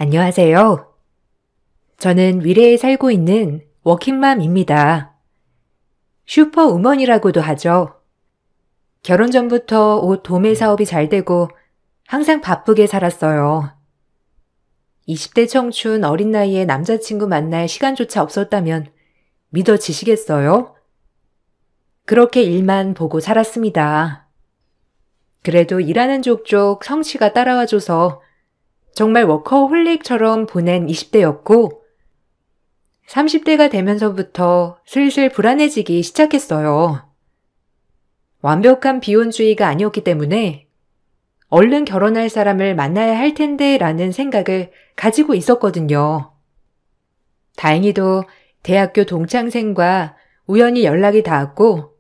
안녕하세요. 저는 위례에 살고 있는 워킹맘입니다. 슈퍼우먼이라고도 하죠. 결혼 전부터 옷 도매 사업이 잘 되고 항상 바쁘게 살았어요. 20대 청춘 어린 나이에 남자친구 만날 시간조차 없었다면 믿어지시겠어요? 그렇게 일만 보고 살았습니다. 그래도 일하는 족족 성취가 따라와줘서 정말 워커홀릭처럼 보낸 20대였고 30대가 되면서부터 슬슬 불안해지기 시작했어요. 완벽한 비혼주의가 아니었기 때문에 얼른 결혼할 사람을 만나야 할 텐데 라는 생각을 가지고 있었거든요. 다행히도 대학교 동창생과 우연히 연락이 닿았고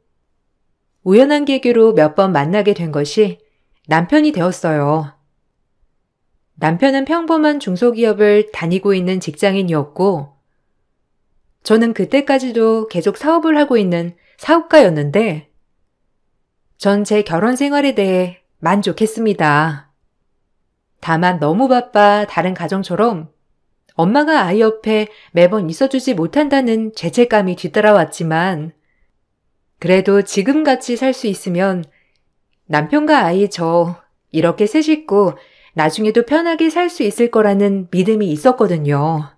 우연한 계기로 몇 번 만나게 된 것이 남편이 되었어요. 남편은 평범한 중소기업을 다니고 있는 직장인이었고 저는 그때까지도 계속 사업을 하고 있는 사업가였는데 전 제 결혼 생활에 대해 만족했습니다. 다만 너무 바빠 다른 가정처럼 엄마가 아이 옆에 매번 있어주지 못한다는 죄책감이 뒤따라왔지만 그래도 지금같이 살 수 있으면 남편과 아이 저 이렇게 셋 있고 나중에도 편하게 살 수 있을 거라는 믿음이 있었거든요.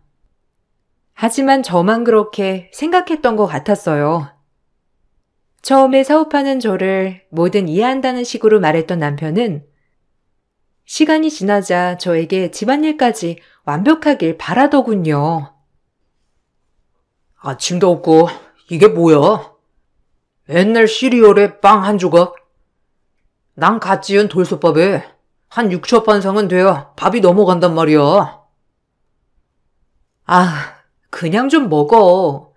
하지만 저만 그렇게 생각했던 것 같았어요. 처음에 사업하는 저를 뭐든 이해한다는 식으로 말했던 남편은 시간이 지나자 저에게 집안일까지 완벽하길 바라더군요. 아침도 없고 이게 뭐야? 맨날 시리얼에 빵 한 조각? 난 갓 지은 돌솥밥에 한 6첩 반상은 돼야 밥이 넘어간단 말이야. 아, 그냥 좀 먹어.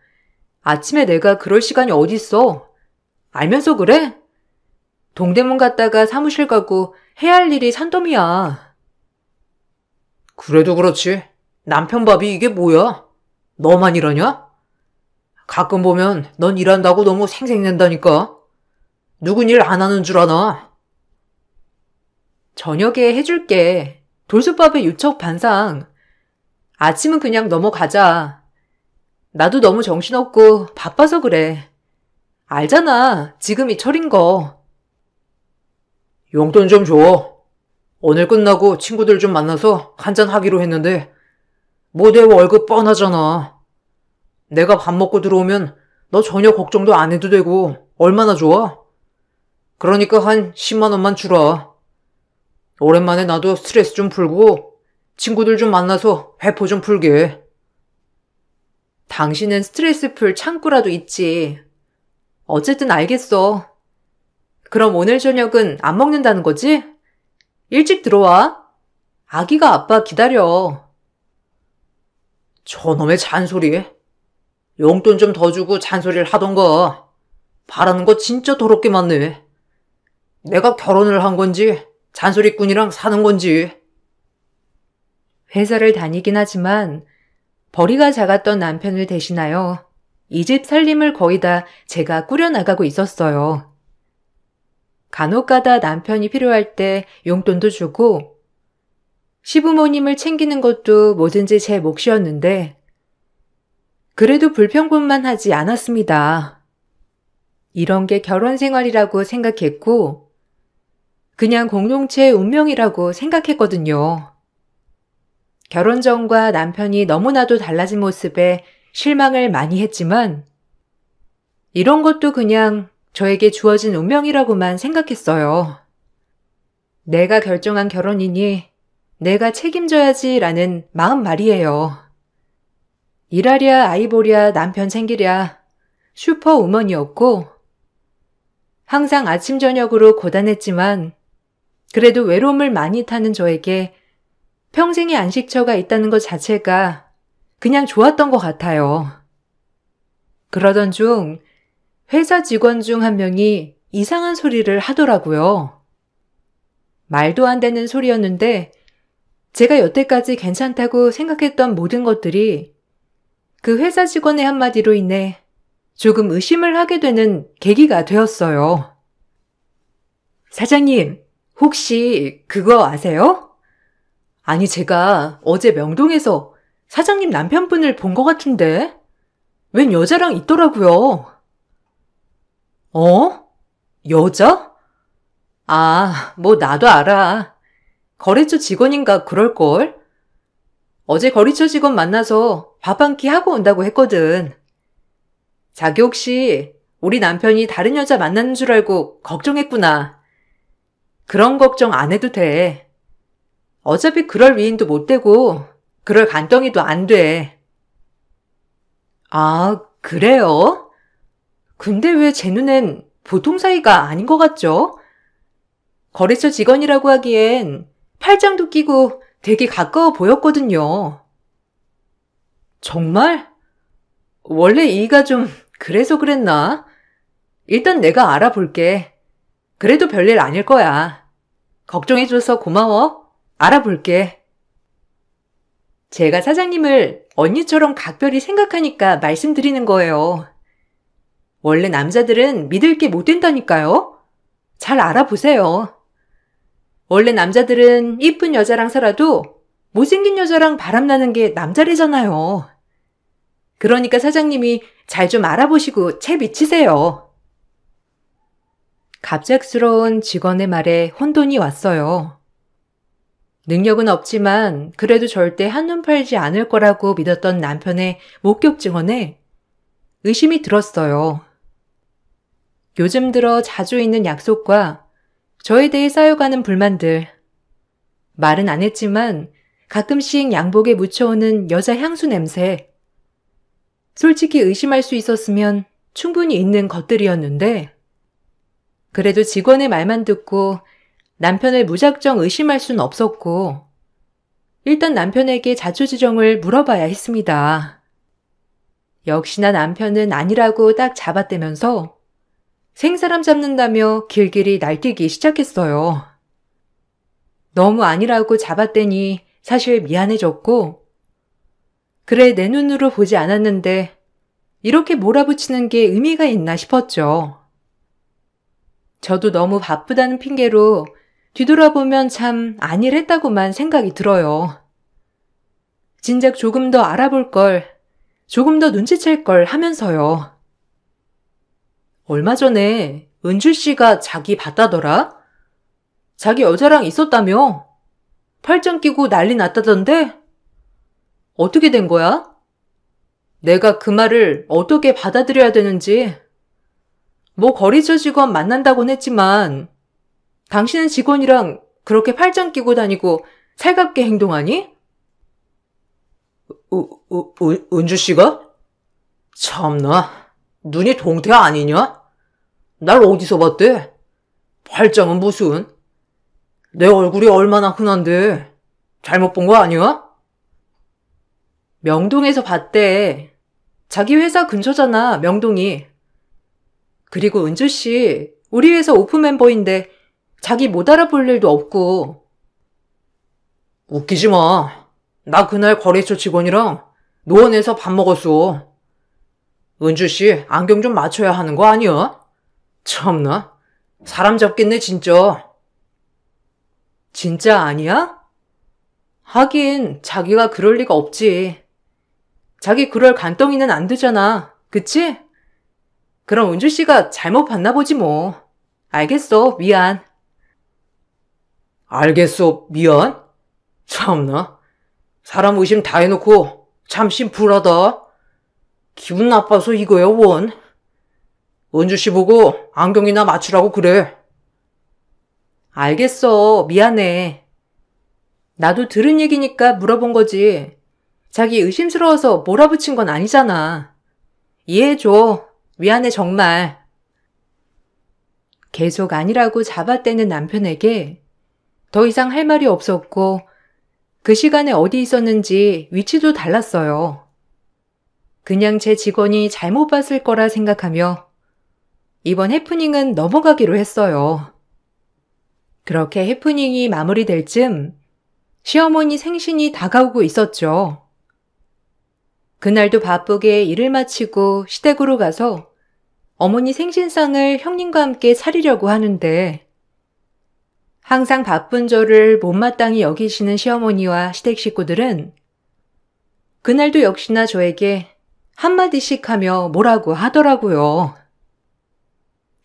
아침에 내가 그럴 시간이 어딨어. 알면서 그래? 동대문 갔다가 사무실 가고 해야 할 일이 산더미야. 그래도 그렇지. 남편 밥이 이게 뭐야? 너만 일하냐? 가끔 보면 넌 일한다고 너무 생색낸다니까. 누군 일 안 하는 줄 아나? 저녁에 해줄게. 돌솥밥에 유척 반상. 아침은 그냥 넘어가자. 나도 너무 정신없고 바빠서 그래. 알잖아. 지금이 철인 거. 용돈 좀 줘. 오늘 끝나고 친구들 좀 만나서 한잔 하기로 했는데 뭐 내 월급 뻔하잖아. 내가 밥 먹고 들어오면 너 전혀 걱정도 안 해도 되고 얼마나 좋아? 그러니까 한 10만 원만 주라. 오랜만에 나도 스트레스 좀 풀고 친구들 좀 만나서 회포 좀 풀게. 당신은 스트레스 풀 창구라도 있지. 어쨌든 알겠어. 그럼 오늘 저녁은 안 먹는다는 거지? 일찍 들어와. 아기가 아빠 기다려. 저놈의 잔소리. 용돈 좀 더 주고 잔소리를 하던가. 바라는 거 진짜 더럽게 많네. 내가 결혼을 한 건지 잔소리꾼이랑 사는 건지. 회사를 다니긴 하지만 벌이가 작았던 남편을 대신하여 이 집 살림을 거의 다 제가 꾸려나가고 있었어요. 간혹가다 남편이 필요할 때 용돈도 주고 시부모님을 챙기는 것도 뭐든지 제 몫이었는데 그래도 불평분만 하지 않았습니다. 이런 게 결혼 생활이라고 생각했고 그냥 공동체의 운명이라고 생각했거든요. 결혼 전과 남편이 너무나도 달라진 모습에 실망을 많이 했지만 이런 것도 그냥 저에게 주어진 운명이라고만 생각했어요. 내가 결정한 결혼이니 내가 책임져야지라는 마음 말이에요. 일하랴 아이 보랴 남편 챙기랴 슈퍼우먼이었고 항상 아침 저녁으로 고단했지만 그래도 외로움을 많이 타는 저에게 평생의 안식처가 있다는 것 자체가 그냥 좋았던 것 같아요. 그러던 중 회사 직원 중 한 명이 이상한 소리를 하더라고요. 말도 안 되는 소리였는데 제가 여태까지 괜찮다고 생각했던 모든 것들이 그 회사 직원의 한마디로 인해 조금 의심을 하게 되는 계기가 되었어요. 사장님, 혹시 그거 아세요? 아니, 제가 어제 명동에서 사장님 남편분을 본 것 같은데? 웬 여자랑 있더라고요. 어? 여자? 아, 뭐 나도 알아. 거래처 직원인가 그럴걸? 어제 거래처 직원 만나서 밥 한 끼 하고 온다고 했거든. 자기 혹시 우리 남편이 다른 여자 만나는 줄 알고 걱정했구나. 그런 걱정 안 해도 돼. 어차피 그럴 위인도 못 되고 그럴 간덩이도 안 돼. 아, 그래요? 근데 왜 제 눈엔 보통 사이가 아닌 것 같죠? 거래처 직원이라고 하기엔 팔짱도 끼고 되게 가까워 보였거든요. 정말? 원래 이가 좀 그래서 그랬나? 일단 내가 알아볼게. 그래도 별일 아닐 거야. 걱정해줘서 고마워. 알아볼게. 제가 사장님을 언니처럼 각별히 생각하니까 말씀드리는 거예요. 원래 남자들은 믿을 게 못 된다니까요. 잘 알아보세요. 원래 남자들은 이쁜 여자랑 살아도 못생긴 여자랑 바람나는 게 남자래잖아요. 그러니까 사장님이 잘 좀 알아보시고 채 미치세요. 갑작스러운 직원의 말에 혼돈이 왔어요. 능력은 없지만 그래도 절대 한눈 팔지 않을 거라고 믿었던 남편의 목격 증언에 의심이 들었어요. 요즘 들어 자주 있는 약속과 저에 대해 쌓여가는 불만들. 말은 안 했지만 가끔씩 양복에 묻혀오는 여자 향수 냄새. 솔직히 의심할 수 있었으면 충분히 있는 것들이었는데 그래도 직원의 말만 듣고 남편을 무작정 의심할 순 없었고 일단 남편에게 자초지종을 물어봐야 했습니다. 역시나 남편은 아니라고 딱 잡아떼면서 생사람 잡는다며 길길이 날뛰기 시작했어요. 너무 아니라고 잡아떼니 사실 미안해졌고 그래 내 눈으로 보지 않았는데 이렇게 몰아붙이는 게 의미가 있나 싶었죠. 저도 너무 바쁘다는 핑계로 뒤돌아보면 참 안일했다고만 생각이 들어요. 진작 조금 더 알아볼 걸, 조금 더 눈치챌 걸 하면서요. 얼마 전에 은주 씨가 자기 봤다더라? 자기 여자랑 있었다며? 팔짱 끼고 난리 났다던데? 어떻게 된 거야? 내가 그 말을 어떻게 받아들여야 되는지. 뭐 거래처 직원 만난다곤 했지만 당신은 직원이랑 그렇게 팔짱 끼고 다니고 살갑게 행동하니? 은주 씨가? 참나, 눈이 동태 아니냐? 날 어디서 봤대? 팔짱은 무슨? 내 얼굴이 얼마나 흔한데 잘못 본 거 아니야? 명동에서 봤대. 자기 회사 근처잖아, 명동이. 그리고 은주 씨, 우리 회사 오프 멤버인데 자기 못 알아볼 일도 없고. 웃기지 마. 나 그날 거래처 직원이랑 노원에서 밥 먹었어. 은주 씨 안경 좀 맞춰야 하는 거 아니야? 참나, 사람 잡겠네 진짜. 진짜 아니야? 하긴 자기가 그럴 리가 없지. 자기 그럴 간덩이는 안 되잖아. 그치? 그럼 은주 씨가 잘못 봤나 보지 뭐. 알겠어, 미안. 알겠어, 미안. 참나, 사람 의심 다 해놓고 참 심플하다. 기분 나빠서 이거야, 원. 은주 씨 보고 안경이나 맞추라고 그래. 알겠어, 미안해. 나도 들은 얘기니까 물어본 거지. 자기 의심스러워서 몰아붙인 건 아니잖아. 이해해줘. 미안해, 정말. 계속 아니라고 잡아떼는 남편에게 더 이상 할 말이 없었고 그 시간에 어디 있었는지 위치도 달랐어요. 그냥 제 직원이 잘못 봤을 거라 생각하며 이번 해프닝은 넘어가기로 했어요. 그렇게 해프닝이 마무리될 즈음 시어머니 생신이 다가오고 있었죠. 그날도 바쁘게 일을 마치고 시댁으로 가서 어머니 생신상을 형님과 함께 차리려고 하는데 항상 바쁜 저를 못마땅히 여기시는 시어머니와 시댁 식구들은 그날도 역시나 저에게 한마디씩 하며 뭐라고 하더라고요.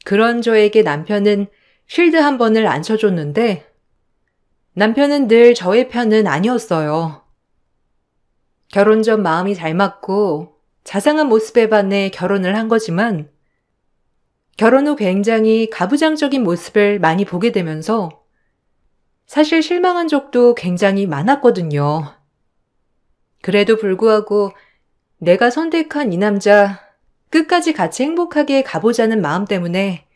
그런 저에게 남편은 쉴드 한 번을 안 쳐줬는데 남편은 늘 저의 편은 아니었어요. 결혼 전 마음이 잘 맞고 자상한 모습에 반해 결혼을 한 거지만 결혼 후 굉장히 가부장적인 모습을 많이 보게 되면서 사실 실망한 적도 굉장히 많았거든요. 그래도 불구하고 내가 선택한 이 남자 끝까지 같이 행복하게 가보자는 마음 때문에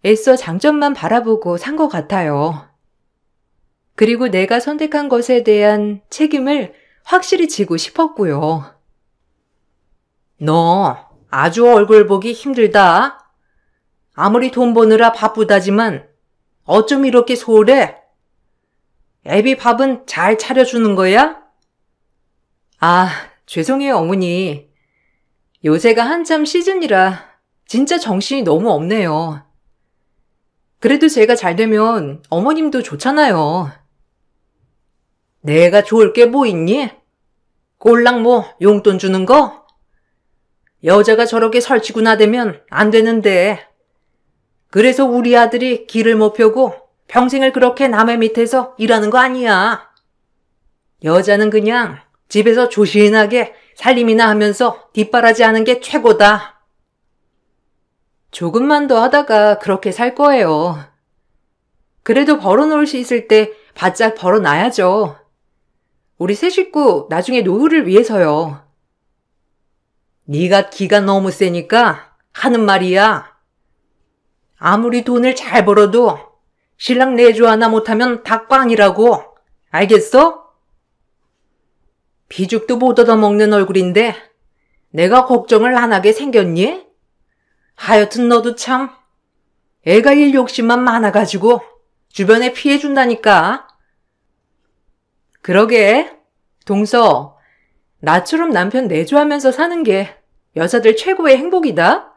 애써 장점만 바라보고 산 것 같아요. 그리고 내가 선택한 것에 대한 책임을 확실히 지고 싶었고요. 너 아주 얼굴 보기 힘들다. 아무리 돈 버느라 바쁘다지만 어쩜 이렇게 소홀해? 애비 밥은 잘 차려주는 거야? 아, 죄송해요, 어머니. 요새가 한참 시즌이라 진짜 정신이 너무 없네요. 그래도 제가 잘 되면 어머님도 좋잖아요. 내가 좋을 게 뭐 있니? 꼴랑 뭐 용돈 주는 거? 여자가 저렇게 설치고 나대면 안 되는데. 그래서 우리 아들이 길을 못 펴고 평생을 그렇게 남의 밑에서 일하는 거 아니야. 여자는 그냥 집에서 조신하게 살림이나 하면서 뒷바라지 하는 게 최고다. 조금만 더 하다가 그렇게 살 거예요. 그래도 벌어놓을 수 있을 때 바짝 벌어놔야죠. 우리 세 식구 나중에 노후를 위해서요. 네가 기가 너무 세니까 하는 말이야. 아무리 돈을 잘 벌어도 신랑 내조 하나 못하면 다 꽝이라고. 알겠어? 비죽도 못 얻어먹는 얼굴인데 내가 걱정을 안 하게 생겼니? 하여튼 너도 참 애가 일 욕심만 많아가지고 주변에 피해준다니까. 그러게. 동서, 나처럼 남편 내조하면서 사는 게 여자들 최고의 행복이다.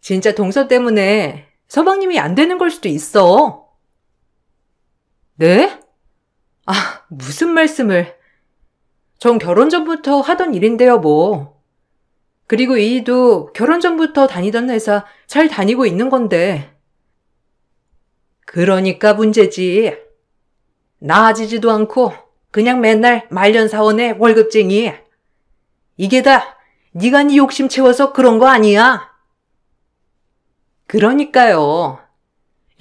진짜 동서 때문에 서방님이 안 되는 걸 수도 있어. 네? 아, 무슨 말씀을. 전 결혼 전부터 하던 일인데요, 뭐. 그리고 이 일도 결혼 전부터 다니던 회사 잘 다니고 있는 건데. 그러니까 문제지. 나아지지도 않고 그냥 맨날 말년사원의 월급쟁이. 이게 다 네가 네 욕심 채워서 그런 거 아니야? 그러니까요.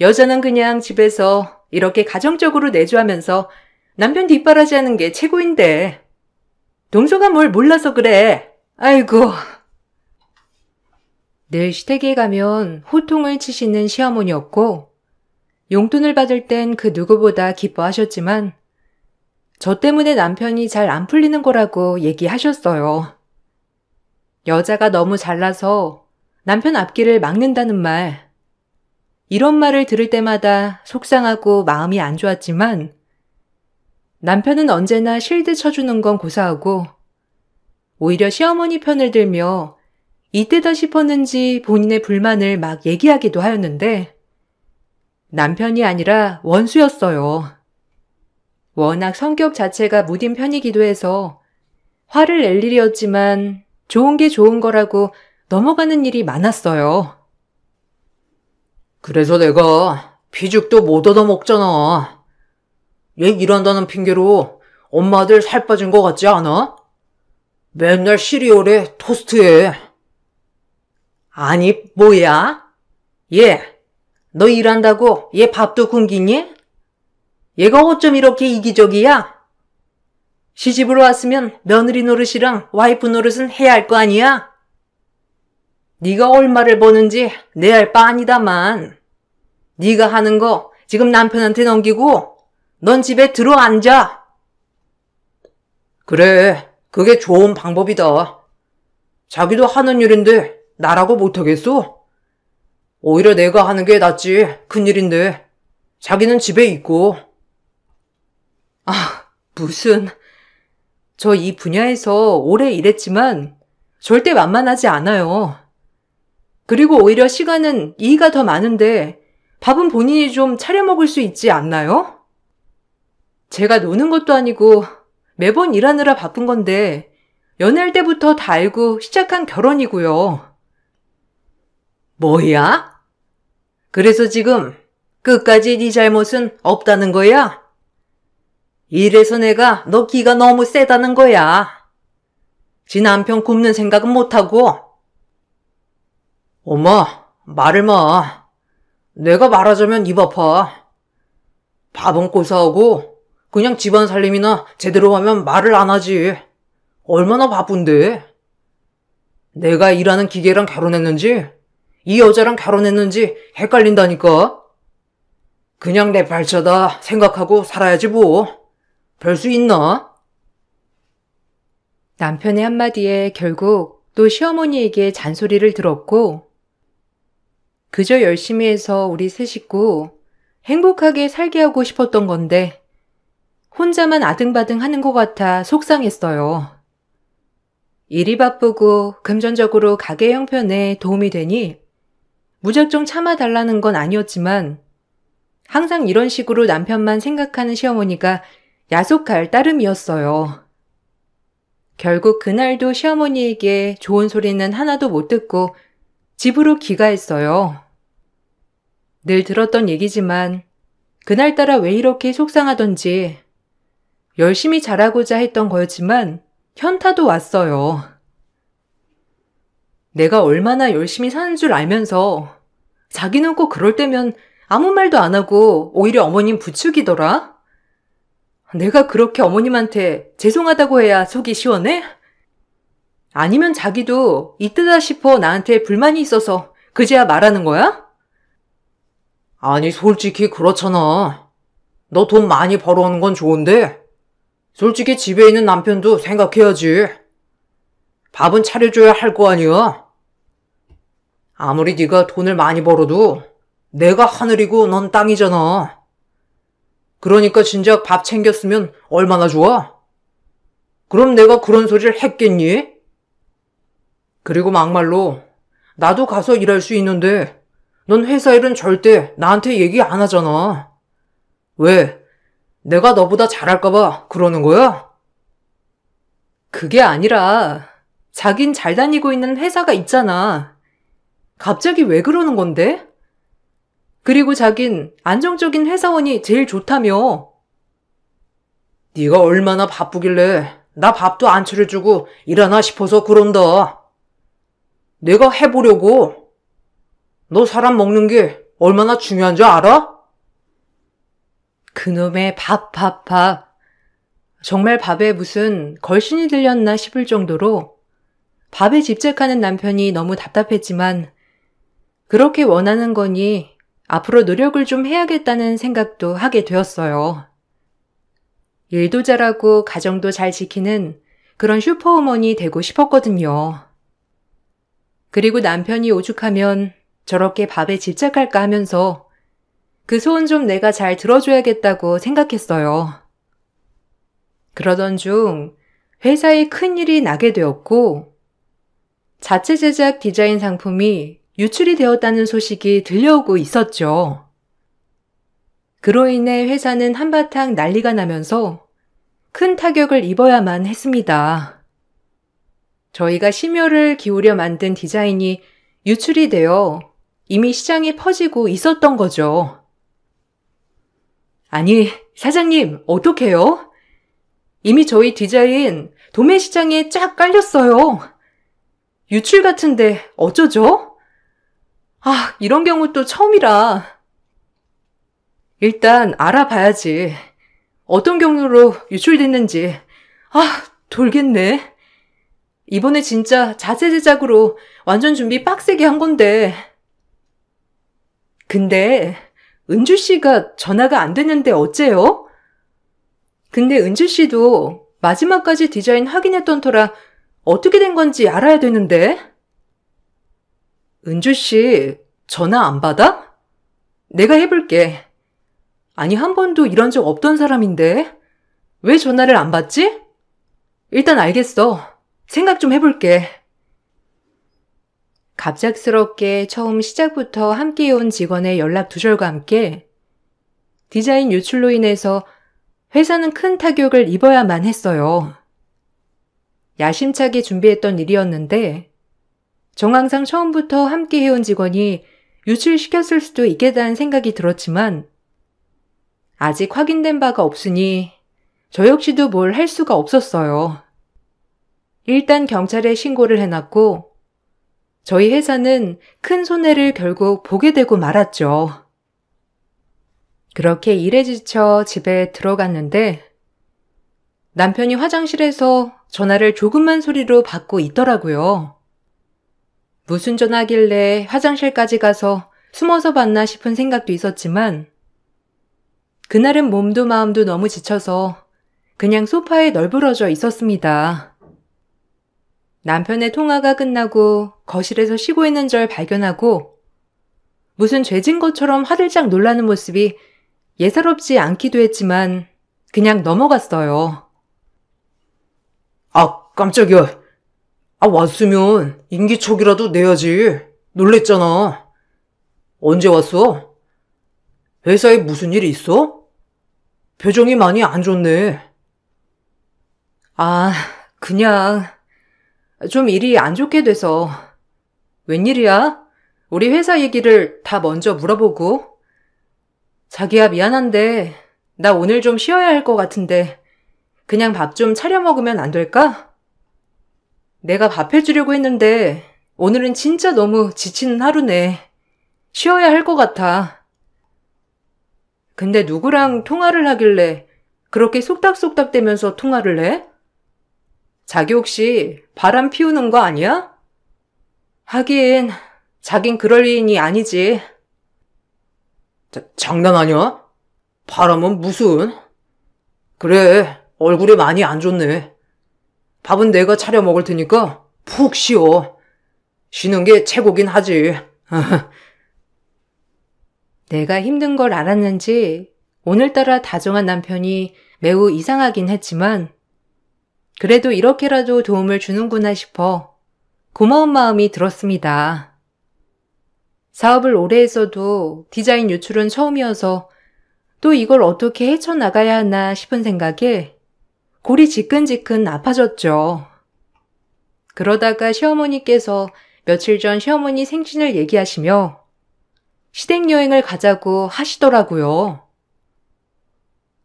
여자는 그냥 집에서 이렇게 가정적으로 내조하면서 남편 뒷바라지 하는 게 최고인데. 동서가 뭘 몰라서 그래. 아이고. 늘 시댁에 가면 호통을 치시는 시어머니였고 용돈을 받을 땐 그 누구보다 기뻐하셨지만 저 때문에 남편이 잘 안 풀리는 거라고 얘기하셨어요. 여자가 너무 잘나서 남편 앞길을 막는다는 말. 이런 말을 들을 때마다 속상하고 마음이 안 좋았지만 남편은 언제나 실드 쳐주는 건 고사하고 오히려 시어머니 편을 들며 이때다 싶었는지 본인의 불만을 막 얘기하기도 하였는데 남편이 아니라 원수였어요. 워낙 성격 자체가 무딘 편이기도 해서 화를 낼 일이었지만 좋은 게 좋은 거라고 넘어가는 일이 많았어요. 그래서 내가 비죽도 못 얻어먹잖아. 얘 일한다는 핑계로 엄마들 살 빠진 거 같지 않아? 맨날 시리얼에 토스트해. 아니, 뭐야? 너 일한다고 얘 밥도 굶기니? 얘가 어쩜 이렇게 이기적이야? 시집으로 왔으면 며느리 노릇이랑 와이프 노릇은 해야 할 거 아니야? 네가 얼마를 버는지 내 알 바 아니다만. 네가 하는 거 지금 남편한테 넘기고 넌 집에 들어앉아. 그래, 그게 좋은 방법이다. 자기도 하는 일인데 나라고 못하겠어? 오히려 내가 하는 게 낫지. 큰일인데. 자기는 집에 있고. 아, 무슨. 저 이 분야에서 오래 일했지만 절대 만만하지 않아요. 그리고 오히려 시간은 이의가 더 많은데 밥은 본인이 좀 차려 먹을 수 있지 않나요? 제가 노는 것도 아니고 매번 일하느라 바쁜 건데 연애할 때부터 다 알고 시작한 결혼이고요. 뭐야? 그래서 지금 끝까지 네 잘못은 없다는 거야? 이래서 내가 너 기가 너무 세다는 거야. 지 남편 굽는 생각은 못하고. 엄마, 말을 마. 내가 말하자면 입 아파. 밥은 고사하고 그냥 집안 살림이나 제대로 하면 말을 안 하지. 얼마나 바쁜데. 내가 일하는 기계랑 결혼했는지 이 여자랑 결혼했는지 헷갈린다니까. 그냥 내 발자다 생각하고 살아야지 뭐. 별 수 있나? 남편의 한마디에 결국 또 시어머니에게 잔소리를 들었고 그저 열심히 해서 우리 세 식구 행복하게 살게 하고 싶었던 건데 혼자만 아등바등 하는 것 같아 속상했어요. 일이 바쁘고 금전적으로 가게 형편에 도움이 되니 무작정 참아달라는 건 아니었지만 항상 이런 식으로 남편만 생각하는 시어머니가 야속할 따름이었어요. 결국 그날도 시어머니에게 좋은 소리는 하나도 못 듣고 집으로 귀가했어요. 늘 들었던 얘기지만 그날따라 왜 이렇게 속상하던지 열심히 잘하고자 했던 거였지만 현타도 왔어요. 내가 얼마나 열심히 사는 줄 알면서 자기는 꼭 그럴 때면 아무 말도 안 하고 오히려 어머님 부추기더라? 내가 그렇게 어머님한테 죄송하다고 해야 속이 시원해? 아니면 자기도 이때다 싶어 나한테 불만이 있어서 그제야 말하는 거야? 아니, 솔직히 그렇잖아. 너 돈 많이 벌어오는 건 좋은데 솔직히 집에 있는 남편도 생각해야지. 밥은 차려줘야 할 거 아니야. 아무리 네가 돈을 많이 벌어도 내가 하늘이고 넌 땅이잖아. 그러니까 진작 밥 챙겼으면 얼마나 좋아? 그럼 내가 그런 소리를 했겠니? 그리고 막말로 나도 가서 일할 수 있는데 넌 회사 일은 절대 나한테 얘기 안 하잖아. 왜? 내가 너보다 잘할까봐 그러는 거야? 그게 아니라 자긴 잘 다니고 있는 회사가 있잖아. 갑자기 왜 그러는 건데? 그리고 자긴 안정적인 회사원이 제일 좋다며. 네가 얼마나 바쁘길래 나 밥도 안 차려주고 일하나 싶어서 그런다. 내가 해보려고. 너 사람 먹는 게 얼마나 중요한 줄 알아? 그놈의 밥. 정말 밥에 무슨 걸신이 들렸나 싶을 정도로 밥에 집착하는 남편이 너무 답답했지만 그렇게 원하는 거니 앞으로 노력을 좀 해야겠다는 생각도 하게 되었어요. 일도 잘하고 가정도 잘 지키는 그런 슈퍼우먼이 되고 싶었거든요. 그리고 남편이 오죽하면 저렇게 밥에 집착할까 하면서 그 소원 좀 내가 잘 들어줘야겠다고 생각했어요. 그러던 중 회사에 큰일이 나게 되었고 자체 제작 디자인 상품이 유출이 되었다는 소식이 들려오고 있었죠. 그로 인해 회사는 한바탕 난리가 나면서 큰 타격을 입어야만 했습니다. 저희가 심혈을 기울여 만든 디자인이 유출이 되어 이미 시장에 퍼지고 있었던 거죠. 아니, 사장님, 어떡해요? 이미 저희 디자인 도매 시장에 쫙 깔렸어요. 유출 같은데 어쩌죠? 아, 이런 경우 또 처음이라. 일단 알아봐야지. 어떤 경로로 유출됐는지. 아, 돌겠네. 이번에 진짜 자체 제작으로 완전 준비 빡세게 한 건데. 근데 은주 씨가 전화가 안 됐는데 어째요? 근데 은주 씨도 마지막까지 디자인 확인했던 터라 어떻게 된 건지 알아야 되는데. 은주 씨 전화 안 받아? 내가 해볼게. 아니, 한 번도 이런 적 없던 사람인데 왜 전화를 안 받지? 일단 알겠어. 생각 좀 해볼게. 갑작스럽게 처음 시작부터 함께해온 직원의 연락 두절과 함께 디자인 유출로 인해서 회사는 큰 타격을 입어야만 했어요. 야심차게 준비했던 일이었는데 정황상 처음부터 함께해온 직원이 유출시켰을 수도 있겠다는 생각이 들었지만 아직 확인된 바가 없으니 저 역시도 뭘 할 수가 없었어요. 일단 경찰에 신고를 해놨고 저희 회사는 큰 손해를 결국 보게 되고 말았죠. 그렇게 일에 지쳐 집에 들어갔는데 남편이 화장실에서 전화를 조금만 소리로 받고 있더라고요. 무슨 전화길래 화장실까지 가서 숨어서 받나 싶은 생각도 있었지만 그날은 몸도 마음도 너무 지쳐서 그냥 소파에 널브러져 있었습니다. 남편의 통화가 끝나고 거실에서 쉬고 있는 절 발견하고 무슨 죄진 것처럼 화들짝 놀라는 모습이 예사롭지 않기도 했지만 그냥 넘어갔어요. 아, 깜짝이야. 왔으면 인기척이라도 내야지. 놀랬잖아. 언제 왔어? 회사에 무슨 일이 있어? 표정이 많이 안 좋네. 그냥 좀 일이 안 좋게 돼서. 웬일이야? 우리 회사 얘기를 다 먼저 물어보고. 자기야, 미안한데 나 오늘 좀 쉬어야 할 것 같은데 그냥 밥 좀 차려 먹으면 안 될까? 내가 밥 해주려고 했는데 오늘은 진짜 너무 지치는 하루네. 쉬어야 할 것 같아. 근데 누구랑 통화를 하길래 그렇게 속닥속닥대면서 통화를 해? 자기 혹시 바람 피우는 거 아니야? 하긴 자긴 그럴 일이 아니지. 장난하냐? 바람은 무슨? 그래, 얼굴이 많이 안 좋네. 밥은 내가 차려 먹을 테니까 푹 쉬어. 쉬는 게 최고긴 하지. 내가 힘든 걸 알았는지 오늘따라 다정한 남편이 매우 이상하긴 했지만 그래도 이렇게라도 도움을 주는구나 싶어 고마운 마음이 들었습니다. 사업을 오래 했어도 디자인 유출은 처음이어서 또 이걸 어떻게 헤쳐나가야 하나 싶은 생각에 골이 지끈지끈 아파졌죠. 그러다가 시어머니께서 며칠 전 시어머니 생신을 얘기하시며 시댁여행을 가자고 하시더라고요.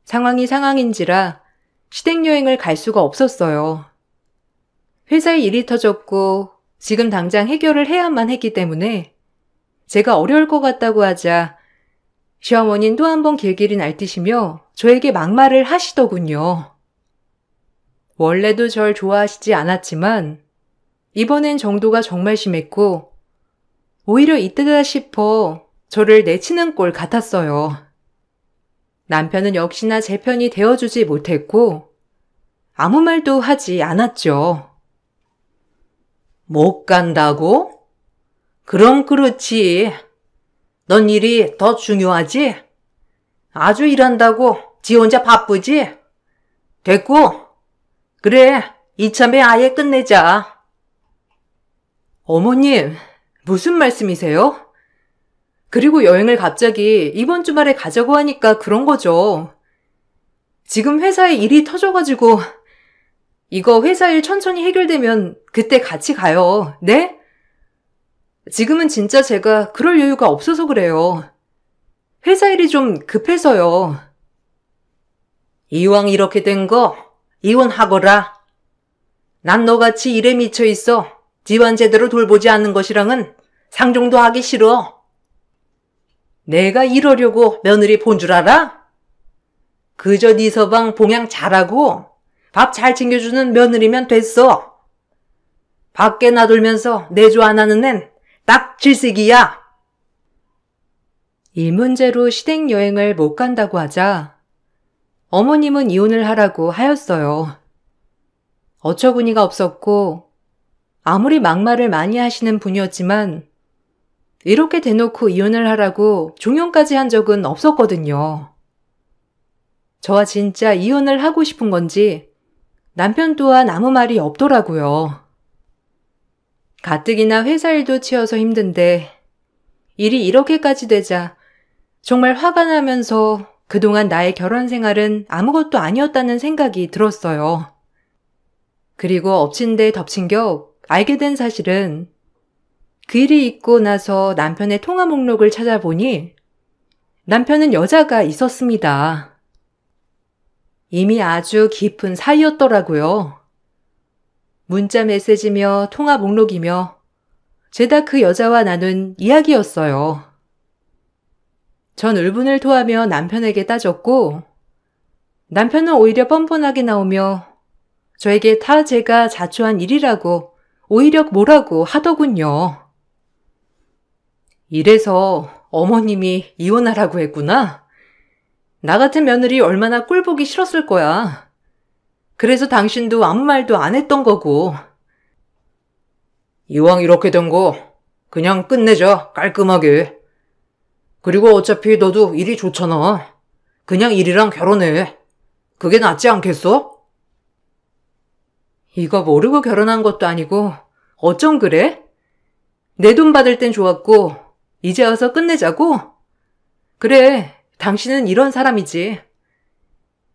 상황이 상황인지라 시댁여행을 갈 수가 없었어요. 회사에 일이 터졌고 지금 당장 해결을 해야만 했기 때문에 제가 어려울 것 같다고 하자 시어머니는 또 한 번 길길이 날뛰시며 저에게 막말을 하시더군요. 원래도 절 좋아하시지 않았지만 이번엔 정도가 정말 심했고 오히려 이때다 싶어 저를 내치는 꼴 같았어요. 남편은 역시나 제 편이 되어주지 못했고 아무 말도 하지 않았죠. 못 간다고? 그럼 그렇지. 넌 일이 더 중요하지? 아주 일한다고 지 혼자 바쁘지? 됐고, 그래, 이참에 아예 끝내자. 어머님, 무슨 말씀이세요? 그리고 여행을 갑자기 이번 주말에 가자고 하니까 그런 거죠. 지금 회사에 일이 터져가지고 이거 회사 일 천천히 해결되면 그때 같이 가요. 네? 지금은 진짜 제가 그럴 여유가 없어서 그래요. 회사 일이 좀 급해서요. 이왕 이렇게 된 거 이혼하거라. 난 너같이 일에 미쳐 있어 집안 제대로 돌보지 않는 것이랑은 상종도 하기 싫어. 내가 이러려고 며느리 본 줄 알아? 그저 네 서방 봉양 잘하고 밥 잘 챙겨주는 며느리면 됐어. 밖에 놔돌면서 내조 안 하는 앤 딱 질색이야. 일 문제로 시댁 여행을 못 간다고 하자 어머님은 이혼을 하라고 하였어요. 어처구니가 없었고 아무리 막말을 많이 하시는 분이었지만 이렇게 대놓고 이혼을 하라고 종용까지 한 적은 없었거든요. 저와 진짜 이혼을 하고 싶은 건지 남편 또한 아무 말이 없더라고요. 가뜩이나 회사 일도 치여서 힘든데 일이 이렇게까지 되자 정말 화가 나면서 그동안 나의 결혼 생활은 아무것도 아니었다는 생각이 들었어요. 그리고 엎친 데 덮친 격 알게 된 사실은 그 일이 있고 나서 남편의 통화 목록을 찾아보니 남편은 여자가 있었습니다. 이미 아주 깊은 사이였더라고요. 문자 메시지며 통화 목록이며 죄다 그 여자와 나눈 이야기였어요. 전 울분을 토하며 남편에게 따졌고 남편은 오히려 뻔뻔하게 나오며 저에게 다 제가 자초한 일이라고 오히려 뭐라고 하더군요. 이래서 어머님이 이혼하라고 했구나. 나 같은 며느리 얼마나 꼴보기 싫었을 거야. 그래서 당신도 아무 말도 안 했던 거고. 이왕 이렇게 된 거 그냥 끝내자, 깔끔하게. 그리고 어차피 너도 일이 좋잖아. 그냥 일이랑 결혼해. 그게 낫지 않겠어? 이거 모르고 결혼한 것도 아니고 어쩜 그래? 내 돈 받을 땐 좋았고 이제 와서 끝내자고? 그래, 당신은 이런 사람이지.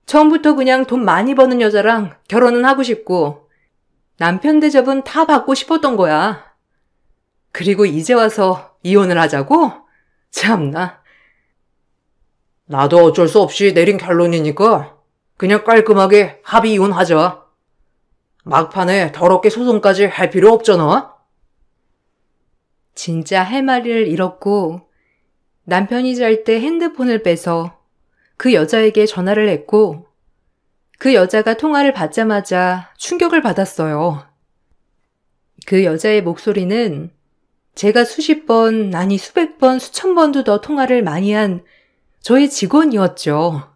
처음부터 그냥 돈 많이 버는 여자랑 결혼은 하고 싶고 남편 대접은 다 받고 싶었던 거야. 그리고 이제 와서 이혼을 하자고? 참나. 나도 어쩔 수 없이 내린 결론이니까 그냥 깔끔하게 합의 이혼하자. 막판에 더럽게 소송까지 할 필요 없잖아. 진짜 할 말을 잃었고 남편이 잘 때 핸드폰을 빼서 그 여자에게 전화를 했고 그 여자가 통화를 받자마자 충격을 받았어요. 그 여자의 목소리는 제가 수십 번, 아니 수백 번, 수천 번도 더 통화를 많이 한 저의 직원이었죠.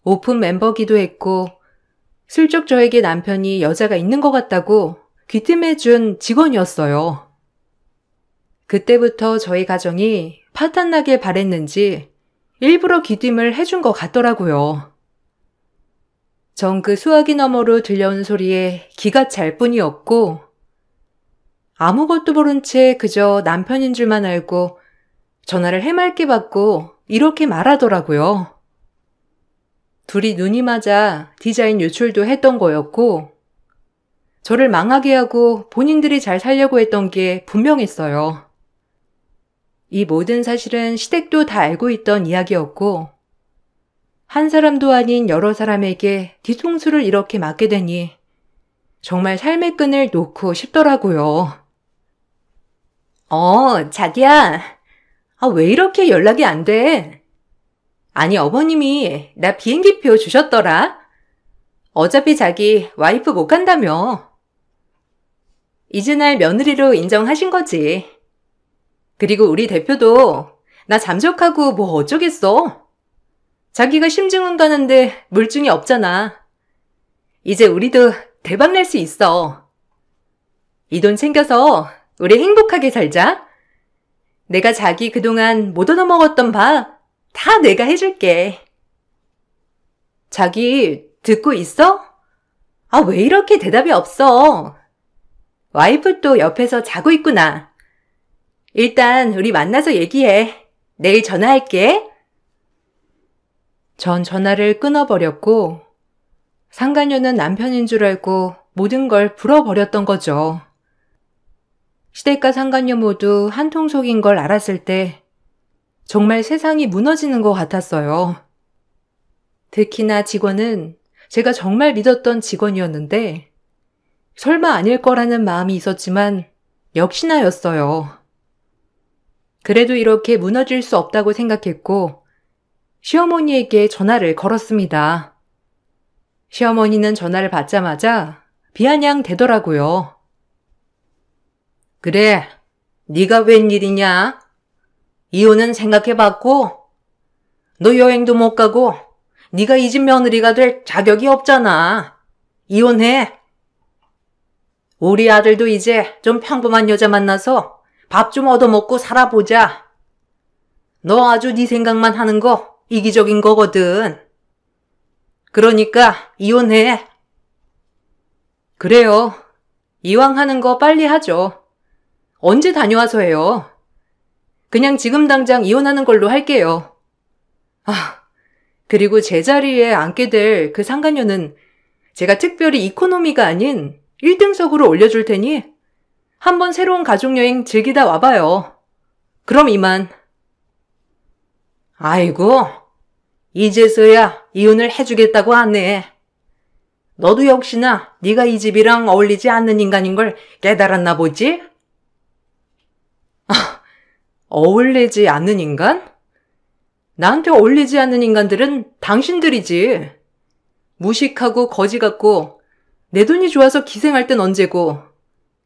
오픈 멤버기도 했고 슬쩍 저에게 남편이 여자가 있는 것 같다고 귀띔해준 직원이었어요. 그때부터 저희 가정이 파탄나길 바랬는지 일부러 귀띔을 해준 것 같더라고요. 전 그 수화기 너머로 들려온 소리에 기가 찰 뿐이었고 아무것도 모른 채 그저 남편인 줄만 알고 전화를 해맑게 받고 이렇게 말하더라고요. 둘이 눈이 맞아 디자인 유출도 했던 거였고 저를 망하게 하고 본인들이 잘 살려고 했던 게 분명했어요. 이 모든 사실은 시댁도 다 알고 있던 이야기였고 한 사람도 아닌 여러 사람에게 뒤통수를 이렇게 맞게 되니 정말 삶의 끈을 놓고 싶더라고요. 자기야. 왜 이렇게 연락이 안 돼? 아니, 어머님이 나 비행기표 주셨더라. 어차피 자기 와이프 못 간다며. 이제 날 며느리로 인정하신 거지. 그리고 우리 대표도 나 잠적하고 뭐 어쩌겠어. 자기가 심증은 가는데 물증이 없잖아. 이제 우리도 대박 낼 수 있어. 이 돈 챙겨서 우리 행복하게 살자. 내가 자기 그동안 못 얻어먹었던 밥 다 내가 해줄게. 자기 듣고 있어? 왜 이렇게 대답이 없어? 와이프 또 옆에서 자고 있구나. 일단 우리 만나서 얘기해. 내일 전화할게. 전 전화를 끊어버렸고 상간녀는 남편인 줄 알고 모든 걸 풀어버렸던 거죠. 시댁과 상간녀 모두 한통속인 걸 알았을 때 정말 세상이 무너지는 것 같았어요. 특히나 직원은 제가 정말 믿었던 직원이었는데 설마 아닐 거라는 마음이 있었지만 역시나였어요. 그래도 이렇게 무너질 수 없다고 생각했고 시어머니에게 전화를 걸었습니다. 시어머니는 전화를 받자마자 비아냥대더라고요. 그래, 네가 웬일이냐? 이혼은 생각해봤고? 너 여행도 못 가고 네가 이 집 며느리가 될 자격이 없잖아. 이혼해. 우리 아들도 이제 좀 평범한 여자 만나서 밥 좀 얻어먹고 살아보자. 너 아주 네 생각만 하는 거 이기적인 거거든. 그러니까 이혼해. 그래요. 이왕 하는 거 빨리 하죠. 언제 다녀와서 해요? 그냥 지금 당장 이혼하는 걸로 할게요. 그리고 제 자리에 앉게 될 그 상간녀는 제가 특별히 이코노미가 아닌 1등석으로 올려줄 테니 한번 새로운 가족여행 즐기다 와봐요. 그럼 이만. 아이고, 이제서야 이혼을 해주겠다고 하네. 너도 역시나 네가 이 집이랑 어울리지 않는 인간인 걸 깨달았나 보지? 어울리지 않는 인간? 나한테 어울리지 않는 인간들은 당신들이지. 무식하고 거지 같고 내 돈이 좋아서 기생할 땐 언제고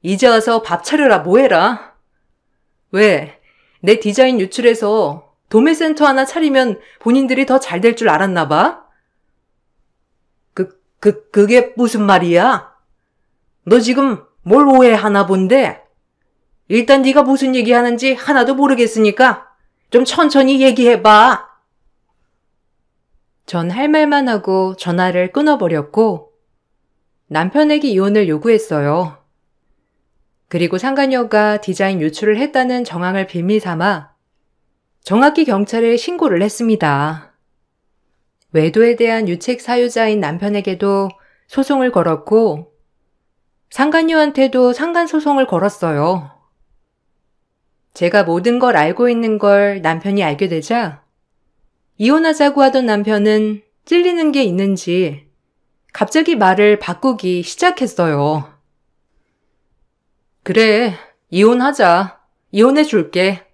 이제 와서 밥 차려라 뭐해라. 왜? 내 디자인 유출해서 도매센터 하나 차리면 본인들이 더 잘 될 줄 알았나 봐? 그게 무슨 말이야? 너 지금 뭘 오해하나 본데? 일단 네가 무슨 얘기하는지 하나도 모르겠으니까 좀 천천히 얘기해봐. 전 할 말만 하고 전화를 끊어버렸고 남편에게 이혼을 요구했어요. 그리고 상간녀가 디자인 유출을 했다는 정황을 빌미 삼아 정확히 경찰에 신고를 했습니다. 외도에 대한 유책 사유자인 남편에게도 소송을 걸었고 상간녀한테도 상간소송을 걸었어요. 제가 모든 걸 알고 있는 걸 남편이 알게 되자 이혼하자고 하던 남편은 찔리는 게 있는지 갑자기 말을 바꾸기 시작했어요. 그래, 이혼하자. 이혼해줄게.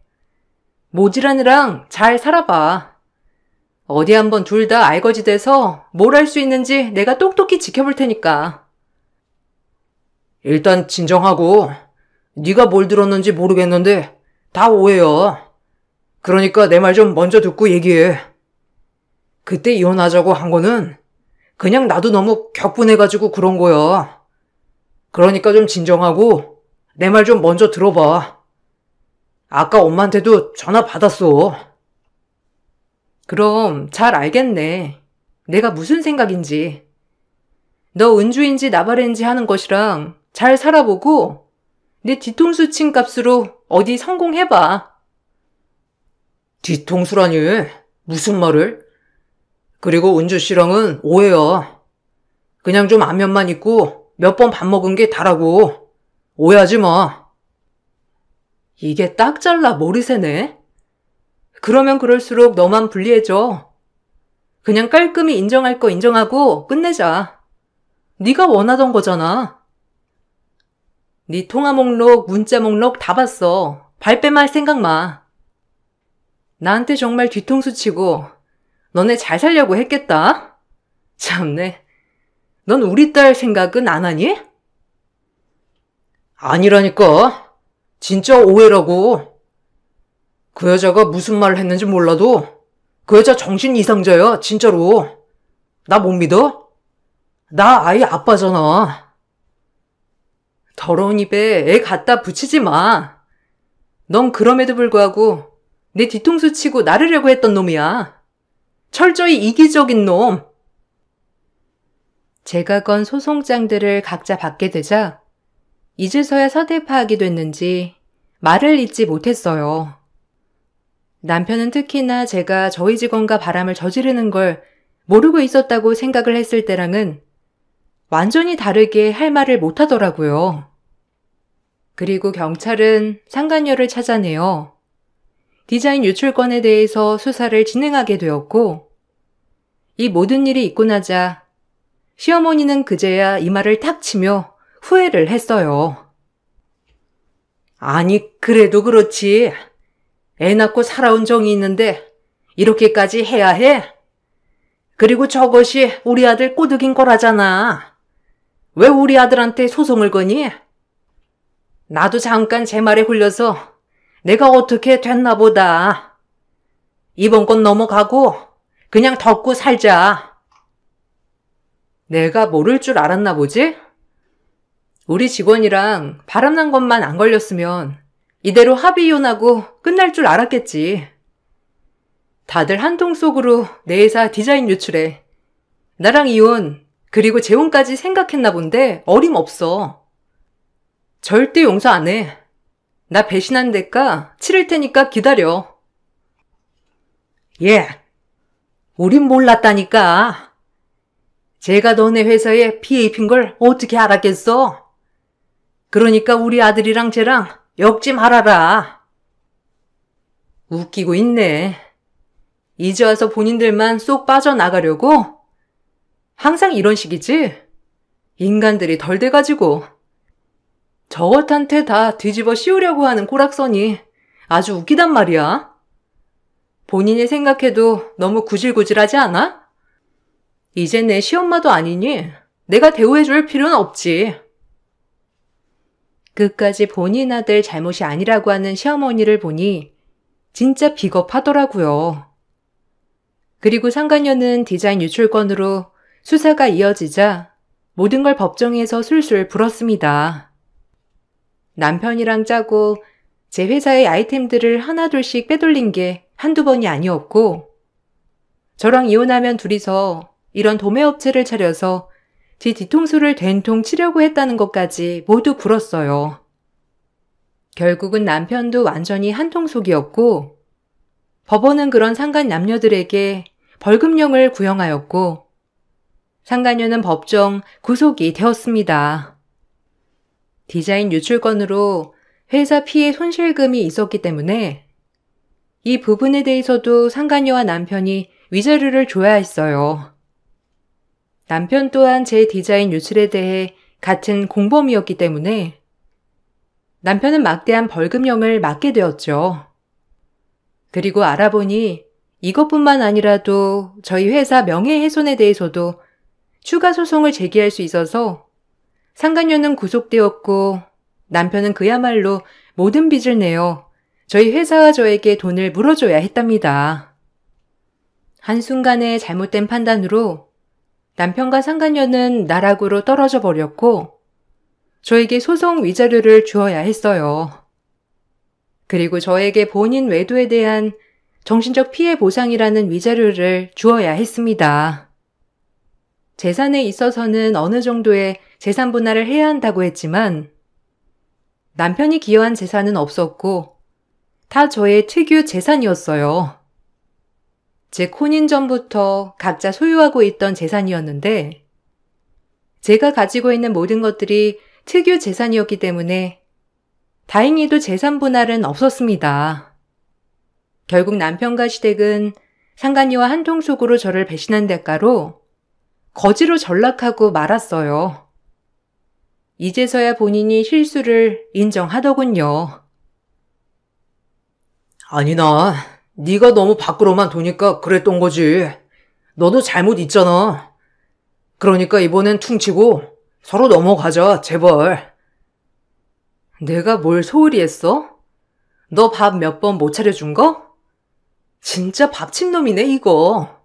모지란이랑 잘 살아봐. 어디 한번 둘 다 알거지 돼서 뭘 할 수 있는지 내가 똑똑히 지켜볼 테니까. 일단 진정하고 네가 뭘 들었는지 모르겠는데 다 오해야. 그러니까 내 말 좀 먼저 듣고 얘기해. 그때 이혼하자고 한 거는 그냥 나도 너무 격분해가지고 그런 거야. 그러니까 좀 진정하고 내 말 좀 먼저 들어봐. 아까 엄마한테도 전화 받았어. 그럼 잘 알겠네. 내가 무슨 생각인지. 너 은주인지 나발인지 하는 것이랑 잘 살아보고 내 뒤통수 친 값으로 어디 성공해봐. 뒤통수라니? 무슨 말을? 그리고 은주 씨랑은 오해야. 그냥 좀 안면만 있고 몇 번 밥 먹은 게 다라고. 오해하지 마. 이게 딱 잘라 머리새네. 그러면 그럴수록 너만 불리해져. 그냥 깔끔히 인정할 거 인정하고 끝내자. 네가 원하던 거잖아. 네 통화 목록, 문자 목록 다 봤어. 발뺌할 생각 마. 나한테 정말 뒤통수 치고 너네 잘 살려고 했겠다. 참네. 넌 우리 딸 생각은 안 하니? 아니라니까. 진짜 오해라고. 그 여자가 무슨 말을 했는지 몰라도 그 여자 정신 이상자야, 진짜로. 나 못 믿어? 나 아이 아빠잖아. 더러운 입에 애 갖다 붙이지 마. 넌 그럼에도 불구하고 내 뒤통수 치고 나르려고 했던 놈이야. 철저히 이기적인 놈. 제가 건 소송장들을 각자 받게 되자 이제서야 사태 파악이 됐는지 말을 잇지 못했어요. 남편은 특히나 제가 저희 직원과 바람을 저지르는 걸 모르고 있었다고 생각을 했을 때랑은 완전히 다르게 할 말을 못하더라고요. 그리고 경찰은 상간녀를 찾아내어 디자인 유출건에 대해서 수사를 진행하게 되었고 이 모든 일이 있고 나자 시어머니는 그제야 이마를 탁 치며 후회를 했어요. 아니, 그래도 그렇지. 애 낳고 살아온 정이 있는데 이렇게까지 해야 해? 그리고 저것이 우리 아들 꼬드긴 거라잖아. 왜 우리 아들한테 소송을 거니? 나도 잠깐 제 말에 홀려서 내가 어떻게 됐나 보다. 이번 건 넘어가고 그냥 덮고 살자. 내가 모를 줄 알았나 보지? 우리 직원이랑 바람난 것만 안 걸렸으면 이대로 합의 이혼하고 끝날 줄 알았겠지. 다들 한통 속으로 내 회사 디자인 유출해. 나랑 이혼, 그리고 재혼까지 생각했나 본데 어림없어. 절대 용서 안 해. 나 배신한 대가 치를 테니까 기다려. 예, 우린 몰랐다니까. 제가 너네 회사에 피해 입힌 걸 어떻게 알았겠어? 그러니까 우리 아들이랑 쟤랑 엮지 말아라. 웃기고 있네. 이제 와서 본인들만 쏙 빠져나가려고? 항상 이런 식이지? 인간들이 덜 돼가지고. 저것한테 다 뒤집어 씌우려고 하는 꼬락선이 아주 웃기단 말이야. 본인이 생각해도 너무 구질구질하지 않아? 이제 내 시엄마도 아니니 내가 대우해줄 필요는 없지. 끝까지 본인 아들 잘못이 아니라고 하는 시어머니를 보니 진짜 비겁하더라고요. 그리고 상간녀는 디자인 유출건으로 수사가 이어지자 모든 걸 법정에서 술술 불었습니다. 남편이랑 짜고 제 회사의 아이템들을 하나둘씩 빼돌린 게 한두 번이 아니었고, 저랑 이혼하면 둘이서 이런 도매업체를 차려서 제 뒤통수를 된통 치려고 했다는 것까지 모두 불었어요. 결국은 남편도 완전히 한통속이었고, 법원은 그런 상간 남녀들에게 벌금형을 구형하였고, 상간녀는 법정 구속이 되었습니다. 디자인 유출건으로 회사 피해 손실금이 있었기 때문에 이 부분에 대해서도 상간녀와 남편이 위자료를 줘야 했어요. 남편 또한 제 디자인 유출에 대해 같은 공범이었기 때문에 남편은 막대한 벌금형을 맞게 되었죠. 그리고 알아보니 이것뿐만 아니라도 저희 회사 명예훼손에 대해서도 추가 소송을 제기할 수 있어서 상간녀는 구속되었고 남편은 그야말로 모든 빚을 내어 저희 회사와 저에게 돈을 물어줘야 했답니다. 한순간의 잘못된 판단으로 남편과 상간녀는 나락으로 떨어져 버렸고 저에게 소송 위자료를 주어야 했어요. 그리고 저에게 본인 외도에 대한 정신적 피해 보상이라는 위자료를 주어야 했습니다. 재산에 있어서는 어느 정도의 재산 분할을 해야 한다고 했지만 남편이 기여한 재산은 없었고 다 저의 특유 재산이었어요. 즉 혼인 전부터 각자 소유하고 있던 재산이었는데 제가 가지고 있는 모든 것들이 특유 재산이었기 때문에 다행히도 재산 분할은 없었습니다. 결국 남편과 시댁은 상간녀와 한통속으로 저를 배신한 대가로 거지로 전락하고 말았어요. 이제서야 본인이 실수를 인정하더군요. 아니나, 네가 너무 밖으로만 도니까 그랬던 거지. 너도 잘못 있잖아. 그러니까 이번엔 퉁치고 서로 넘어가자, 제발. 내가 뭘 소홀히 했어? 너 밥 몇 번 못 차려준 거? 진짜 밥침놈이네, 이거.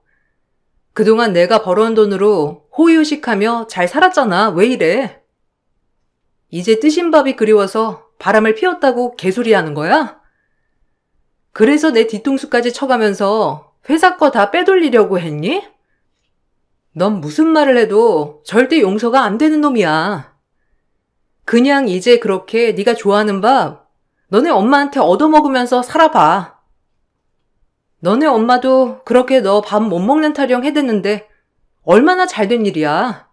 그동안 내가 벌어온 돈으로 호의호식하며 잘 살았잖아. 왜 이래? 이제 뜨신 밥이 그리워서 바람을 피웠다고 개소리하는 거야? 그래서 내 뒤통수까지 쳐가면서 회사 거 다 빼돌리려고 했니? 넌 무슨 말을 해도 절대 용서가 안 되는 놈이야. 그냥 이제 그렇게 네가 좋아하는 밥 너네 엄마한테 얻어먹으면서 살아봐. 너네 엄마도 그렇게 너 밥 못 먹는 타령 해댔는데 얼마나 잘된 일이야.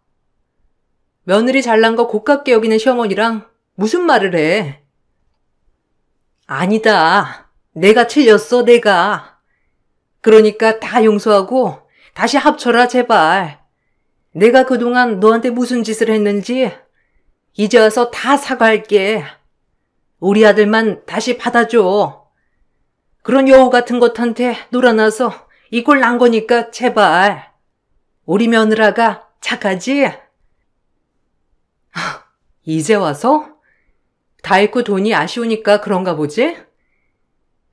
며느리 잘난 거 고깝게 여기는 시어머니랑 무슨 말을 해. 아니다. 내가 틀렸어, 내가. 그러니까 다 용서하고 다시 합쳐라, 제발. 내가 그동안 너한테 무슨 짓을 했는지 이제 와서 다 사과할게. 우리 아들만 다시 받아줘. 그런 여우 같은 것한테 놀아나서 이 꼴 난 거니까 제발. 우리 며느라가 착하지? 이제 와서? 다 잃고 돈이 아쉬우니까 그런가 보지?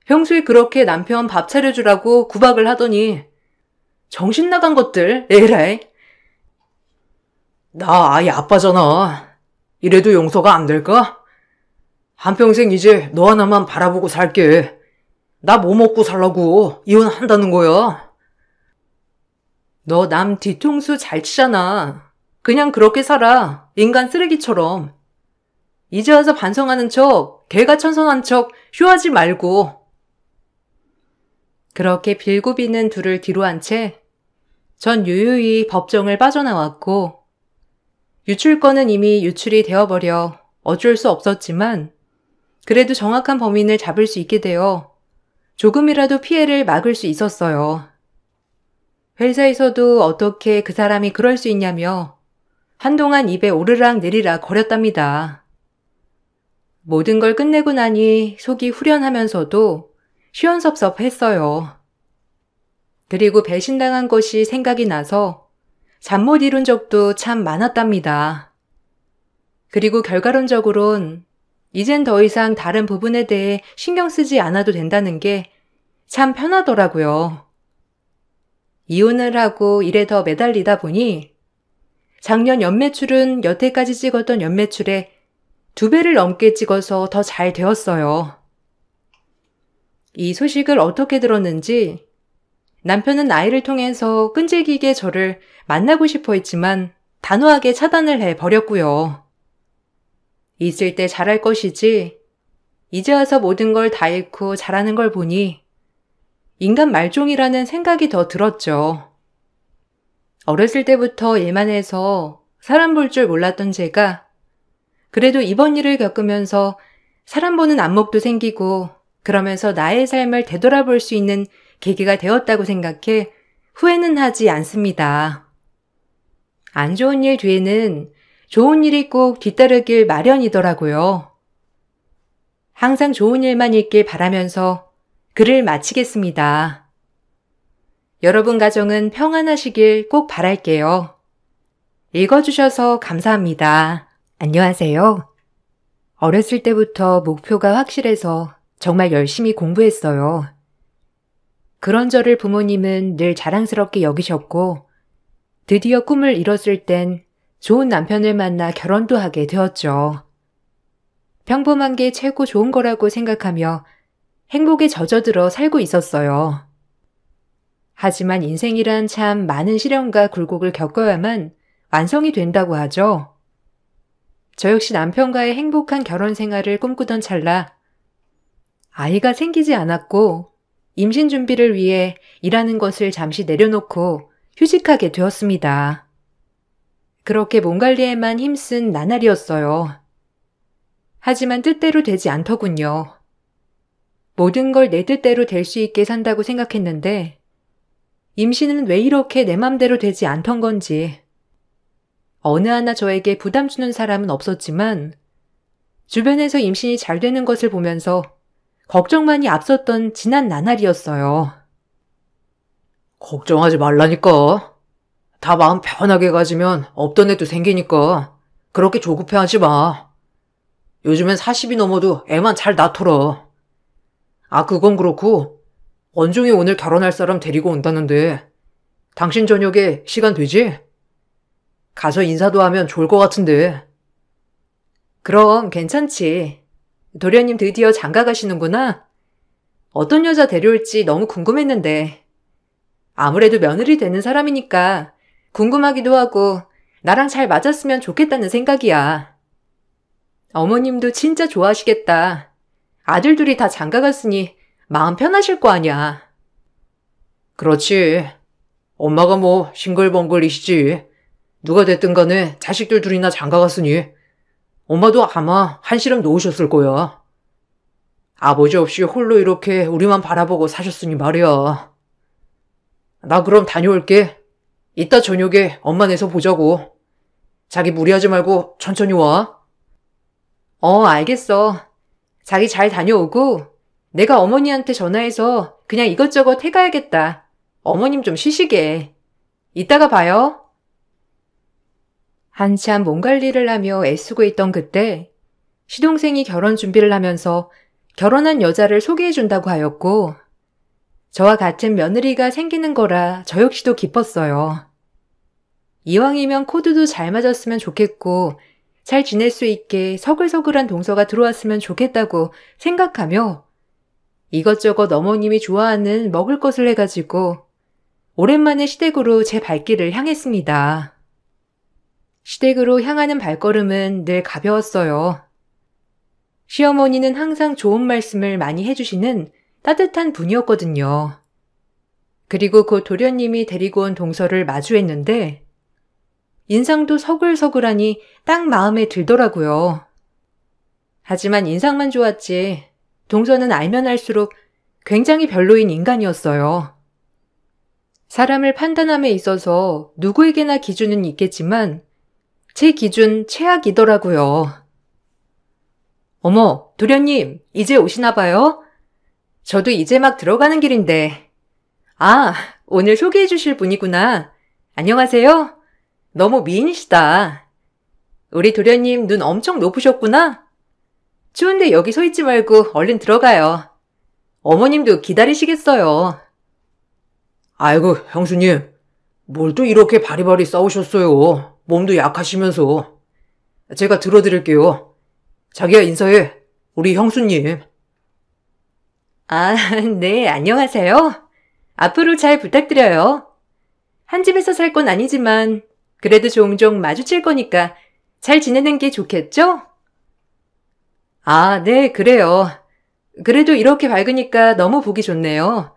평소에 그렇게 남편 밥 차려주라고 구박을 하더니 정신 나간 것들, 에라이. 나 아이 아빠잖아. 이래도 용서가 안 될까? 한평생 이제 너 하나만 바라보고 살게. 나 뭐 먹고 살라고 이혼한다는 거야. 너 남 뒤통수 잘 치잖아. 그냥 그렇게 살아. 인간 쓰레기처럼. 이제 와서 반성하는 척, 개가천선한 척 쇼하지 말고. 그렇게 빌고 비는 둘을 뒤로 한 채 전 유유히 법정을 빠져나왔고 유출권은 이미 유출이 되어버려 어쩔 수 없었지만 그래도 정확한 범인을 잡을 수 있게 되어 조금이라도 피해를 막을 수 있었어요. 회사에서도 어떻게 그 사람이 그럴 수 있냐며 한동안 입에 오르락 내리락 거렸답니다. 모든 걸 끝내고 나니 속이 후련하면서도 시원섭섭했어요. 그리고 배신당한 것이 생각이 나서 잠 못 이룬 적도 참 많았답니다. 그리고 결과론적으론 이젠 더 이상 다른 부분에 대해 신경 쓰지 않아도 된다는 게 참 편하더라고요. 이혼을 하고 일에 더 매달리다 보니 작년 연매출은 여태까지 찍었던 연매출의 2배를 넘게 찍어서 더 잘 되었어요. 이 소식을 어떻게 들었는지 남편은 아이를 통해서 끈질기게 저를 만나고 싶어 했지만 단호하게 차단을 해버렸고요. 있을 때 잘할 것이지 이제 와서 모든 걸 다 잃고 잘하는 걸 보니 인간 말종이라는 생각이 더 들었죠. 어렸을 때부터 일만 해서 사람 볼 줄 몰랐던 제가 그래도 이번 일을 겪으면서 사람 보는 안목도 생기고 그러면서 나의 삶을 되돌아볼 수 있는 계기가 되었다고 생각해 후회는 하지 않습니다. 안 좋은 일 뒤에는 좋은 일이 꼭 뒤따르길 마련이더라고요. 항상 좋은 일만 있길 바라면서 글을 마치겠습니다. 여러분 가정은 평안하시길 꼭 바랄게요. 읽어주셔서 감사합니다. 안녕하세요. 어렸을 때부터 목표가 확실해서 정말 열심히 공부했어요. 그런 저를 부모님은 늘 자랑스럽게 여기셨고 드디어 꿈을 이뤘을 땐 좋은 남편을 만나 결혼도 하게 되었죠. 평범한 게 최고 좋은 거라고 생각하며 행복에 젖어들어 살고 있었어요. 하지만 인생이란 참 많은 시련과 굴곡을 겪어야만 완성이 된다고 하죠. 저 역시 남편과의 행복한 결혼 생활을 꿈꾸던 찰나 아이가 생기지 않았고 임신 준비를 위해 일하는 것을 잠시 내려놓고 휴직하게 되었습니다. 그렇게 몸 관리에만 힘쓴 나날이었어요. 하지만 뜻대로 되지 않더군요. 모든 걸 내 뜻대로 될 수 있게 산다고 생각했는데 임신은 왜 이렇게 내 맘대로 되지 않던 건지 어느 하나 저에게 부담 주는 사람은 없었지만 주변에서 임신이 잘 되는 것을 보면서 걱정만이 앞섰던 지난 나날이었어요. 걱정하지 말라니까. 다 마음 편하게 가지면 없던 애도 생기니까 그렇게 조급해하지 마. 요즘엔 40이 넘어도 애만 잘 낳더라. 아, 그건 그렇고 원중이 오늘 결혼할 사람 데리고 온다는데 당신 저녁에 시간 되지? 가서 인사도 하면 좋을 것 같은데. 그럼 괜찮지. 도련님 드디어 장가 가시는구나. 어떤 여자 데려올지 너무 궁금했는데. 아무래도 며느리 되는 사람이니까 궁금하기도 하고 나랑 잘 맞았으면 좋겠다는 생각이야. 어머님도 진짜 좋아하시겠다. 아들 둘이 다 장가 갔으니 마음 편하실 거 아니야. 그렇지. 엄마가 뭐 싱글벙글이시지. 누가 됐든 간에 자식들 둘이나 장가 갔으니 엄마도 아마 한시름 놓으셨을 거야. 아버지 없이 홀로 이렇게 우리만 바라보고 사셨으니 말이야. 나 그럼 다녀올게. 이따 저녁에 엄마 내서 보자고. 자기 무리하지 말고 천천히 와. 알겠어. 자기 잘 다녀오고 내가 어머니한테 전화해서 그냥 이것저것 해가야겠다. 어머님 좀 쉬시게. 이따가 봐요. 한참 몸 관리를 하며 애쓰고 있던 그때 시동생이 결혼 준비를 하면서 결혼한 여자를 소개해준다고 하였고 저와 같은 며느리가 생기는 거라 저 역시도 기뻤어요. 이왕이면 코드도 잘 맞았으면 좋겠고 잘 지낼 수 있게 서글서글한 동서가 들어왔으면 좋겠다고 생각하며 이것저것 어머님이 좋아하는 먹을 것을 해가지고 오랜만에 시댁으로 제 발길을 향했습니다. 시댁으로 향하는 발걸음은 늘 가벼웠어요. 시어머니는 항상 좋은 말씀을 많이 해주시는 따뜻한 분이었거든요. 그리고 그 도련님이 데리고 온 동서를 마주했는데 인상도 서글서글하니 딱 마음에 들더라고요. 하지만 인상만 좋았지 동서는 알면 알수록 굉장히 별로인 인간이었어요. 사람을 판단함에 있어서 누구에게나 기준은 있겠지만 제 기준 최악이더라고요. 어머, 도련님, 이제 오시나 봐요? 저도 이제 막 들어가는 길인데. 아, 오늘 소개해 주실 분이구나. 안녕하세요. 너무 미인이시다. 우리 도련님 눈 엄청 높으셨구나. 추운데 여기 서 있지 말고 얼른 들어가요. 어머님도 기다리시겠어요. 아이고, 형수님. 뭘 또 이렇게 바리바리 싸우셨어요. 몸도 약하시면서. 제가 들어드릴게요. 자기야 인사해. 우리 형수님. 아, 네, 안녕하세요. 앞으로 잘 부탁드려요. 한 집에서 살 건 아니지만 그래도 종종 마주칠 거니까 잘 지내는 게 좋겠죠? 아, 네, 그래요. 그래도 이렇게 밝으니까 너무 보기 좋네요.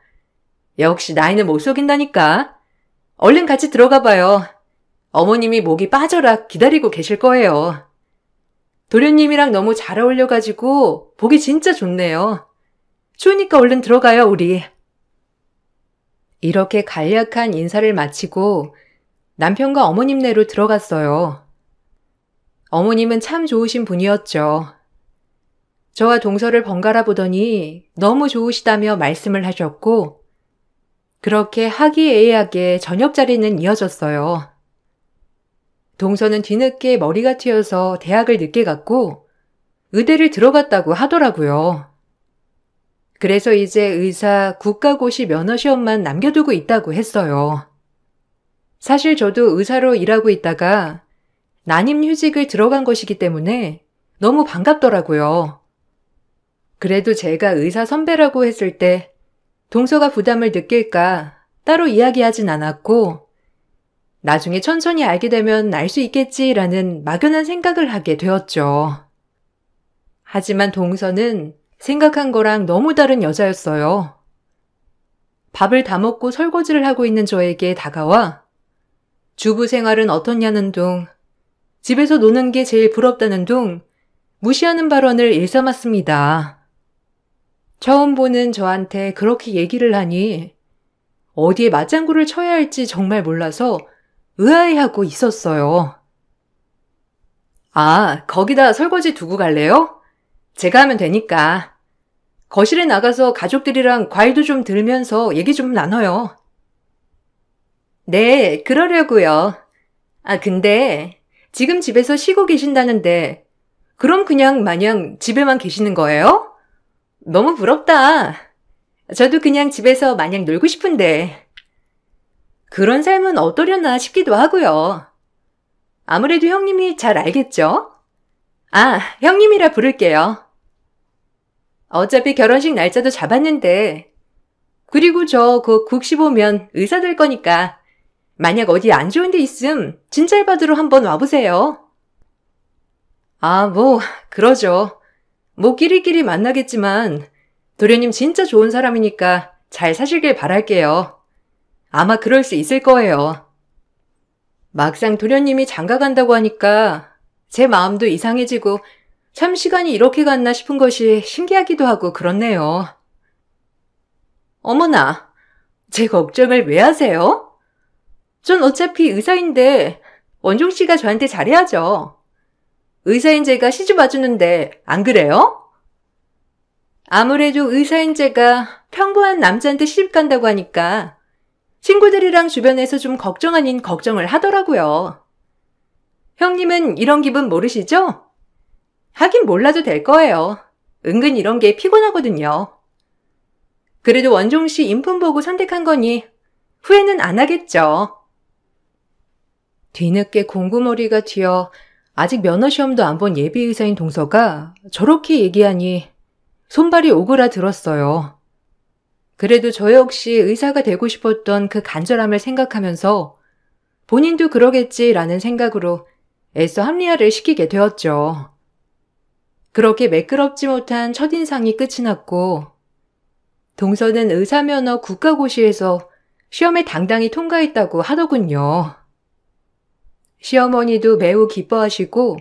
역시 나이는 못 속인다니까. 얼른 같이 들어가 봐요. 어머님이 목이 빠져라 기다리고 계실 거예요. 도련님이랑 너무 잘 어울려가지고 보기 진짜 좋네요. 추우니까 얼른 들어가요, 우리. 이렇게 간략한 인사를 마치고 남편과 어머님네로 들어갔어요. 어머님은 참 좋으신 분이었죠. 저와 동서를 번갈아 보더니 너무 좋으시다며 말씀을 하셨고 그렇게 화기애애하게 저녁 자리는 이어졌어요. 동서는 뒤늦게 머리가 튀어서 대학을 늦게 갔고 의대를 들어갔다고 하더라고요. 그래서 이제 의사 국가고시 면허시험만 남겨두고 있다고 했어요. 사실 저도 의사로 일하고 있다가 난임휴직을 들어간 것이기 때문에 너무 반갑더라고요. 그래도 제가 의사 선배라고 했을 때 동서가 부담을 느낄까 따로 이야기하진 않았고 나중에 천천히 알게 되면 알 수 있겠지라는 막연한 생각을 하게 되었죠. 하지만 동서는 생각한 거랑 너무 다른 여자였어요. 밥을 다 먹고 설거지를 하고 있는 저에게 다가와 주부 생활은 어떻냐는 둥, 집에서 노는 게 제일 부럽다는 둥 무시하는 발언을 일삼았습니다. 처음 보는 저한테 그렇게 얘기를 하니 어디에 맞장구를 쳐야 할지 정말 몰라서 의아해하고 있었어요. 아, 거기다 설거지 두고 갈래요? 제가 하면 되니까. 거실에 나가서 가족들이랑 과일도 좀 들면서 얘기 좀 나눠요. 네, 그러려고요. 아, 근데 지금 집에서 쉬고 계신다는데 그럼 그냥 마냥 집에만 계시는 거예요? 너무 부럽다. 저도 그냥 집에서 마냥 놀고 싶은데. 그런 삶은 어떠려나 싶기도 하고요. 아무래도 형님이 잘 알겠죠? 아, 형님이라 부를게요. 어차피 결혼식 날짜도 잡았는데. 그리고 저 그 국시 보면 의사 될 거니까 만약 어디 안 좋은 데 있음 진찰 받으러 한번 와보세요. 아, 그러죠. 끼리끼리 만나겠지만 도련님 진짜 좋은 사람이니까 잘 사시길 바랄게요. 아마 그럴 수 있을 거예요. 막상 도련님이 장가 간다고 하니까 제 마음도 이상해지고 참 시간이 이렇게 갔나 싶은 것이 신기하기도 하고 그렇네요. 어머나, 제 걱정을 왜 하세요? 전 어차피 의사인데 원종 씨가 저한테 잘해야죠. 의사인 제가 시집 와주는데 안 그래요? 아무래도 의사인 제가 평범한 남자한테 시집 간다고 하니까 친구들이랑 주변에서 좀 걱정 아닌 걱정을 하더라고요. 형님은 이런 기분 모르시죠? 하긴 몰라도 될 거예요. 은근 이런 게 피곤하거든요. 그래도 원종 씨 인품 보고 선택한 거니 후회는 안 하겠죠. 뒤늦게 공구머리가 튀어 아직 면허시험도 안 본 예비의사인 동서가 저렇게 얘기하니 손발이 오그라들었어요. 그래도 저 역시 의사가 되고 싶었던 그 간절함을 생각하면서 본인도 그러겠지라는 생각으로 애써 합리화를 시키게 되었죠. 그렇게 매끄럽지 못한 첫인상이 끝이 났고 동서는 의사면허 국가고시에서 시험에 당당히 통과했다고 하더군요. 시어머니도 매우 기뻐하시고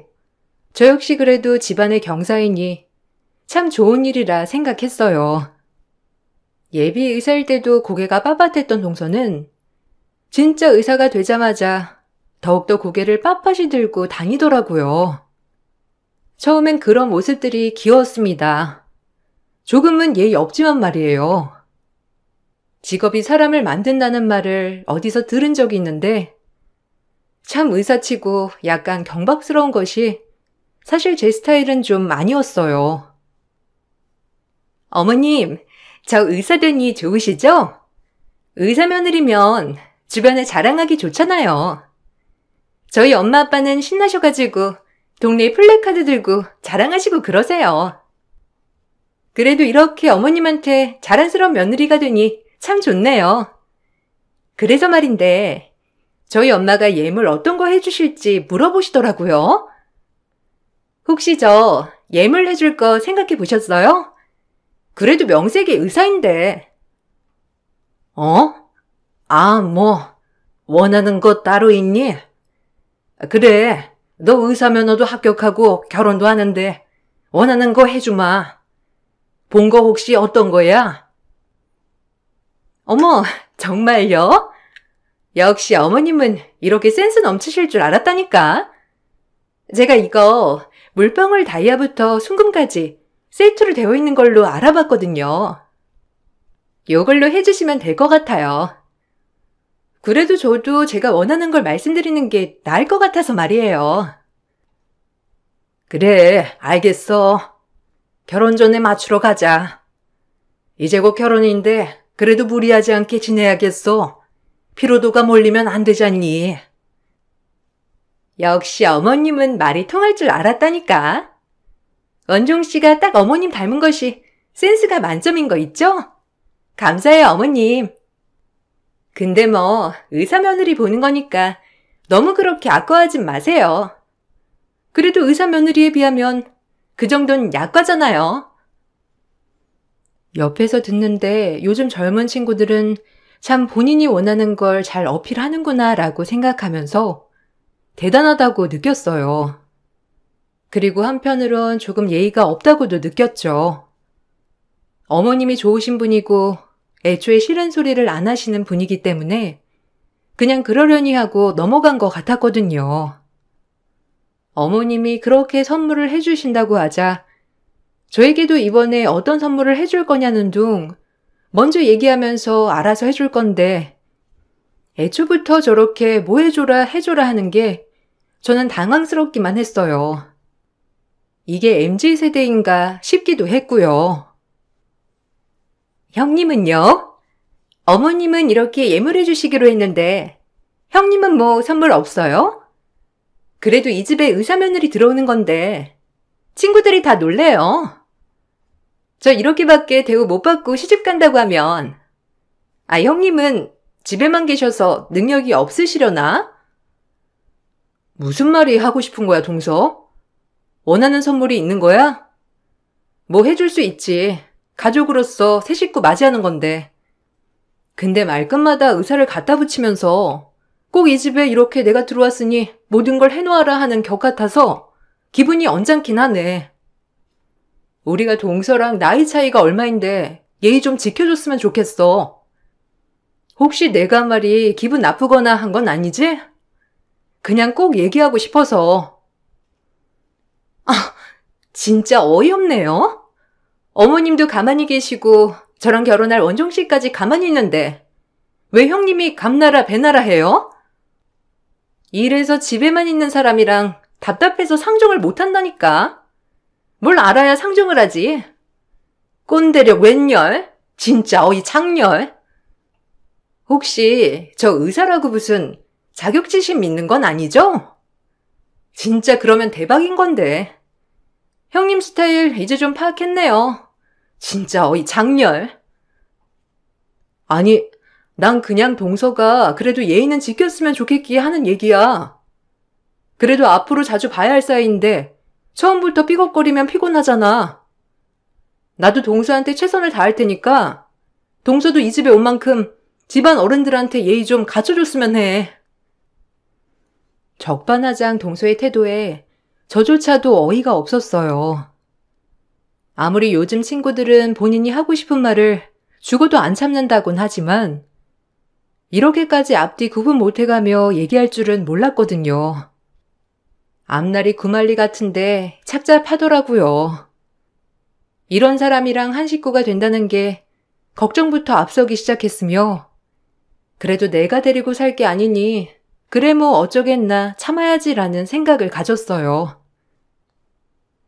저 역시 그래도 집안의 경사이니 참 좋은 일이라 생각했어요. 예비 의사일 때도 고개가 빳빳했던 동서는 진짜 의사가 되자마자 더욱더 고개를 빳빳이 들고 다니더라고요. 처음엔 그런 모습들이 귀여웠습니다. 조금은 예의 없지만 말이에요. 직업이 사람을 만든다는 말을 어디서 들은 적이 있는데 참 의사치고 약간 경박스러운 것이 사실 제 스타일은 좀 아니었어요. 어머님, 저 의사 되니 좋으시죠? 의사 며느리면 주변에 자랑하기 좋잖아요. 저희 엄마 아빠는 신나셔가지고 동네에 플래카드 들고 자랑하시고 그러세요. 그래도 이렇게 어머님한테 자랑스러운 며느리가 되니 참 좋네요. 그래서 말인데 저희 엄마가 예물 어떤 거 해주실지 물어보시더라고요. 혹시 저 예물 해줄 거 생각해 보셨어요? 그래도 명색이 의사인데. 원하는 거 따로 있니? 그래, 너 의사 면허도 합격하고 결혼도 하는데 원하는 거 해주마. 본 거 혹시 어떤 거야? 어머, 정말요? 역시 어머님은 이렇게 센스 넘치실 줄 알았다니까. 제가 이거 물방울 다이아부터 순금까지 세트로 되어 있는 걸로 알아봤거든요. 이걸로 해주시면 될 것 같아요. 그래도 저도 제가 원하는 걸 말씀드리는 게 나을 것 같아서 말이에요. 그래, 알겠어. 결혼 전에 맞추러 가자. 이제 곧 결혼인데 그래도 무리하지 않게 지내야겠어. 피로도가 몰리면 안 되잖니. 역시 어머님은 말이 통할 줄 알았다니까. 원종 씨가 딱 어머님 닮은 것이 센스가 만점인 거 있죠? 감사해요, 어머님. 근데 뭐 의사 며느리 보는 거니까 너무 그렇게 아까워하진 마세요. 그래도 의사 며느리에 비하면 그 정도는 약과잖아요. 옆에서 듣는데 요즘 젊은 친구들은 참 본인이 원하는 걸 잘 어필하는구나 라고 생각하면서 대단하다고 느꼈어요. 그리고 한편으론 조금 예의가 없다고도 느꼈죠. 어머님이 좋으신 분이고 애초에 싫은 소리를 안 하시는 분이기 때문에 그냥 그러려니 하고 넘어간 것 같았거든요. 어머님이 그렇게 선물을 해주신다고 하자 저에게도 이번에 어떤 선물을 해줄 거냐는 둥 먼저 얘기하면서 알아서 해줄 건데 애초부터 저렇게 뭐 해줘라 하는 게 저는 당황스럽기만 했어요. 이게 MZ세대인가 싶기도 했고요. 형님은요? 어머님은 이렇게 예물해 주시기로 했는데 형님은 뭐 선물 없어요? 그래도 이 집에 의사 며느리 들어오는 건데 친구들이 다 놀래요. 저 이렇게밖에 대우 못 받고 시집 간다고 하면 형님은 집에만 계셔서 능력이 없으시려나? 무슨 말이 하고 싶은 거야, 동서? 원하는 선물이 있는 거야? 뭐 해줄 수 있지. 가족으로서 새 식구 맞이하는 건데. 근데 말끝마다 의사를 갖다 붙이면서 꼭 이 집에 이렇게 내가 들어왔으니 모든 걸 해놓아라 하는 격 같아서 기분이 언짢긴 하네. 우리가 동서랑 나이 차이가 얼마인데 예의 좀 지켜줬으면 좋겠어. 혹시 내가 한 말이 기분 나쁘거나 한 건 아니지? 그냥 꼭 얘기하고 싶어서. 진짜 어이없네요. 어머님도 가만히 계시고 저랑 결혼할 원종 씨까지 가만히 있는데 왜 형님이 감나라 배나라 해요? 이래서 집에만 있는 사람이랑 답답해서 상종을 못한다니까. 뭘 알아야 상종을 하지. 꼰대력 웬열? 진짜 어이 장렬. 혹시 저 의사라고 무슨 자격지심 있는 건 아니죠? 진짜 그러면 대박인 건데. 형님 스타일 이제 좀 파악했네요. 진짜 어이 장렬. 아니, 난 그냥 동서가 그래도 예의는 지켰으면 좋겠기에 하는 얘기야. 그래도 앞으로 자주 봐야 할 사이인데 처음부터 삐걱거리면 피곤하잖아. 나도 동서한테 최선을 다할 테니까 동서도 이 집에 온 만큼 집안 어른들한테 예의 좀 갖춰줬으면 해. 적반하장 동서의 태도에 저조차도 어이가 없었어요. 아무리 요즘 친구들은 본인이 하고 싶은 말을 죽어도 안 참는다곤 하지만 이렇게까지 앞뒤 구분 못해가며 얘기할 줄은 몰랐거든요. 앞날이 구말리 같은데 착잡하더라고요. 이런 사람이랑 한 식구가 된다는 게 걱정부터 앞서기 시작했으며 그래도 내가 데리고 살 게 아니니 그래 뭐 어쩌겠나 참아야지라는 생각을 가졌어요.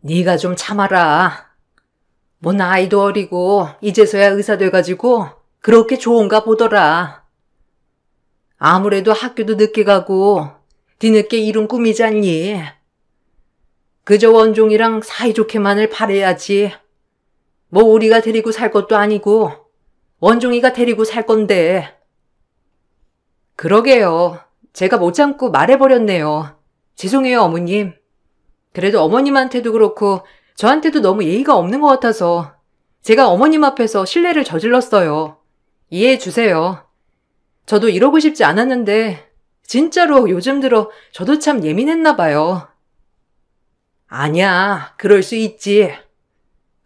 네가 좀 참아라. 뭐 나이도 어리고 이제서야 의사 돼가지고 그렇게 좋은가 보더라. 아무래도 학교도 늦게 가고 뒤늦게 이룬 꿈이잖니. 그저 원종이랑 사이좋게만을 바래야지. 뭐 우리가 데리고 살 것도 아니고 원종이가 데리고 살 건데. 그러게요. 제가 못 참고 말해버렸네요. 죄송해요, 어머님. 그래도 어머님한테도 그렇고 저한테도 너무 예의가 없는 것 같아서 제가 어머님 앞에서 실례를 저질렀어요. 이해해 주세요. 저도 이러고 싶지 않았는데 진짜로 요즘 들어 저도 참 예민했나 봐요. 아니야, 그럴 수 있지.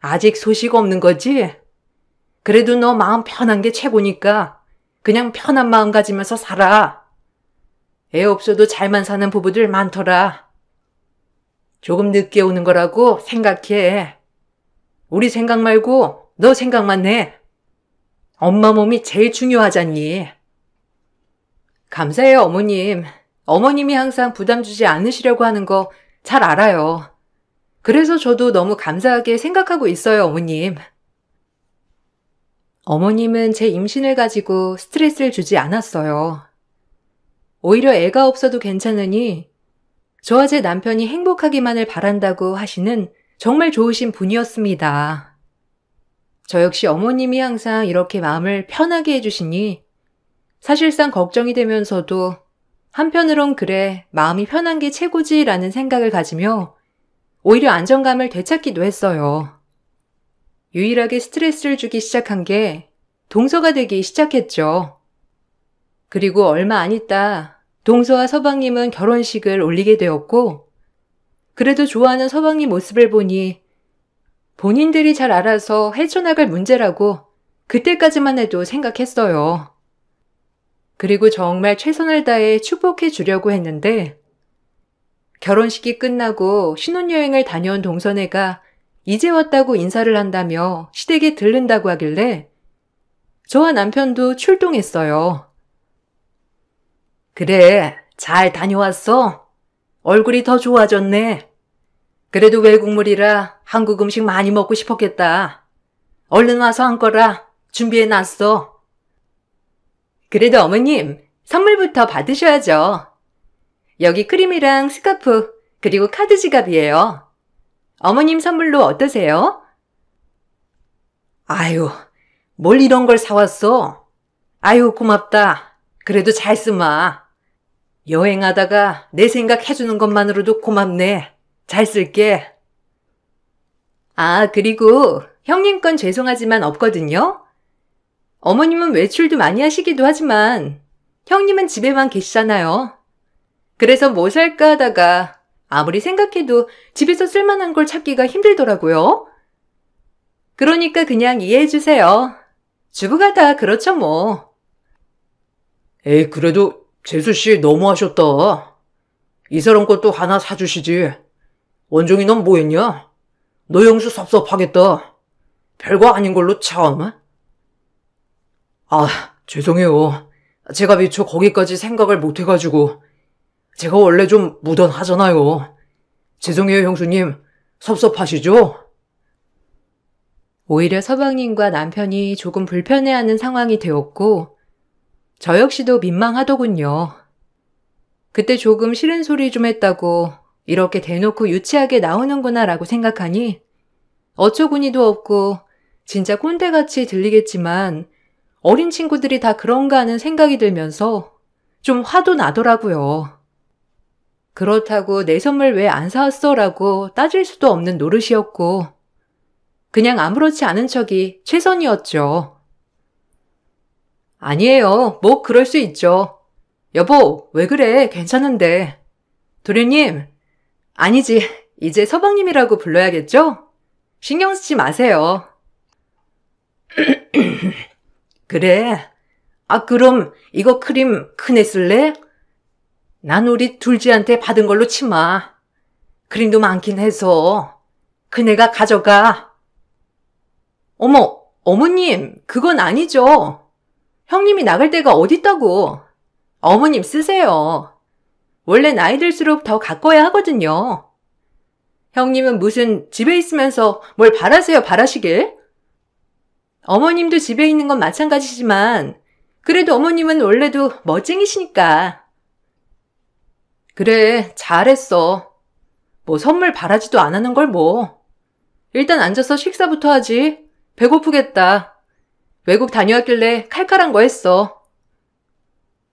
아직 소식 없는 거지? 그래도 너 마음 편한 게 최고니까 그냥 편한 마음 가지면서 살아. 애 없어도 잘만 사는 부부들 많더라. 조금 늦게 오는 거라고 생각해. 우리 생각 말고 너 생각만 해. 엄마 몸이 제일 중요하잖니. 감사해요, 어머님. 어머님이 항상 부담 주지 않으시려고 하는 거 잘 알아요. 그래서 저도 너무 감사하게 생각하고 있어요, 어머님. 어머님은 제 임신을 가지고 스트레스를 주지 않았어요. 오히려 애가 없어도 괜찮으니 저와 제 남편이 행복하기만을 바란다고 하시는 정말 좋으신 분이었습니다. 저 역시 어머님이 항상 이렇게 마음을 편하게 해주시니 사실상 걱정이 되면서도 한편으론 그래, 마음이 편한 게 최고지라는 생각을 가지며 오히려 안정감을 되찾기도 했어요. 유일하게 스트레스를 주기 시작한 게 동서가 되기 시작했죠. 그리고 얼마 안 있다 동서와 서방님은 결혼식을 올리게 되었고 그래도 좋아하는 서방님 모습을 보니 본인들이 잘 알아서 헤쳐나갈 문제라고 그때까지만 해도 생각했어요. 그리고 정말 최선을 다해 축복해 주려고 했는데 결혼식이 끝나고 신혼여행을 다녀온 동서네가 이제 왔다고 인사를 한다며 시댁에 들른다고 하길래 저와 남편도 출동했어요. 그래, 잘 다녀왔어? 얼굴이 더 좋아졌네. 그래도 외국물이라 한국 음식 많이 먹고 싶었겠다. 얼른 와서 앉거라. 준비해놨어. 그래도 어머님, 선물부터 받으셔야죠. 여기 크림이랑 스카프, 그리고 카드 지갑이에요. 어머님 선물로 어떠세요? 아유, 뭘 이런 걸 사왔어? 아유, 고맙다. 그래도 잘 쓰마. 여행하다가 내 생각 해주는 것만으로도 고맙네. 잘 쓸게. 아, 그리고 형님 건 죄송하지만 없거든요. 어머님은 외출도 많이 하시기도 하지만 형님은 집에만 계시잖아요. 그래서 뭐 살까 하다가 아무리 생각해도 집에서 쓸만한 걸 찾기가 힘들더라고요. 그러니까 그냥 이해해 주세요. 주부가 다 그렇죠 뭐. 에이, 그래도 재수씨 너무하셨다. 이 사람 것도 하나 사주시지. 원종이 넌 뭐했냐? 너 영수 섭섭하겠다. 별거 아닌 걸로 참. 아, 죄송해요. 제가 미처 거기까지 생각을 못해가지고. 제가 원래 좀 무던하잖아요. 죄송해요, 형수님. 섭섭하시죠? 오히려 서방님과 남편이 조금 불편해하는 상황이 되었고 저 역시도 민망하더군요. 그때 조금 싫은 소리 좀 했다고 이렇게 대놓고 유치하게 나오는구나 라고 생각하니 어처구니도 없고 진짜 꼰대같이 들리겠지만 어린 친구들이 다 그런가 하는 생각이 들면서 좀 화도 나더라고요. 그렇다고 내 선물 왜 안 사왔어? 라고 따질 수도 없는 노릇이었고, 그냥 아무렇지 않은 척이 최선이었죠. 아니에요. 뭐 그럴 수 있죠. 여보, 왜 그래? 괜찮은데. 도련님, 아니지. 이제 서방님이라고 불러야겠죠? 신경 쓰지 마세요. 그래. 아, 그럼 이거 크림 큰애 쓸래? 난 우리 둘째한테 받은 걸로 치마. 크림도 많긴 해서 큰애가 가져가. 어머, 어머님, 그건 아니죠. 형님이 나갈 데가 어딨다고. 어머님 쓰세요. 원래 나이 들수록 더 가꿔야 하거든요. 형님은 무슨 집에 있으면서 뭘 바라세요, 바라시길? 어머님도 집에 있는 건 마찬가지지만 그래도 어머님은 원래도 멋쟁이시니까. 그래, 잘했어. 뭐 선물 바라지도 안 하는 걸 뭐. 일단 앉아서 식사부터 하지. 배고프겠다. 외국 다녀왔길래 칼칼한 거 했어.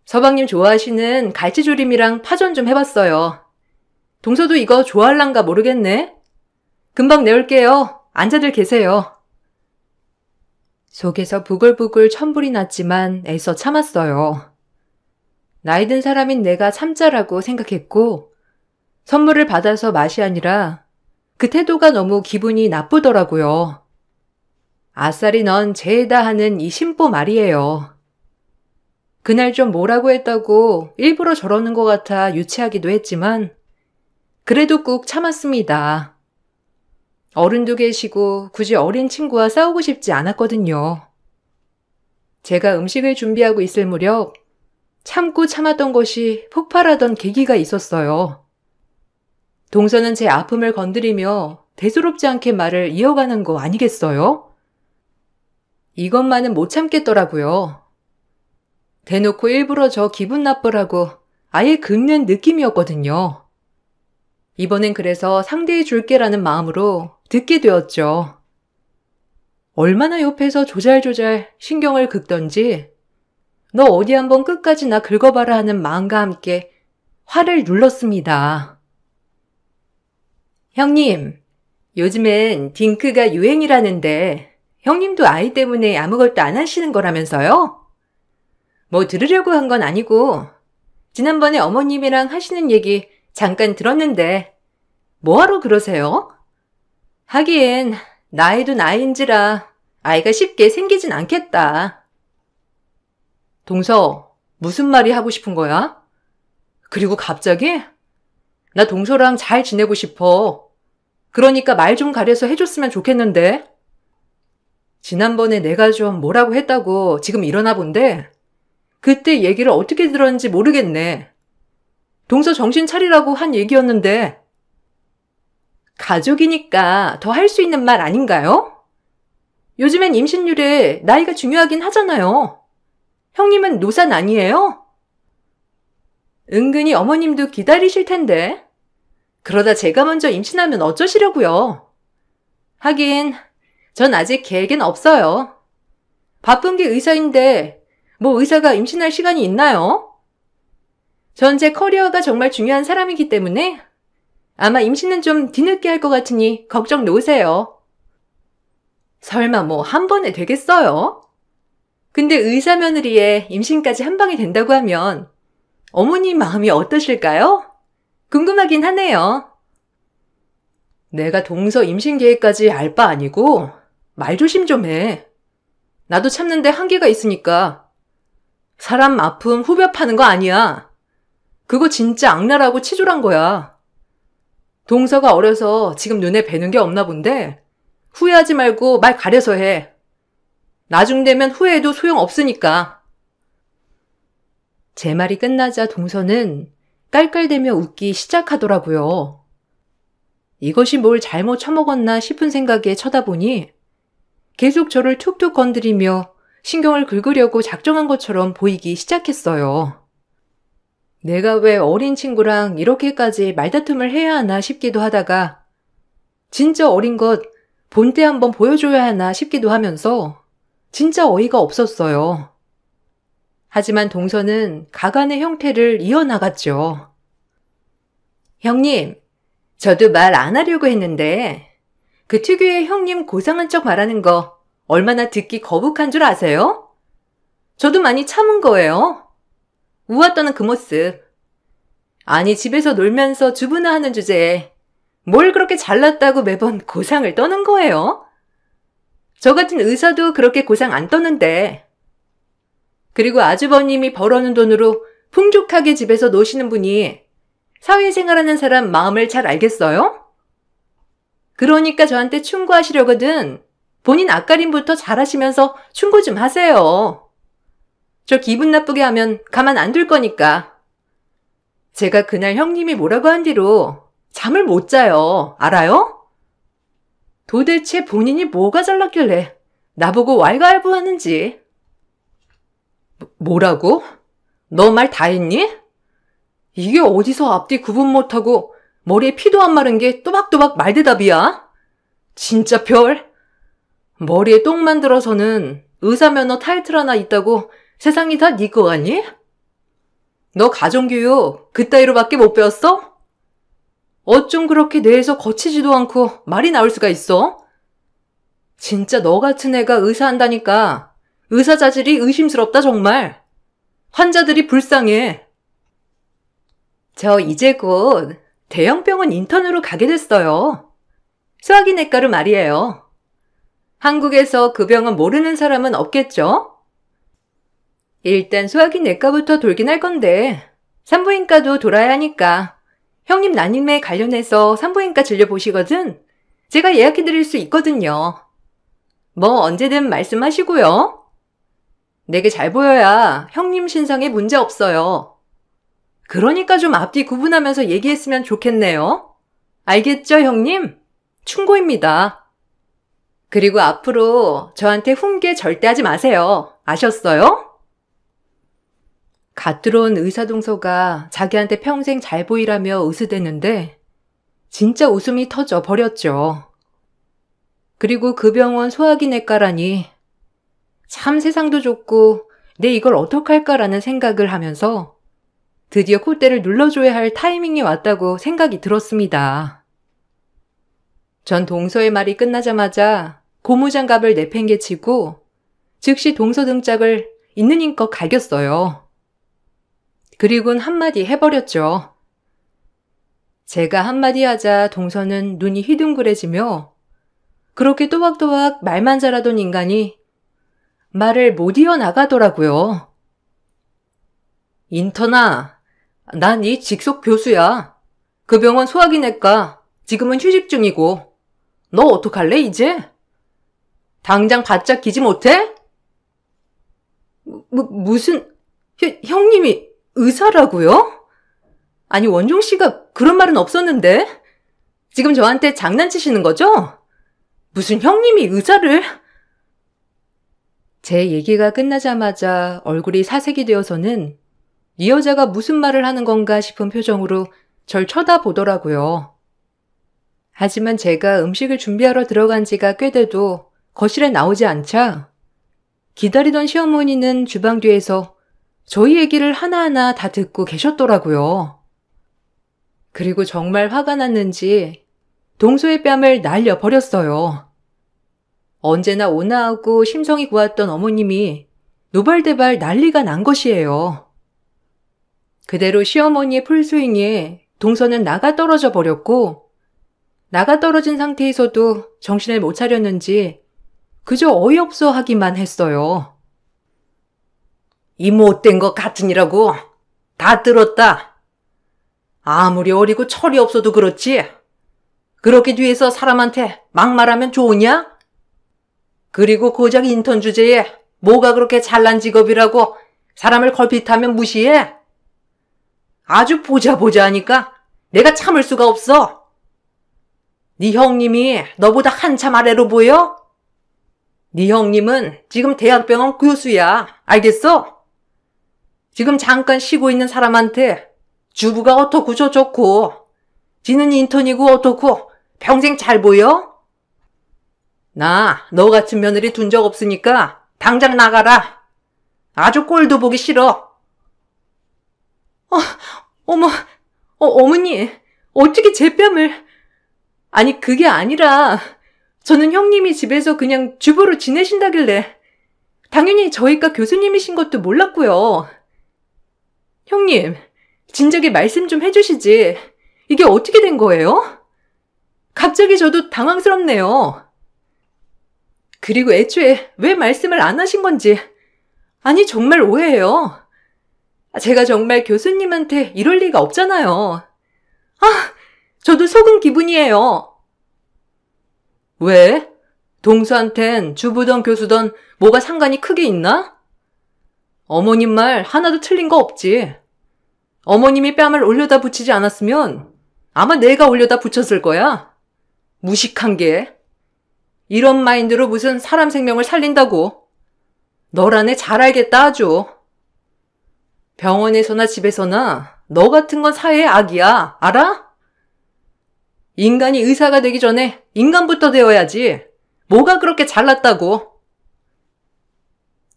서방님 좋아하시는 갈치조림이랑 파전 좀 해봤어요. 동서도 이거 좋아할란가 모르겠네. 금방 내올게요. 앉아들 계세요. 속에서 부글부글 천불이 났지만 애써 참았어요. 나이 든 사람인 내가 참자라고 생각했고 선물을 받아서 맛이 아니라 그 태도가 너무 기분이 나쁘더라고요. 아싸리 넌 죄다 하는 이 심보 말이에요. 그날 좀 뭐라고 했다고 일부러 저러는 것 같아 유치하기도 했지만 그래도 꾹 참았습니다. 어른도 계시고 굳이 어린 친구와 싸우고 싶지 않았거든요. 제가 음식을 준비하고 있을 무렵 참고 참았던 것이 폭발하던 계기가 있었어요. 동서는 제 아픔을 건드리며 대수롭지 않게 말을 이어가는 거 아니겠어요? 이것만은 못 참겠더라고요. 대놓고 일부러 저 기분 나쁘라고 아예 긁는 느낌이었거든요. 이번엔 그래서 상대해 줄게라는 마음으로 듣게 되었죠. 얼마나 옆에서 조잘조잘 신경을 긁던지 너 어디 한번 끝까지 나 긁어봐라 하는 마음과 함께 화를 눌렀습니다. 형님, 요즘엔 딩크가 유행이라는데 형님도 아이 때문에 아무것도 안 하시는 거라면서요? 뭐 들으려고 한 건 아니고 지난번에 어머님이랑 하시는 얘기 잠깐 들었는데 뭐하러 그러세요? 하기엔 나이도 나이인지라 아이가 쉽게 생기진 않겠다. 동서, 무슨 말이 하고 싶은 거야? 그리고 갑자기? 나 동서랑 잘 지내고 싶어. 그러니까 말 좀 가려서 해줬으면 좋겠는데. 지난번에 내가 좀 뭐라고 했다고 지금 일어나 본데 그때 얘기를 어떻게 들었는지 모르겠네. 동서 정신 차리라고 한 얘기였는데. 가족이니까 더 할 수 있는 말 아닌가요? 요즘엔 임신율에 나이가 중요하긴 하잖아요. 형님은 노산 아니에요? 은근히 어머님도 기다리실 텐데. 그러다 제가 먼저 임신하면 어쩌시려고요? 하긴 전 아직 계획은 없어요. 바쁜 게 의사인데 뭐 의사가 임신할 시간이 있나요? 전 제 커리어가 정말 중요한 사람이기 때문에 아마 임신은 좀 뒤늦게 할 것 같으니 걱정 놓으세요. 설마 뭐 한 번에 되겠어요? 근데 의사 며느리에 임신까지 한 방에 된다고 하면 어머님 마음이 어떠실까요? 궁금하긴 하네요. 내가 동서 임신 계획까지 알 바 아니고 말 조심 좀 해. 나도 참는데 한계가 있으니까. 사람 아픔 후벼 파는 거 아니야. 그거 진짜 악랄하고 치졸한 거야. 동서가 어려서 지금 눈에 뵈는 게 없나 본데 후회하지 말고 말 가려서 해. 나중 되면 후회해도 소용없으니까. 제 말이 끝나자 동서는 깔깔대며 웃기 시작하더라고요. 이것이 뭘 잘못 처먹었나 싶은 생각에 쳐다보니 계속 저를 툭툭 건드리며 신경을 긁으려고 작정한 것처럼 보이기 시작했어요. 내가 왜 어린 친구랑 이렇게까지 말다툼을 해야 하나 싶기도 하다가 진짜 어린 것 본때 한번 보여줘야 하나 싶기도 하면서 진짜 어이가 없었어요. 하지만 동서는 가관의 형태를 이어나갔죠. 형님, 저도 말 안 하려고 했는데 그 특유의 형님 고상한 척 말하는 거 얼마나 듣기 거북한 줄 아세요? 저도 많이 참은 거예요. 우와 떠는 그 모습. 아니 집에서 놀면서 주부나 하는 주제에 뭘 그렇게 잘났다고 매번 고상을 떠는 거예요? 저 같은 의사도 그렇게 고상 안 떠는데. 그리고 아주버님이 벌어놓은 돈으로 풍족하게 집에서 노시는 분이 사회생활하는 사람 마음을 잘 알겠어요? 그러니까 저한테 충고하시려거든. 본인 앞가림부터 잘하시면서 충고 좀 하세요. 저 기분 나쁘게 하면 가만 안 둘 거니까. 제가 그날 형님이 뭐라고 한 뒤로 잠을 못 자요. 알아요? 도대체 본인이 뭐가 잘났길래 나보고 왈가왈부하는지. 뭐라고? 너 말 다 했니? 이게 어디서 앞뒤 구분 못하고 머리에 피도 안 마른 게 또박또박 말대답이야? 진짜 별? 머리에 똥 만들어서는 의사면허 타이틀 하나 있다고 세상이 다 네 거 같니? 너 가정교육 그따위로밖에 못 배웠어? 어쩜 그렇게 뇌에서 거치지도 않고 말이 나올 수가 있어? 진짜 너 같은 애가 의사한다니까 의사 자질이 의심스럽다 정말. 환자들이 불쌍해. 저 이제 곧 대형병원 인턴으로 가게 됐어요. 소화기내과로 말이에요. 한국에서 그 병원 모르는 사람은 없겠죠? 일단 소화기내과부터 돌긴 할 건데 산부인과도 돌아야 하니까 형님 난임에 관련해서 산부인과 진료보시거든 제가 예약해드릴 수 있거든요. 뭐 언제든 말씀하시고요. 내게 잘 보여야 형님 신상에 문제 없어요. 그러니까 좀 앞뒤 구분하면서 얘기했으면 좋겠네요. 알겠죠, 형님? 충고입니다. 그리고 앞으로 저한테 훈계 절대 하지 마세요. 아셨어요? 갓 들어온 의사동서가 자기한테 평생 잘 보이라며 으스댔는데 진짜 웃음이 터져 버렸죠. 그리고 그 병원 소화기내과라니 참 세상도 좁고 내 이걸 어떡할까라는 생각을 하면서 드디어 콧대를 눌러줘야 할 타이밍이 왔다고 생각이 들었습니다. 전 동서의 말이 끝나자마자 고무장갑을 내팽개치고 즉시 동서 등짝을 있는 힘껏 갈겼어요. 그리고는 한마디 해버렸죠. 제가 한마디 하자 동서는 눈이 휘둥그레지며 그렇게 또박또박 말만 잘하던 인간이 말을 못 이어나가더라고요. 인턴아, 난 이 직속 교수야. 그 병원 소화기내과 지금은 휴직 중이고 너 어떡할래 이제? 당장 바짝 기지 못해? 무슨 형님이 의사라고요? 아니 원종 씨가 그런 말은 없었는데 지금 저한테 장난치시는 거죠? 무슨 형님이 의사를? 제 얘기가 끝나자마자 얼굴이 사색이 되어서는 이 여자가 무슨 말을 하는 건가 싶은 표정으로 절 쳐다보더라고요. 하지만 제가 음식을 준비하러 들어간 지가 꽤 돼도 거실에 나오지 않자 기다리던 시어머니는 주방 뒤에서 저희 얘기를 하나하나 다 듣고 계셨더라고요. 그리고 정말 화가 났는지 동서의 뺨을 날려버렸어요. 언제나 온화하고 심성이 고왔던 어머님이 노발대발 난리가 난 것이에요. 그대로 시어머니의 풀스윙에 동서는 나가 떨어져 버렸고 나가 떨어진 상태에서도 정신을 못 차렸는지 그저 어이없어 하기만 했어요. 이 못된 것 같으니라고 다 들었다. 아무리 어리고 철이 없어도 그렇지. 그렇게 뒤에서 사람한테 막말하면 좋으냐? 그리고 고작 인턴 주제에 뭐가 그렇게 잘난 직업이라고 사람을 걸핏하면 무시해? 아주 보자 하니까 내가 참을 수가 없어. 네 형님이 너보다 한참 아래로 보여? 네 형님은 지금 대학병원 교수야. 알겠어? 지금 잠깐 쉬고 있는 사람한테 주부가 어떻고 저쩌고 지는 인턴이고 어떻고 평생 잘 보여? 나 너 같은 며느리 둔 적 없으니까 당장 나가라. 아주 꼴도 보기 싫어. 어머니, 어떻게 제 뺨을... 아니, 그게 아니라 저는 형님이 집에서 그냥 주부로 지내신다길래 당연히 저희과 교수님이신 것도 몰랐고요. 형님, 진작에 말씀 좀 해주시지. 이게 어떻게 된 거예요? 갑자기 저도 당황스럽네요. 그리고 애초에 왜 말씀을 안 하신 건지. 아니, 정말 오해해요. 제가 정말 교수님한테 이럴 리가 없잖아요. 저도 속은 기분이에요. 왜? 동서한텐 주부든 교수든 뭐가 상관이 크게 있나? 어머님 말 하나도 틀린 거 없지. 어머님이 뺨을 올려다 붙이지 않았으면 아마 내가 올려다 붙였을 거야. 무식한 게. 이런 마인드로 무슨 사람 생명을 살린다고. 너라네 잘 알겠다 아주. 병원에서나 집에서나 너 같은 건 사회의 악이야. 알아? 인간이 의사가 되기 전에 인간부터 되어야지. 뭐가 그렇게 잘났다고.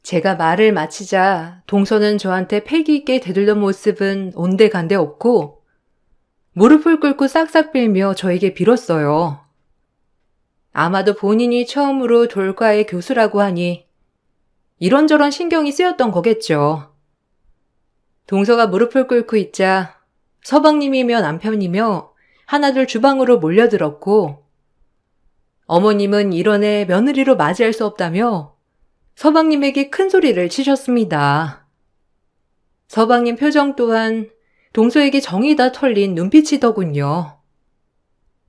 제가 말을 마치자 동서는 저한테 패기 있게 되돌던 모습은 온데간데 없고 무릎을 꿇고 싹싹 빌며 저에게 빌었어요. 아마도 본인이 처음으로 돌과의 교수라고 하니 이런저런 신경이 쓰였던 거겠죠. 동서가 무릎을 꿇고 있자 서방님이며 남편이며 하나둘 주방으로 몰려들었고 어머님은 이런애 며느리로 맞이할 수 없다며 서방님에게 큰 소리를 치셨습니다. 서방님 표정 또한 동서에게 정이 다 털린 눈빛이더군요.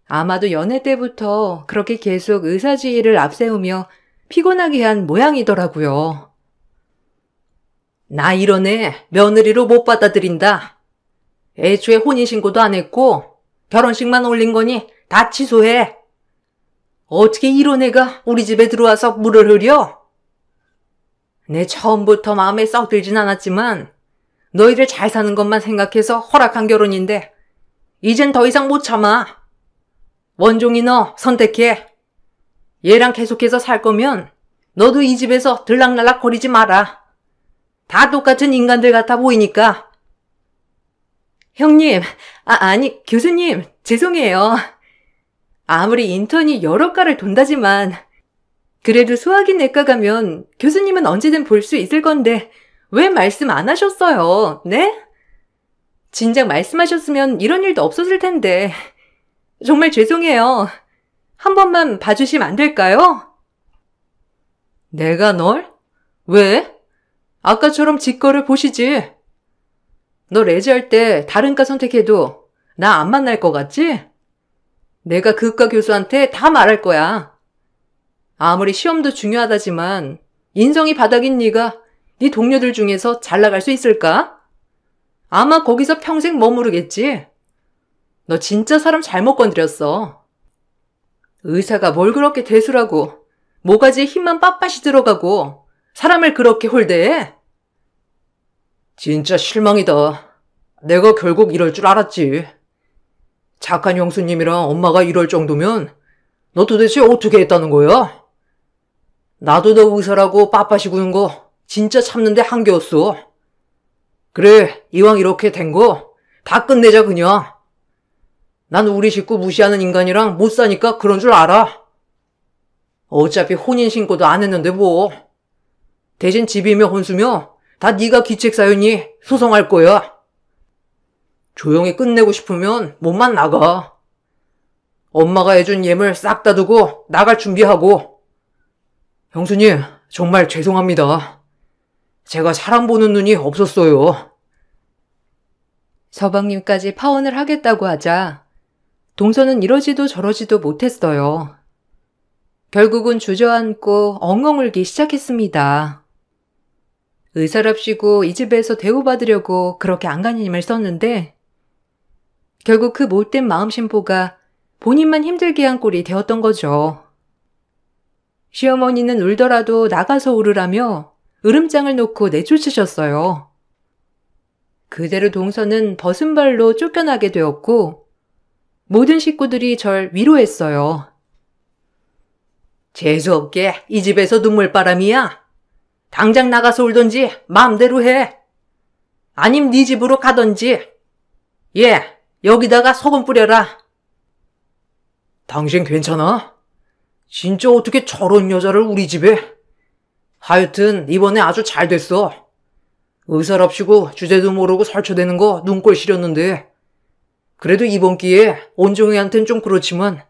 아마도 연애 때부터 그렇게 계속 의사지휘를 앞세우며 피곤하게 한 모양이더라고요. 나 이런 애 며느리로 못 받아들인다. 애초에 혼인신고도 안 했고 결혼식만 올린 거니 다 취소해. 어떻게 이런 애가 우리 집에 들어와서 물을 흐려? 내 처음부터 마음에 썩 들진 않았지만 너희들 잘 사는 것만 생각해서 허락한 결혼인데 이젠 더 이상 못 참아. 원종이 너 선택해. 얘랑 계속해서 살 거면 너도 이 집에서 들락날락 거리지 마라. 다 똑같은 인간들 같아 보이니까. 형님, 아니 교수님, 죄송해요. 아무리 인턴이 여러 과를 돈다지만 그래도 수학이 내과 가면 교수님은 언제든 볼 수 있을 건데 왜 말씀 안 하셨어요? 네? 진작 말씀하셨으면 이런 일도 없었을 텐데. 정말 죄송해요. 한 번만 봐주시면 안 될까요? 내가 널? 왜? 아까처럼 직거를 보시지. 너 레지할 때 다른 과 선택해도 나 안 만날 것 같지? 내가 그 과 교수한테 다 말할 거야. 아무리 시험도 중요하다지만 인성이 바닥인 네가 네 동료들 중에서 잘 나갈 수 있을까? 아마 거기서 평생 머무르겠지. 너 진짜 사람 잘못 건드렸어. 의사가 뭘 그렇게 대수라고 모가지에 힘만 빳빳이 들어가고 사람을 그렇게 홀대해? 진짜 실망이다. 내가 결국 이럴 줄 알았지. 착한 형수님이랑 엄마가 이럴 정도면 너 도대체 어떻게 했다는 거야? 나도 너 의사라고 빳빳이 구는 거 진짜 참는데 한계였어. 그래, 이왕 이렇게 된 거 다 끝내자 그냥. 난 우리 식구 무시하는 인간이랑 못 사니까 그런 줄 알아. 어차피 혼인신고도 안 했는데 뭐. 대신 집이며 혼수며 다 네가 기책사유니 소송할 거야. 조용히 끝내고 싶으면 몸만 나가. 엄마가 해준 예물 싹 다 두고 나갈 준비하고. 형수님, 정말 죄송합니다. 제가 사람 보는 눈이 없었어요. 서방님까지 파혼을 하겠다고 하자 동서는 이러지도 저러지도 못했어요. 결국은 주저앉고 엉엉 울기 시작했습니다. 의사랍시고 이 집에서 대우받으려고 그렇게 안간힘을 힘을 썼는데 결국 그 못된 마음심보가 본인만 힘들게 한 꼴이 되었던 거죠. 시어머니는 울더라도 나가서 울으라며 으름장을 놓고 내쫓으셨어요. 그대로 동서는 벗은발로 쫓겨나게 되었고 모든 식구들이 절 위로했어요. 재수없게 이 집에서 눈물바람이야. 당장 나가서 울던지 마음대로 해. 아님 네 집으로 가던지. 예, 여기다가 소금 뿌려라. 당신 괜찮아? 진짜 어떻게 저런 여자를 우리 집에? 하여튼 이번에 아주 잘 됐어. 의사랍시고 주제도 모르고 설쳐대는 거 눈꼴 시렸는데 그래도 이번 기회에 온종이한텐 좀 그렇지만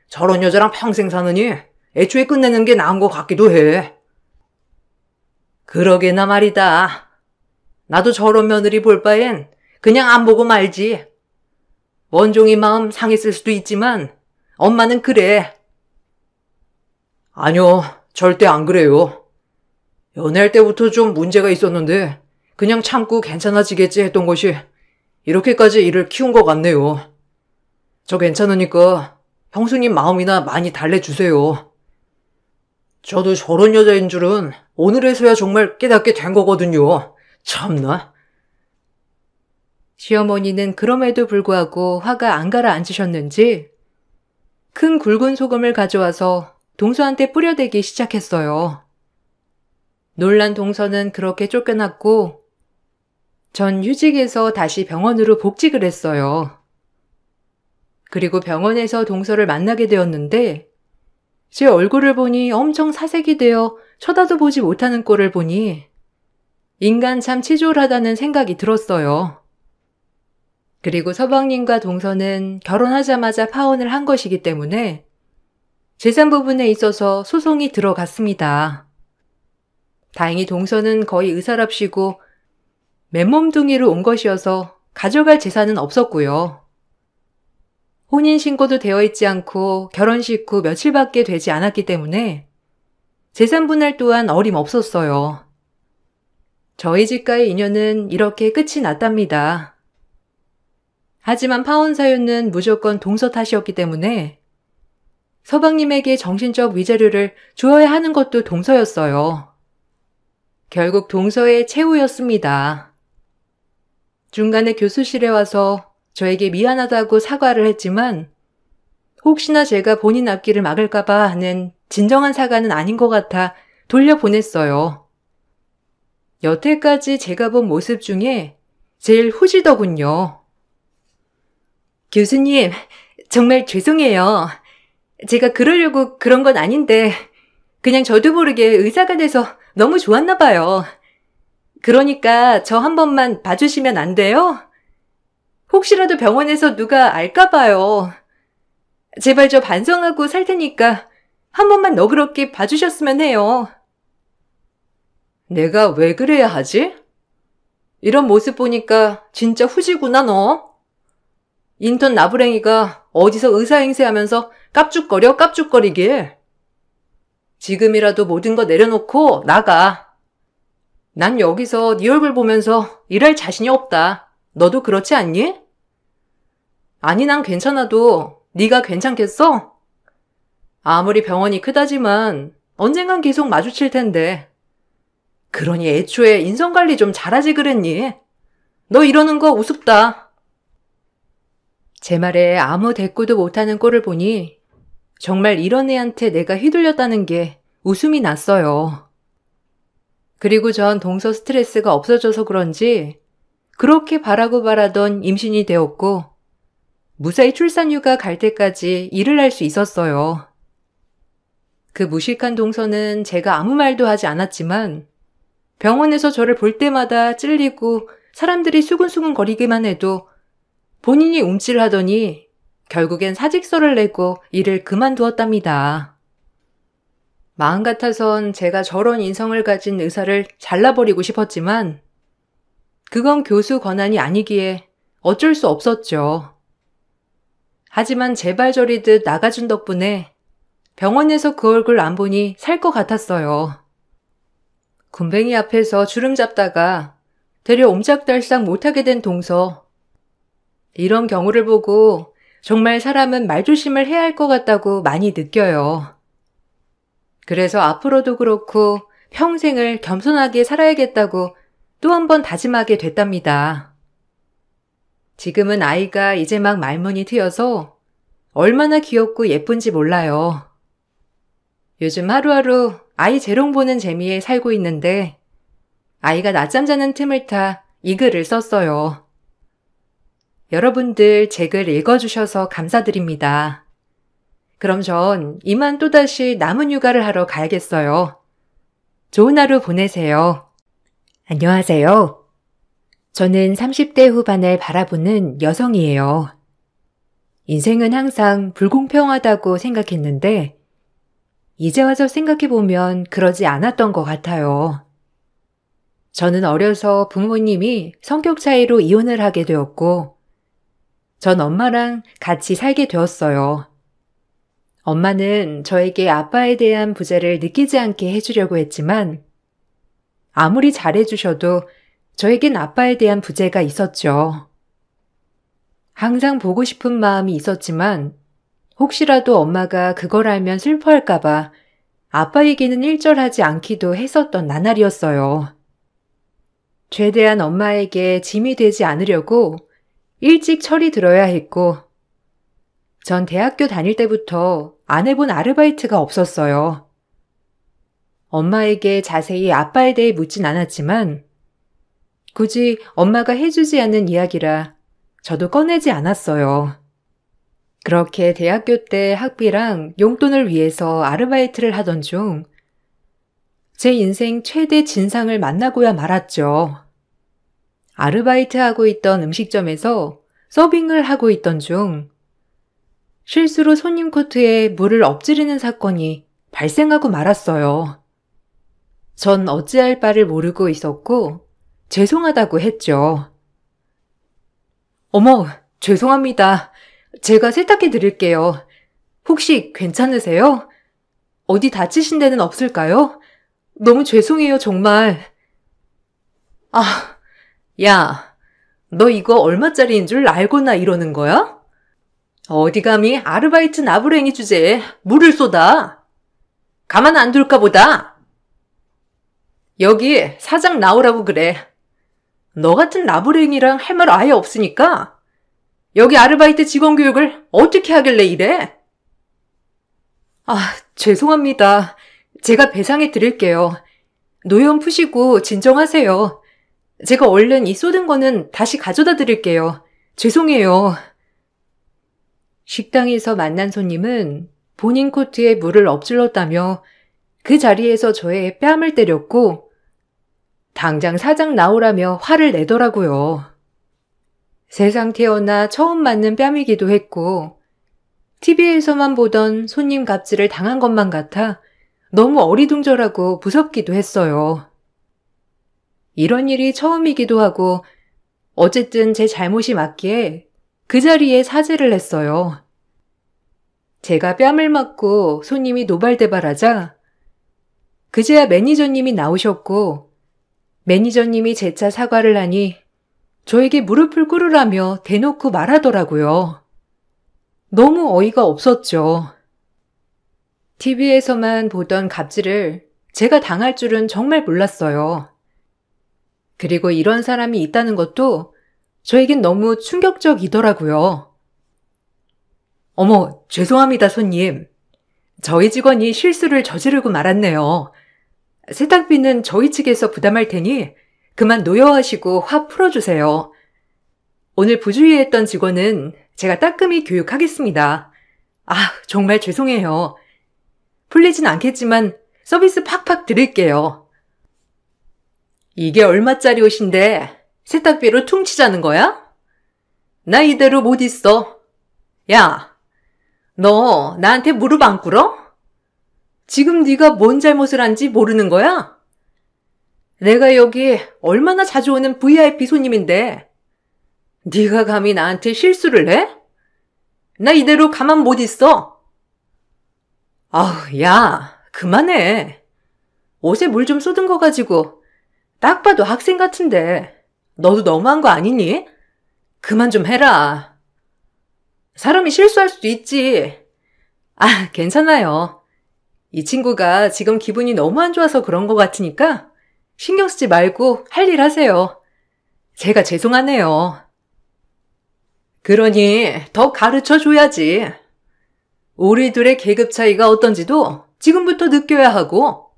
저런 여자랑 평생 사느니 애초에 끝내는 게 나은 것 같기도 해. 그러게나 말이다. 나도 저런 며느리 볼 바엔 그냥 안 보고 말지. 원종이 마음 상했을 수도 있지만 엄마는 그래. 아니요, 절대 안 그래요. 연애할 때부터 좀 문제가 있었는데 그냥 참고 괜찮아지겠지 했던 것이 이렇게까지 일을 키운 것 같네요. 저 괜찮으니까 형수님 마음이나 많이 달래주세요. 저도 저런 여자인 줄은 오늘에서야 정말 깨닫게 된 거거든요. 참나. 시어머니는 그럼에도 불구하고 화가 안 가라앉으셨는지 큰 굵은 소금을 가져와서 동서한테 뿌려대기 시작했어요. 놀란 동서는 그렇게 쫓겨났고 전 휴직해서 다시 병원으로 복직을 했어요. 그리고 병원에서 동서를 만나게 되었는데 제 얼굴을 보니 엄청 사색이 되어 쳐다도 보지 못하는 꼴을 보니 인간 참 치졸하다는 생각이 들었어요. 그리고 서방님과 동서는 결혼하자마자 파혼을 한 것이기 때문에 재산 부분에 있어서 소송이 들어갔습니다. 다행히 동서는 거의 의사랍시고 맨몸뚱이로 온 것이어서 가져갈 재산은 없었고요. 혼인신고도 되어 있지 않고 결혼식 후 며칠밖에 되지 않았기 때문에 재산 분할 또한 어림없었어요. 저희 집과의 인연은 이렇게 끝이 났답니다. 하지만 파혼 사유는 무조건 동서 탓이었기 때문에 서방님에게 정신적 위자료를 주어야 하는 것도 동서였어요. 결국 동서의 최후였습니다. 중간에 교수실에 와서 저에게 미안하다고 사과를 했지만 혹시나 제가 본인 앞길을 막을까봐 하는 진정한 사과는 아닌 것 같아 돌려보냈어요. 여태까지 제가 본 모습 중에 제일 후지더군요. 교수님, 정말 죄송해요. 제가 그러려고 그런 건 아닌데 그냥 저도 모르게 의사가 돼서 너무 좋았나 봐요. 그러니까 저 한 번만 봐주시면 안 돼요? 혹시라도 병원에서 누가 알까 봐요. 제발 저 반성하고 살 테니까 한 번만 너그럽게 봐주셨으면 해요. 내가 왜 그래야 하지? 이런 모습 보니까 진짜 후지구나 너. 인턴 나부랭이가 어디서 의사 행세하면서 깝죽거리길. 지금이라도 모든 거 내려놓고 나가. 난 여기서 네 얼굴 보면서 일할 자신이 없다. 너도 그렇지 않니? 아니 난 괜찮아도 네가 괜찮겠어? 아무리 병원이 크다지만 언젠간 계속 마주칠 텐데. 그러니 애초에 인성관리 좀 잘하지 그랬니? 너 이러는 거 우습다. 제 말에 아무 대꾸도 못하는 꼴을 보니 정말 이런 애한테 내가 휘둘렸다는 게 웃음이 났어요. 그리고 전 동서 스트레스가 없어져서 그런지 그렇게 바라고 바라던 임신이 되었고 무사히 출산휴가 갈 때까지 일을 할 수 있었어요. 그 무식한 동서는 제가 아무 말도 하지 않았지만 병원에서 저를 볼 때마다 찔리고 사람들이 수근수근 거리기만 해도 본인이 움찔하더니 결국엔 사직서를 내고 일을 그만두었답니다. 마음 같아선 제가 저런 인성을 가진 의사를 잘라버리고 싶었지만 그건 교수 권한이 아니기에 어쩔 수 없었죠. 하지만 제발 저리듯 나가준 덕분에 병원에서 그 얼굴 안 보니 살 것 같았어요. 군뱅이 앞에서 주름 잡다가 되려 옴짝달싹 못하게 된 동서. 이런 경우를 보고 정말 사람은 말조심을 해야 할 것 같다고 많이 느껴요. 그래서 앞으로도 그렇고 평생을 겸손하게 살아야겠다고 또 한 번 다짐하게 됐답니다. 지금은 아이가 이제 막 말문이 트여서 얼마나 귀엽고 예쁜지 몰라요. 요즘 하루하루 아이 재롱 보는 재미에 살고 있는데 아이가 낮잠 자는 틈을 타 이 글을 썼어요. 여러분들 제 글 읽어주셔서 감사드립니다. 그럼 전 이만 또다시 남은 육아를 하러 가야겠어요. 좋은 하루 보내세요. 안녕하세요. 저는 30대 후반을 바라보는 여성이에요. 인생은 항상 불공평하다고 생각했는데 이제 와서 생각해보면 그러지 않았던 것 같아요. 저는 어려서 부모님이 성격 차이로 이혼을 하게 되었고 전 엄마랑 같이 살게 되었어요. 엄마는 저에게 아빠에 대한 부재를 느끼지 않게 해주려고 했지만 아무리 잘해주셔도 저에겐 아빠에 대한 부재가 있었죠. 항상 보고 싶은 마음이 있었지만 혹시라도 엄마가 그걸 알면 슬퍼할까봐 아빠에게는 일절하지 않기도 했었던 나날이었어요. 최대한 엄마에게 짐이 되지 않으려고 일찍 철이 들어야 했고 전 대학교 다닐 때부터 안 해본 아르바이트가 없었어요. 엄마에게 자세히 아빠에 대해 묻진 않았지만 굳이 엄마가 해주지 않는 이야기라 저도 꺼내지 않았어요. 그렇게 대학교 때 학비랑 용돈을 위해서 아르바이트를 하던 중 제 인생 최대 진상을 만나고야 말았죠. 아르바이트하고 있던 음식점에서 서빙을 하고 있던 중 실수로 손님 코트에 물을 엎지르는 사건이 발생하고 말았어요. 전 어찌할 바를 모르고 있었고 죄송하다고 했죠. 어머, 죄송합니다. 제가 세탁해 드릴게요. 혹시 괜찮으세요? 어디 다치신 데는 없을까요? 너무 죄송해요, 정말. 아, 야, 너 이거 얼마짜리인 줄 알고나 이러는 거야? 어디 감히 아르바이트 나부랭이 주제에 물을 쏟아? 가만 안 둘까 보다. 여기 사장 나오라고 그래. 너 같은 나부랭이랑 할 말 아예 없으니까 여기 아르바이트 직원 교육을 어떻게 하길래 이래? 아, 죄송합니다. 제가 배상해 드릴게요. 노여움 푸시고 진정하세요. 제가 얼른 이 쏟은 거는 다시 가져다 드릴게요. 죄송해요. 식당에서 만난 손님은 본인 코트에 물을 엎질렀다며 그 자리에서 저의 뺨을 때렸고 당장 사장 나오라며 화를 내더라고요. 세상 태어나 처음 맞는 뺨이기도 했고 TV에서만 보던 손님 갑질을 당한 것만 같아 너무 어리둥절하고 무섭기도 했어요. 이런 일이 처음이기도 하고 어쨌든 제 잘못이 맞기에 그 자리에 사죄를 했어요. 제가 뺨을 맞고 손님이 노발대발하자 그제야 매니저님이 나오셨고 매니저님이 재차 사과를 하니 저에게 무릎을 꿇으라며 대놓고 말하더라고요. 너무 어이가 없었죠. TV에서만 보던 갑질을 제가 당할 줄은 정말 몰랐어요. 그리고 이런 사람이 있다는 것도 저에겐 너무 충격적이더라고요. 어머, 죄송합니다, 손님. 저희 직원이 실수를 저지르고 말았네요. 세탁비는 저희 측에서 부담할 테니 그만 노여워하시고 화 풀어주세요. 오늘 부주의했던 직원은 제가 따끔히 교육하겠습니다. 아, 정말 죄송해요. 풀리진 않겠지만 서비스 팍팍 드릴게요. 이게 얼마짜리 옷인데 세탁비로 퉁치자는 거야? 나 이대로 못 있어. 야, 너 나한테 무릎 안 꿇어? 지금 네가 뭔 잘못을 한지 모르는 거야? 내가 여기 얼마나 자주 오는 VIP 손님인데 네가 감히 나한테 실수를 해? 나 이대로 가만 못 있어. 아우, 야, 그만해. 옷에 물 좀 쏟은 거 가지고 딱 봐도 학생 같은데 너도 너무한 거 아니니? 그만 좀 해라. 사람이 실수할 수도 있지. 아, 괜찮아요. 이 친구가 지금 기분이 너무 안 좋아서 그런 것 같으니까 신경 쓰지 말고 할 일 하세요. 제가 죄송하네요. 그러니 더 가르쳐 줘야지. 우리 둘의 계급 차이가 어떤지도 지금부터 느껴야 하고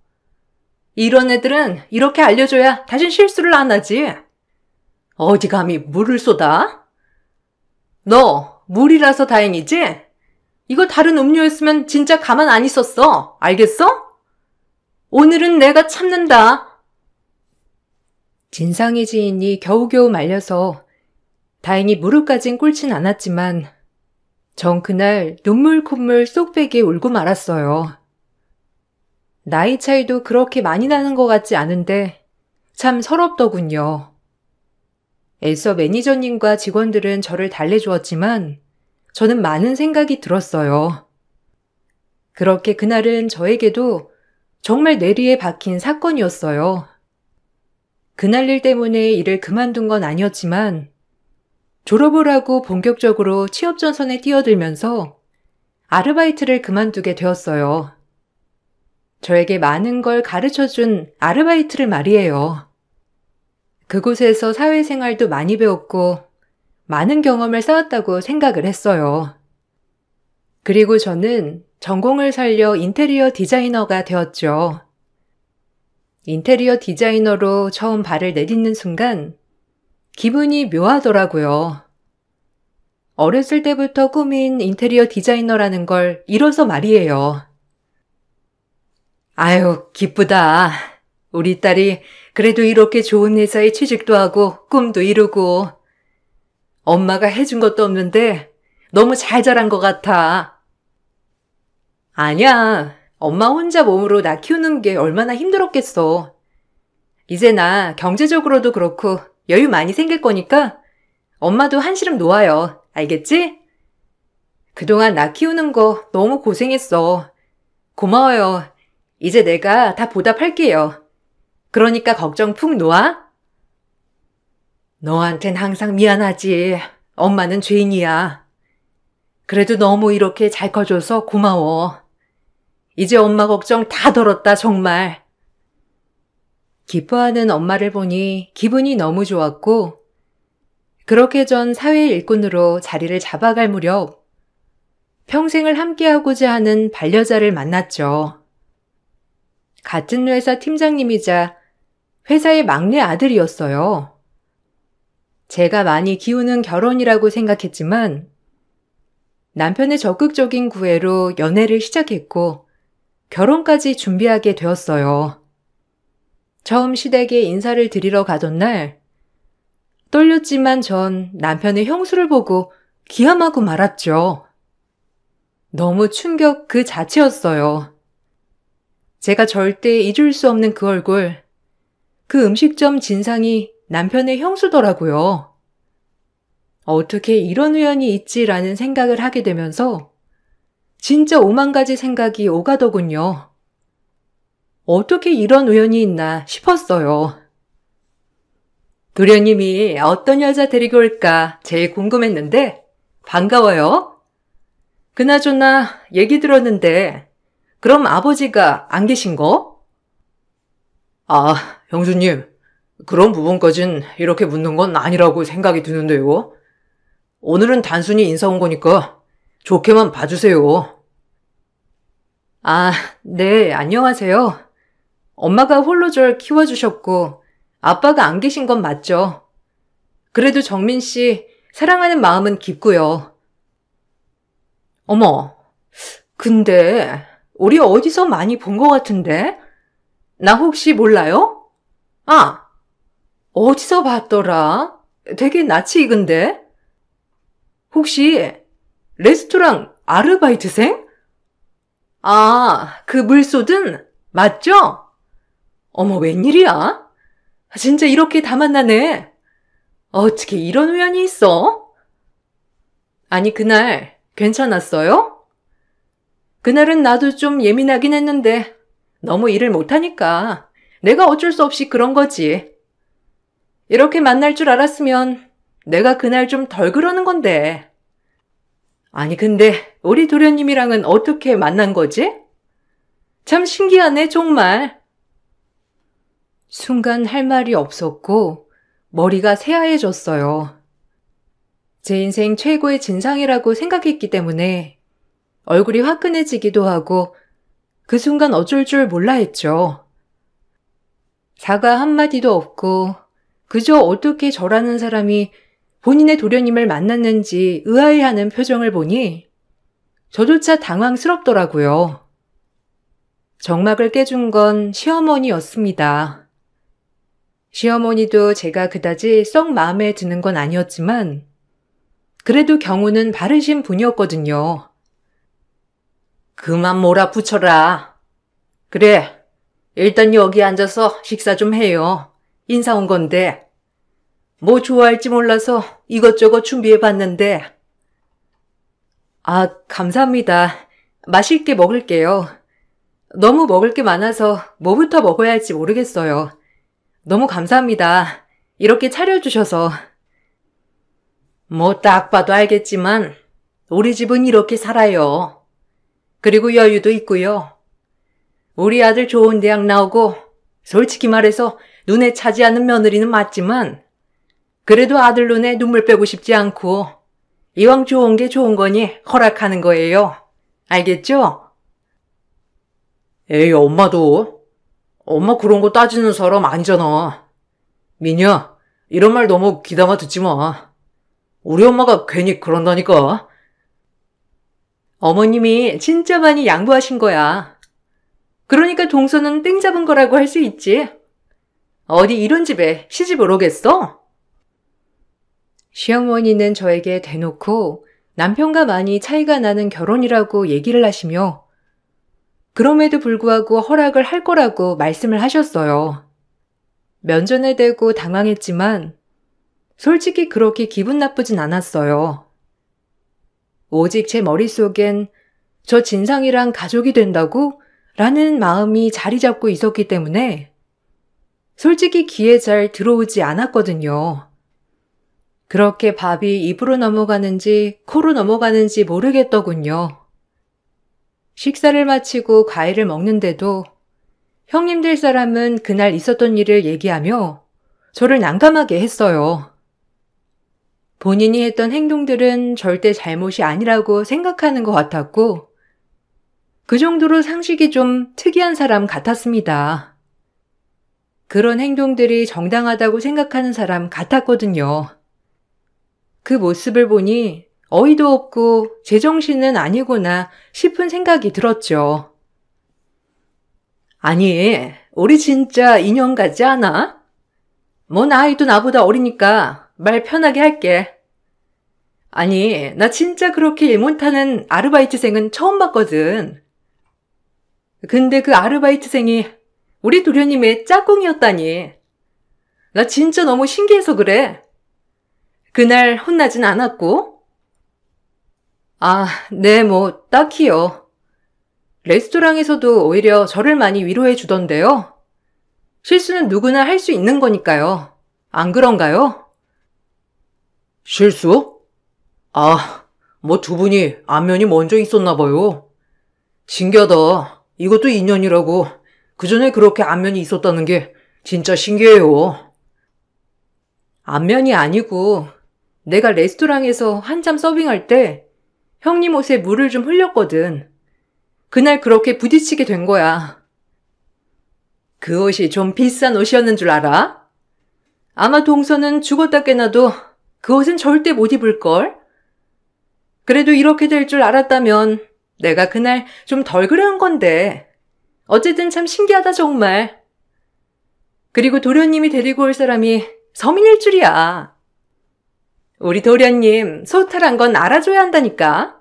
이런 애들은 이렇게 알려줘야 다신 실수를 안 하지. 어디 감히 물을 쏟아? 너 물이라서 다행이지? 이거 다른 음료였으면 진짜 가만 안 있었어. 알겠어? 오늘은 내가 참는다. 진상의 지인이 겨우겨우 말려서 다행히 무릎까진 꿇진 않았지만 전 그날 눈물 콧물 쏙 빼게 울고 말았어요. 나이 차이도 그렇게 많이 나는 것 같지 않은데 참 서럽더군요. 애써 매니저님과 직원들은 저를 달래주었지만 저는 많은 생각이 들었어요. 그렇게 그날은 저에게도 정말 뇌리에 박힌 사건이었어요. 그날 일 때문에 일을 그만둔 건 아니었지만 졸업을 하고 본격적으로 취업 전선에 뛰어들면서 아르바이트를 그만두게 되었어요. 저에게 많은 걸 가르쳐준 아르바이트를 말이에요. 그곳에서 사회생활도 많이 배웠고 많은 경험을 쌓았다고 생각을 했어요. 그리고 저는 전공을 살려 인테리어 디자이너가 되었죠. 인테리어 디자이너로 처음 발을 내딛는 순간 기분이 묘하더라고요. 어렸을 때부터 꿈인 인테리어 디자이너라는 걸 이뤄서 말이에요. 아유, 기쁘다. 우리 딸이 그래도 이렇게 좋은 회사에 취직도 하고 꿈도 이루고 엄마가 해준 것도 없는데 너무 잘 자란 것 같아. 아니야. 엄마 혼자 몸으로 나 키우는 게 얼마나 힘들었겠어. 이제 나 경제적으로도 그렇고 여유 많이 생길 거니까 엄마도 한시름 놓아요. 알겠지? 그동안 나 키우는 거 너무 고생했어. 고마워요. 이제 내가 다 보답할게요. 그러니까 걱정 푹 놓아. 너한텐 항상 미안하지. 엄마는 죄인이야. 그래도 너무 이렇게 잘 커줘서 고마워. 이제 엄마 걱정 다 덜었다, 정말. 기뻐하는 엄마를 보니 기분이 너무 좋았고, 그렇게 전 사회 일꾼으로 자리를 잡아갈 무렵 평생을 함께하고자 하는 반려자를 만났죠. 같은 회사 팀장님이자 회사의 막내 아들이었어요. 제가 많이 기우는 결혼이라고 생각했지만 남편의 적극적인 구애로 연애를 시작했고 결혼까지 준비하게 되었어요. 처음 시댁에 인사를 드리러 가던 날 떨렸지만 전 남편의 형수를 보고 기함하고 말았죠. 너무 충격 그 자체였어요. 제가 절대 잊을 수 없는 그 얼굴, 그 음식점 진상이 남편의 형수더라고요. 어떻게 이런 우연이 있지라는 생각을 하게 되면서 진짜 오만 가지 생각이 오가더군요. 어떻게 이런 우연이 있나 싶었어요. 도련님이 어떤 여자 데리고 올까 제일 궁금했는데 반가워요. 그나저나 얘기 들었는데 그럼 아버지가 안 계신 거? 아, 형수님, 그런 부분까진 이렇게 묻는 건 아니라고 생각이 드는데요. 오늘은 단순히 인사 온 거니까 좋게만 봐주세요. 아, 네, 안녕하세요. 엄마가 홀로 절 키워주셨고 아빠가 안 계신 건 맞죠. 그래도 정민 씨 사랑하는 마음은 깊고요. 어머, 근데 우리 어디서 많이 본 것 같은데? 나 혹시 몰라요? 아, 어디서 봤더라? 되게 낯이 익은데? 혹시 레스토랑 아르바이트생? 아, 그 물소든? 맞죠? 어머, 웬일이야? 진짜 이렇게 다 만나네. 어떻게 이런 우연이 있어? 아니, 그날 괜찮았어요? 그날은 나도 좀 예민하긴 했는데 너무 일을 못하니까 내가 어쩔 수 없이 그런 거지. 이렇게 만날 줄 알았으면 내가 그날 좀 덜 그러는 건데. 아니, 근데 우리 도련님이랑은 어떻게 만난 거지? 참 신기하네, 정말. 순간 할 말이 없었고 머리가 새하얘졌어요. 제 인생 최고의 진상이라고 생각했기 때문에 얼굴이 화끈해지기도 하고 그 순간 어쩔 줄 몰라 했죠. 사과 한마디도 없고 그저 어떻게 저라는 사람이 본인의 도련님을 만났는지 의아해하는 표정을 보니 저조차 당황스럽더라고요. 정막을 깨준 건 시어머니였습니다. 시어머니도 제가 그다지 썩 마음에 드는 건 아니었지만 그래도 경우는 바르신 분이었거든요. 그만 몰아붙여라. 그래, 일단 여기 앉아서 식사 좀 해요. 인사 온 건데. 뭐 좋아할지 몰라서 이것저것 준비해봤는데. 아, 감사합니다. 맛있게 먹을게요. 너무 먹을 게 많아서 뭐부터 먹어야 할지 모르겠어요. 너무 감사합니다. 이렇게 차려주셔서. 뭐 딱 봐도 알겠지만 우리 집은 이렇게 살아요. 그리고 여유도 있고요. 우리 아들 좋은 대학 나오고 솔직히 말해서 눈에 차지 않는 며느리는 맞지만 그래도 아들 눈에 눈물 빼고 싶지 않고 이왕 좋은 게 좋은 거니 허락하는 거예요. 알겠죠? 에이, 엄마도. 엄마 그런 거 따지는 사람 아니잖아. 미니야, 이런 말 너무 귀담아 듣지 마. 우리 엄마가 괜히 그런다니까. 어머님이 진짜 많이 양보하신 거야. 그러니까 동서는 땡 잡은 거라고 할 수 있지. 어디 이런 집에 시집을 오겠어? 시어머니는 저에게 대놓고 남편과 많이 차이가 나는 결혼이라고 얘기를 하시며 그럼에도 불구하고 허락을 할 거라고 말씀을 하셨어요. 면전에 대고 당황했지만 솔직히 그렇게 기분 나쁘진 않았어요. 오직 제 머릿속엔 저 진상이랑 가족이 된다고? 라는 마음이 자리 잡고 있었기 때문에 솔직히 귀에 잘 들어오지 않았거든요. 그렇게 밥이 입으로 넘어가는지 코로 넘어가는지 모르겠더군요. 식사를 마치고 과일을 먹는데도 형님들 사람은 그날 있었던 일을 얘기하며 저를 난감하게 했어요. 본인이 했던 행동들은 절대 잘못이 아니라고 생각하는 것 같았고 그 정도로 상식이 좀 특이한 사람 같았습니다. 그런 행동들이 정당하다고 생각하는 사람 같았거든요. 그 모습을 보니 어이도 없고 제정신은 아니구나 싶은 생각이 들었죠. 아니, 우리 진짜 인연 같지 않아? 뭐 나이도 나보다 어리니까 말 편하게 할게. 아니, 나 진짜 그렇게 일 못하는 아르바이트생은 처음 봤거든. 근데 그 아르바이트생이 우리 도련님의 짝꿍이었다니. 나 진짜 너무 신기해서 그래. 그날 혼나진 않았고? 아, 네, 뭐 딱히요. 레스토랑에서도 오히려 저를 많이 위로해 주던데요. 실수는 누구나 할 수 있는 거니까요. 안 그런가요? 실수? 아, 뭐 두 분이 안면이 먼저 있었나 봐요. 신기하다. 이것도 인연이라고. 그 전에 그렇게 안면이 있었다는 게 진짜 신기해요. 안면이 아니고 내가 레스토랑에서 한참 서빙할 때 형님 옷에 물을 좀 흘렸거든. 그날 그렇게 부딪히게 된 거야. 그 옷이 좀 비싼 옷이었는 줄 알아? 아마 동서는 죽었다 깨나도 그 옷은 절대 못 입을걸? 그래도 이렇게 될 줄 알았다면 내가 그날 좀 덜 그래한 건데 어쨌든 참 신기하다 정말. 그리고 도련님이 데리고 올 사람이 서민일 줄이야. 우리 도련님 소탈한 건 알아줘야 한다니까.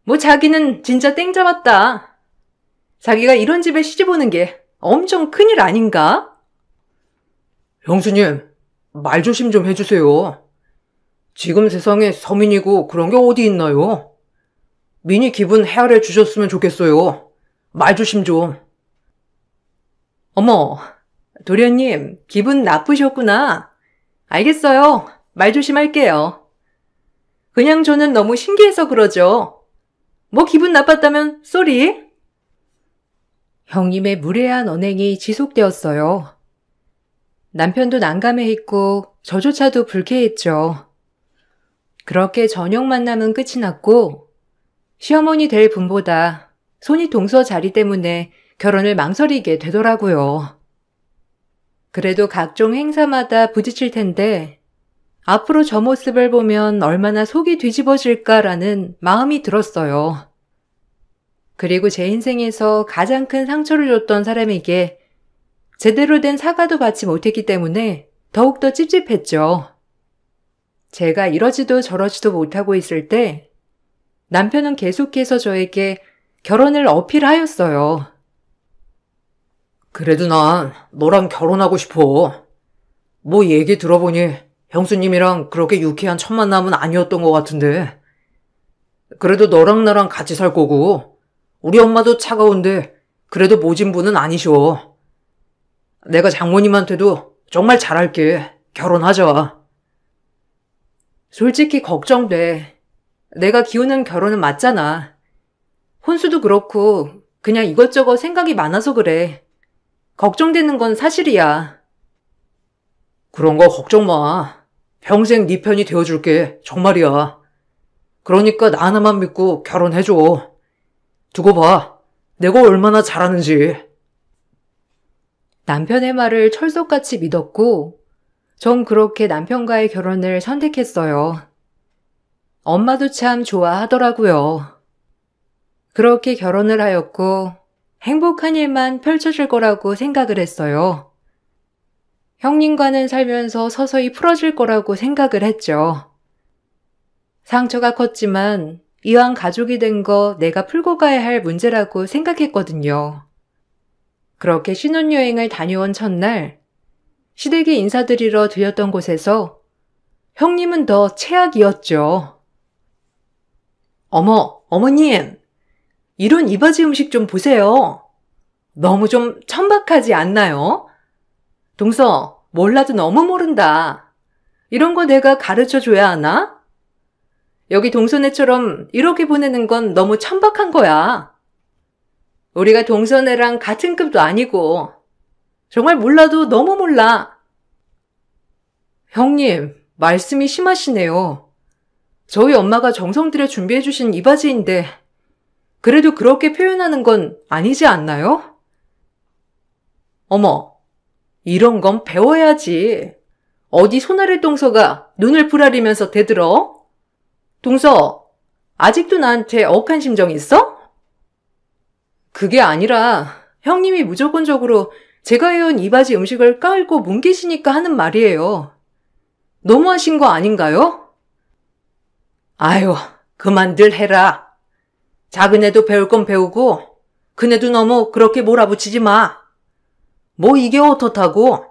뭐 자기는 진짜 땡 잡았다. 자기가 이런 집에 시집 오는 게 엄청 큰일 아닌가? 형수님, 말 조심 좀 해주세요. 지금 세상에 서민이고 그런 게 어디 있나요? 미니 기분 헤아려 주셨으면 좋겠어요. 말 조심 좀. 어머, 도련님 기분 나쁘셨구나. 알겠어요. 말 조심할게요. 그냥 저는 너무 신기해서 그러죠. 뭐 기분 나빴다면 쏘리? 형님의 무례한 언행이 지속되었어요. 남편도 난감해했고 저조차도 불쾌했죠. 그렇게 저녁 만남은 끝이 났고 시어머니 될 분보다 손이 동서 자리 때문에 결혼을 망설이게 되더라고요. 그래도 각종 행사마다 부딪힐 텐데 앞으로 저 모습을 보면 얼마나 속이 뒤집어질까라는 마음이 들었어요. 그리고 제 인생에서 가장 큰 상처를 줬던 사람에게 제대로 된 사과도 받지 못했기 때문에 더욱더 찝찝했죠. 제가 이러지도 저러지도 못하고 있을 때 남편은 계속해서 저에게 결혼을 어필하였어요. 그래도 난 너랑 결혼하고 싶어. 뭐 얘기 들어보니 형수님이랑 그렇게 유쾌한 첫 만남은 아니었던 것 같은데. 그래도 너랑 나랑 같이 살 거고 우리 엄마도 차가운데 그래도 모진 분은 아니셔. 내가 장모님한테도 정말 잘할게. 결혼하자. 솔직히 걱정돼. 내가 기우는 결혼은 맞잖아. 혼수도 그렇고 그냥 이것저것 생각이 많아서 그래. 걱정되는 건 사실이야. 그런 거 걱정 마. 평생 네 편이 되어줄게. 정말이야. 그러니까 나 하나만 믿고 결혼해줘. 두고 봐. 내가 얼마나 잘하는지. 남편의 말을 철석같이 믿었고 전 그렇게 남편과의 결혼을 선택했어요. 엄마도 참 좋아하더라고요. 그렇게 결혼을 하였고 행복한 일만 펼쳐질 거라고 생각을 했어요. 형님과는 살면서 서서히 풀어질 거라고 생각을 했죠. 상처가 컸지만 이왕 가족이 된 거 내가 풀고 가야 할 문제라고 생각했거든요. 그렇게 신혼여행을 다녀온 첫날 시댁에 인사드리러 들렸던 곳에서 형님은 더 최악이었죠. 어머, 어머님. 이런 이바지 음식 좀 보세요. 너무 좀 천박하지 않나요? 동서, 몰라도 너무 모른다. 이런 거 내가 가르쳐 줘야 하나? 여기 동서네처럼 이렇게 보내는 건 너무 천박한 거야. 우리가 동서네랑 같은 급도 아니고 정말 몰라도 너무 몰라. 형님, 말씀이 심하시네요. 저희 엄마가 정성 들여 준비해 주신 이바지인데 그래도 그렇게 표현하는 건 아니지 않나요? 어머, 이런 건 배워야지. 어디 손아래 동서가 눈을 부라리면서 대들어? 동서, 아직도 나한테 억한 심정 있어? 그게 아니라 형님이 무조건적으로 제가 해온 이바지 음식을 깔고 뭉개시니까 하는 말이에요. 너무하신 거 아닌가요? 아유, 그만들 해라. 작은 애도 배울 건 배우고 큰 애도 너무 그렇게 몰아붙이지 마. 뭐 이게 어떻다고?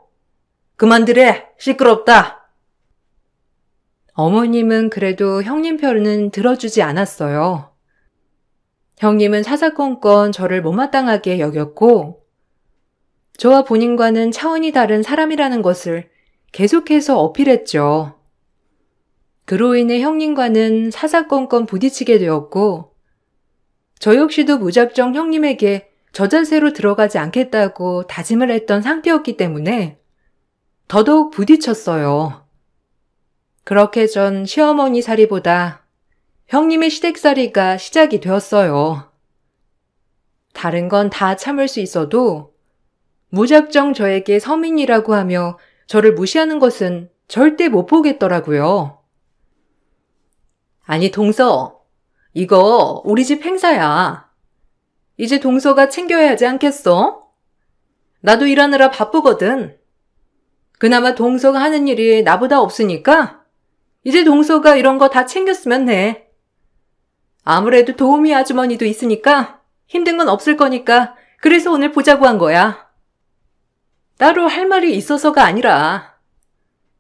그만들 해. 시끄럽다. 어머님은 그래도 형님 편은 들어주지 않았어요. 형님은 사사건건 저를 못마땅하게 여겼고 저와 본인과는 차원이 다른 사람이라는 것을 계속해서 어필했죠. 그로 인해 형님과는 사사건건 부딪히게 되었고 저 역시도 무작정 형님에게 저 자세로 들어가지 않겠다고 다짐을 했던 상태였기 때문에 더더욱 부딪혔어요. 그렇게 전 시어머니 살이보다 형님의 시댁살이가 시작이 되었어요. 다른 건 다 참을 수 있어도 무작정 저에게 서민이라고 하며 저를 무시하는 것은 절대 못 보겠더라고요. 아니 동서, 이거 우리 집 행사야. 이제 동서가 챙겨야 하지 않겠어? 나도 일하느라 바쁘거든. 그나마 동서가 하는 일이 나보다 없으니까 이제 동서가 이런 거 다 챙겼으면 해. 아무래도 도우미 아주머니도 있으니까 힘든 건 없을 거니까 그래서 오늘 보자고 한 거야. 따로 할 말이 있어서가 아니라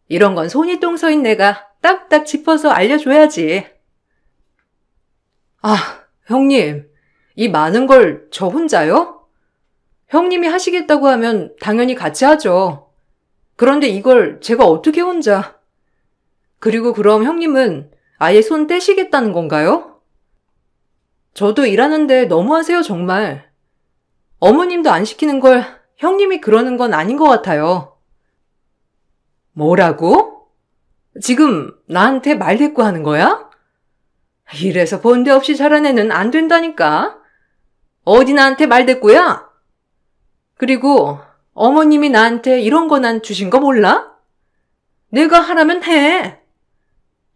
이런 건 손이 똥서인 내가 딱딱 짚어서 알려줘야지. 아, 형님, 이 많은 걸 저 혼자요? 형님이 하시겠다고 하면 당연히 같이 하죠. 그런데 이걸 제가 어떻게 혼자? 그리고 그럼 형님은 아예 손 떼시겠다는 건가요? 저도 일하는데 너무하세요, 정말. 어머님도 안 시키는 걸 형님이 그러는 건 아닌 것 같아요. 뭐라고? 지금 나한테 말대꾸 하는 거야? 이래서 본데 없이 자란 애는 안 된다니까. 어디 나한테 말대꾸야? 그리고 어머님이 나한테 이런 거 난 주신 거 몰라? 내가 하라면 해.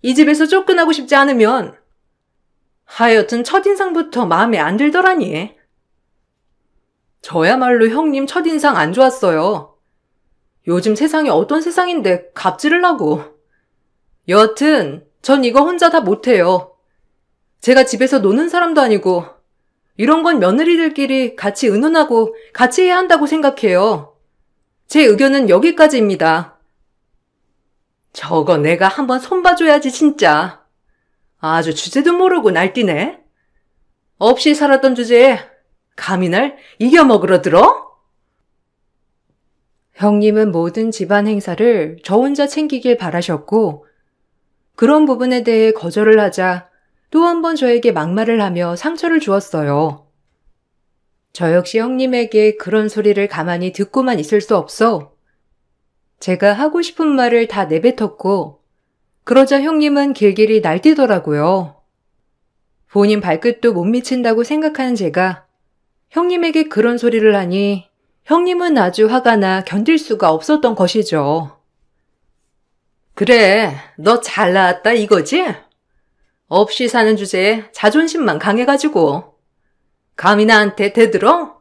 이 집에서 쫓겨나고 싶지 않으면. 하여튼 첫인상부터 마음에 안 들더라니. 저야말로 형님 첫인상 안 좋았어요. 요즘 세상이 어떤 세상인데 갑질을 하고. 여하튼 전 이거 혼자 다 못해요. 제가 집에서 노는 사람도 아니고 이런 건 며느리들끼리 같이 의논하고 같이 해야 한다고 생각해요. 제 의견은 여기까지입니다. 저거 내가 한번 손봐줘야지 진짜. 아주 주제도 모르고 날뛰네. 없이 살았던 주제에 감히 날 이겨먹으러 들어? 형님은 모든 집안 행사를 저 혼자 챙기길 바라셨고 그런 부분에 대해 거절을 하자 또 한 번 저에게 막말을 하며 상처를 주었어요. 저 역시 형님에게 그런 소리를 가만히 듣고만 있을 수 없어 제가 하고 싶은 말을 다 내뱉었고 그러자 형님은 길길이 날뛰더라고요. 본인 발끝도 못 미친다고 생각하는 제가 형님에게 그런 소리를 하니 형님은 아주 화가 나 견딜 수가 없었던 것이죠. 그래, 너 잘 나왔다 이거지? 없이 사는 주제에 자존심만 강해가지고 감히 나한테 대들어?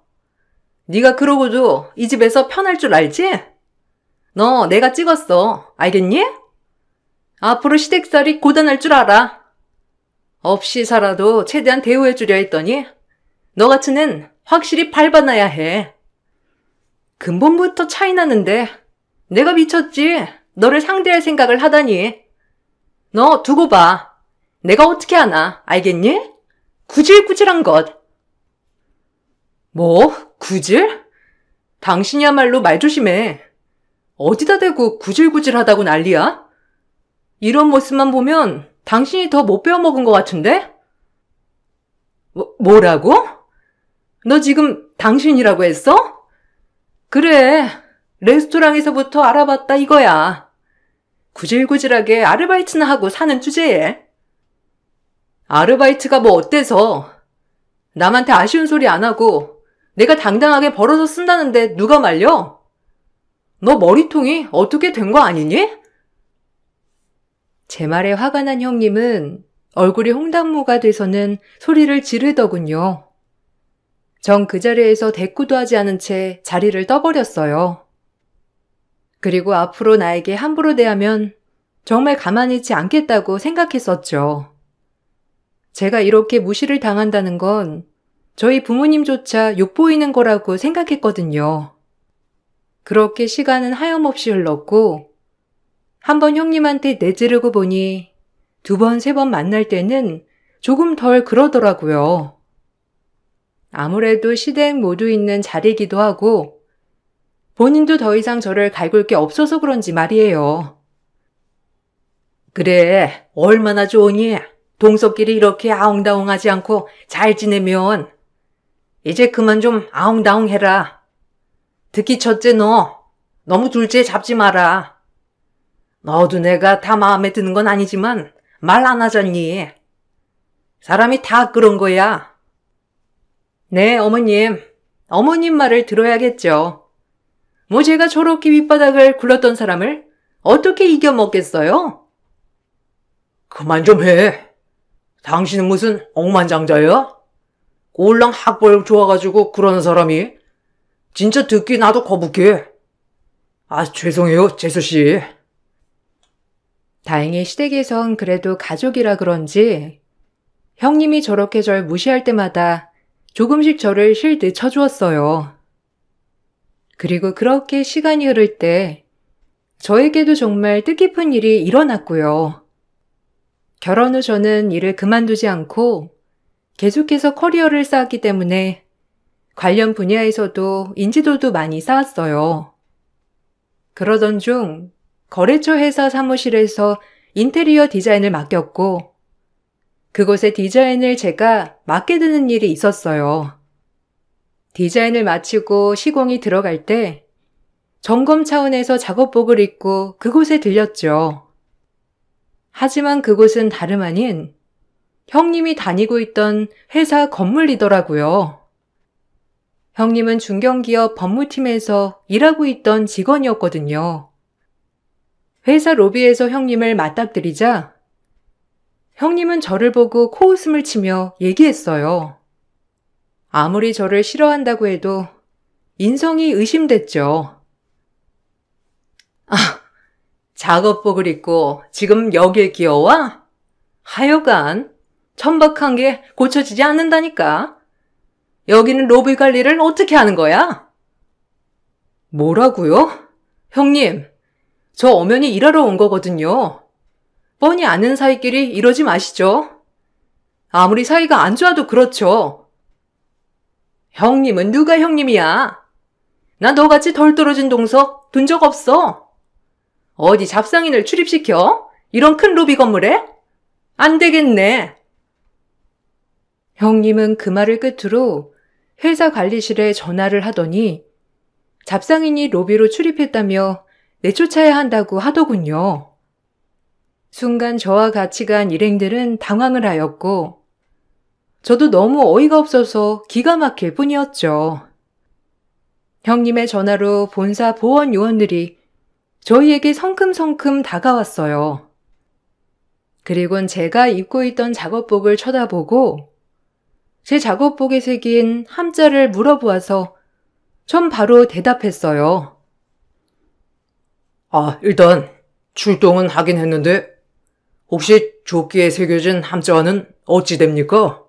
네가 그러고도 이 집에서 편할 줄 알지? 너 내가 찍었어. 알겠니? 앞으로 시댁살이 고단할 줄 알아. 없이 살아도 최대한 대우해주려 했더니 너 같은 앤 확실히 밟아놔야 해. 근본부터 차이 나는데 내가 미쳤지. 너를 상대할 생각을 하다니. 너 두고 봐. 내가 어떻게 하나. 알겠니? 구질구질한 것. 뭐? 구질? 당신이야말로 말 조심해. 어디다 대고 구질구질하다고 난리야? 이런 모습만 보면 당신이 더 못 배워먹은 것 같은데? 뭐라고? 너 지금 당신이라고 했어? 그래, 레스토랑에서부터 알아봤다 이거야. 구질구질하게 아르바이트나 하고 사는 주제에. 아르바이트가 뭐 어때서? 남한테 아쉬운 소리 안 하고 내가 당당하게 벌어서 쓴다는데 누가 말려? 너 머리통이 어떻게 된 거 아니니? 제 말에 화가 난 형님은 얼굴이 홍당무가 돼서는 소리를 지르더군요. 전 그 자리에서 대꾸도 하지 않은 채 자리를 떠버렸어요. 그리고 앞으로 나에게 함부로 대하면 정말 가만히 있지 않겠다고 생각했었죠. 제가 이렇게 무시를 당한다는 건 저희 부모님조차 욕보이는 거라고 생각했거든요. 그렇게 시간은 하염없이 흘렀고 한번 형님한테 내지르고 보니 2번, 3번 만날 때는 조금 덜 그러더라고요. 아무래도 시댁 모두 있는 자리이기도 하고 본인도 더 이상 저를 갈굴 게 없어서 그런지 말이에요. 그래, 얼마나 좋으니? 동서끼리 이렇게 아웅다웅하지 않고 잘 지내면 이제 그만 좀 아웅다웅해라. 특히 첫째 너, 너무 둘째 잡지 마라. 너도 내가 다 마음에 드는 건 아니지만 말 안 하잖니. 사람이 다 그런 거야. 네, 어머님. 어머님 말을 들어야겠죠. 뭐 제가 저렇게 윗바닥을 굴렀던 사람을 어떻게 이겨먹겠어요? 그만 좀 해. 당신은 무슨 억만장자야? 꼴랑 학벌 좋아가지고 그러는 사람이 진짜 듣기 나도 거북해. 아, 죄송해요, 재수씨. 다행히 시댁에선 그래도 가족이라 그런지 형님이 저렇게 절 무시할 때마다 조금씩 저를 실드 쳐주었어요. 그리고 그렇게 시간이 흐를 때 저에게도 정말 뜻깊은 일이 일어났고요. 결혼 후 저는 일을 그만두지 않고 계속해서 커리어를 쌓았기 때문에 관련 분야에서도 인지도도 많이 쌓았어요. 그러던 중 거래처 회사 사무실에서 인테리어 디자인을 맡겼고 그곳의 디자인을 제가 맡게 되는 일이 있었어요. 디자인을 마치고 시공이 들어갈 때 점검 차원에서 작업복을 입고 그곳에 들렸죠. 하지만 그곳은 다름 아닌 형님이 다니고 있던 회사 건물이더라고요. 형님은 중견기업 법무팀에서 일하고 있던 직원이었거든요. 회사 로비에서 형님을 맞닥뜨리자 형님은 저를 보고 코웃음을 치며 얘기했어요. 아무리 저를 싫어한다고 해도 인성이 의심됐죠. 아, 작업복을 입고 지금 여길 기어와? 하여간 천박한 게 고쳐지지 않는다니까. 여기는 로비 관리를 어떻게 하는 거야? 뭐라고요? 형님, 저 엄연히 일하러 온 거거든요. 뻔히 아는 사이끼리 이러지 마시죠. 아무리 사이가 안 좋아도 그렇죠. 형님은 누가 형님이야? 나 너같이 덜 떨어진 동서 둔 적 없어. 어디 잡상인을 출입시켜? 이런 큰 로비 건물에? 안 되겠네. 형님은 그 말을 끝으로 회사 관리실에 전화를 하더니 잡상인이 로비로 출입했다며 내쫓아야 한다고 하더군요. 순간 저와 같이 간 일행들은 당황을 하였고 저도 너무 어이가 없어서 기가 막힐 뿐이었죠. 형님의 전화로 본사 보원 요원들이 저희에게 성큼성큼 다가왔어요. 그리곤 제가 입고 있던 작업복을 쳐다보고 제 작업복에 새긴 함자를 물어보아서 전 바로 대답했어요. 일단 출동은 하긴 했는데 혹시 조끼에 새겨진 함자와는 어찌 됩니까?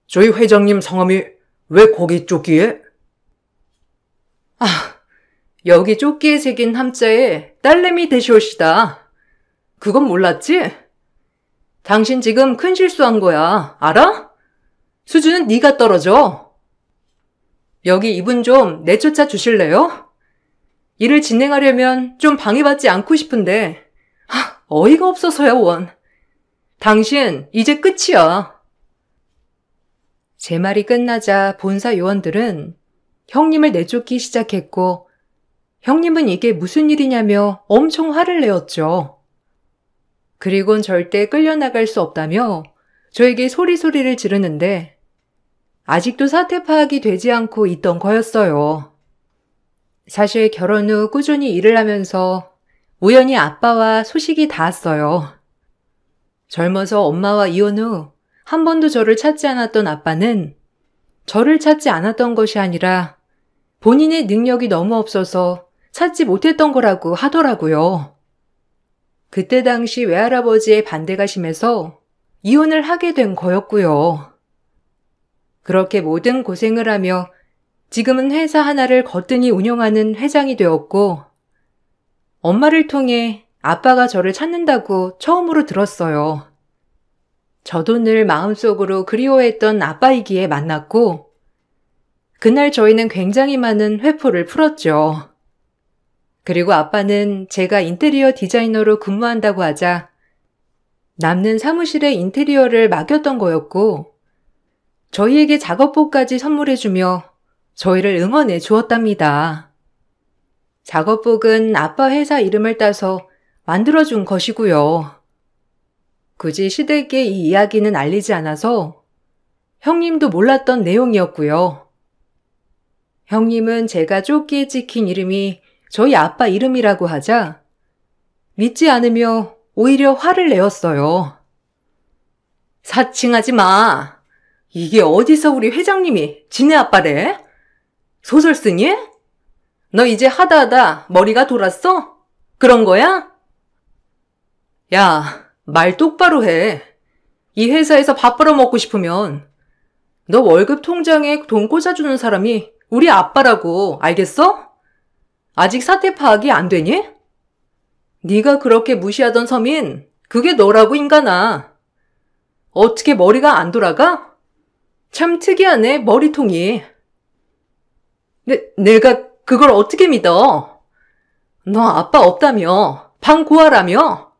저희 회장님 성함이 왜 거기 조끼에? 여기 조끼에 새긴 함자에 딸내미 되시옵시다. 그건 몰랐지? 당신 지금 큰 실수한 거야. 알아? 수준은 네가 떨어져. 여기 이분 좀 내쫓아 주실래요? 일을 진행하려면 좀 방해받지 않고 싶은데 어이가 없어서야 원. 당신 이제 끝이야. 제 말이 끝나자 본사 요원들은 형님을 내쫓기 시작했고 형님은 이게 무슨 일이냐며 엄청 화를 내었죠. 그리곤 절대 끌려나갈 수 없다며 저에게 소리소리를 지르는데 아직도 사태 파악이 되지 않고 있던 거였어요. 사실 결혼 후 꾸준히 일을 하면서 우연히 아빠와 소식이 닿았어요. 젊어서 엄마와 이혼 후 한 번도 저를 찾지 않았던 아빠는 저를 찾지 않았던 것이 아니라 본인의 능력이 너무 없어서 찾지 못했던 거라고 하더라고요. 그때 당시 외할아버지의 반대가 심해서 이혼을 하게 된 거였고요. 그렇게 모든 고생을 하며 지금은 회사 하나를 거뜬히 운영하는 회장이 되었고 엄마를 통해 아빠가 저를 찾는다고 처음으로 들었어요. 저도 늘 마음속으로 그리워했던 아빠이기에 만났고 그날 저희는 굉장히 많은 회포를 풀었죠. 그리고 아빠는 제가 인테리어 디자이너로 근무한다고 하자 남는 사무실의 인테리어를 맡겼던 거였고 저희에게 작업복까지 선물해주며 저희를 응원해 주었답니다. 작업복은 아빠 회사 이름을 따서 만들어준 것이고요. 굳이 시댁에 이 이야기는 알리지 않아서 형님도 몰랐던 내용이었고요. 형님은 제가 조끼에 찍힌 이름이 저희 아빠 이름이라고 하자 믿지 않으며 오히려 화를 내었어요. 사칭하지 마. 이게 어디서 우리 회장님이 지네 아빠래? 소설 쓰니? 너 이제 하다 머리가 돌았어? 그런 거야? 야, 말 똑바로 해. 이 회사에서 밥 벌어먹고 싶으면 너 월급 통장에 돈 꽂아주는 사람이 우리 아빠라고, 알겠어? 아직 사태 파악이 안 되니? 네가 그렇게 무시하던 서민, 그게 너라고 인간아. 어떻게 머리가 안 돌아가? 참 특이하네, 머리통이. 내가 그걸 어떻게 믿어? 너 아빠 없다며? 방 고하라며?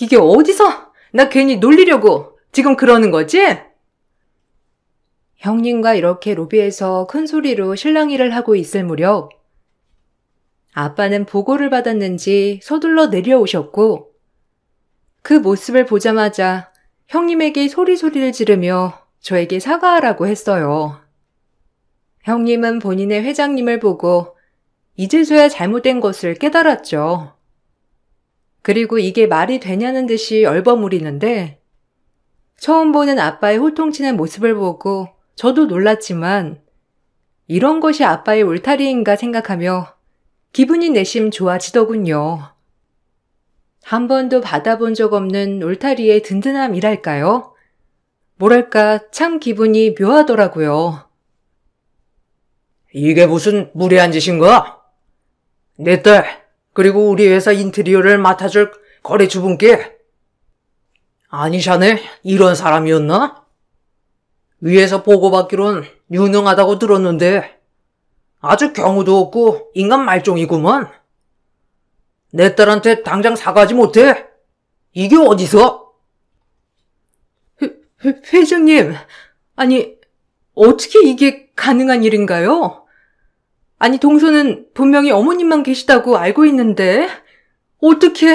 이게 어디서 나 괜히 놀리려고 지금 그러는 거지? 형님과 이렇게 로비에서 큰 소리로 실랑이를 하고 있을 무렵 아빠는 보고를 받았는지 서둘러 내려오셨고 그 모습을 보자마자 형님에게 소리를 지르며 저에게 사과하라고 했어요. 형님은 본인의 회장님을 보고 이제서야 잘못된 것을 깨달았죠. 그리고 이게 말이 되냐는 듯이 얼버무리는데 처음 보는 아빠의 호통치는 모습을 보고 저도 놀랐지만 이런 것이 아빠의 울타리인가 생각하며 기분이 내심 좋아지더군요. 한 번도 받아본 적 없는 울타리의 든든함이랄까요? 뭐랄까 참 기분이 묘하더라고요. 이게 무슨 무례한 짓인가? 내 딸, 그리고 우리 회사 인테리어를 맡아줄 거래주분께. 아니, 자네 이런 사람이었나? 위에서 보고받기론 유능하다고 들었는데 아주 경우도 없고 인간 말종이구먼. 내 딸한테 당장 사과하지 못해? 이게 어디서? 회장님, 아니 어떻게 이게 가능한 일인가요? 아니 동서는 분명히 어머님만 계시다고 알고 있는데 어떻게...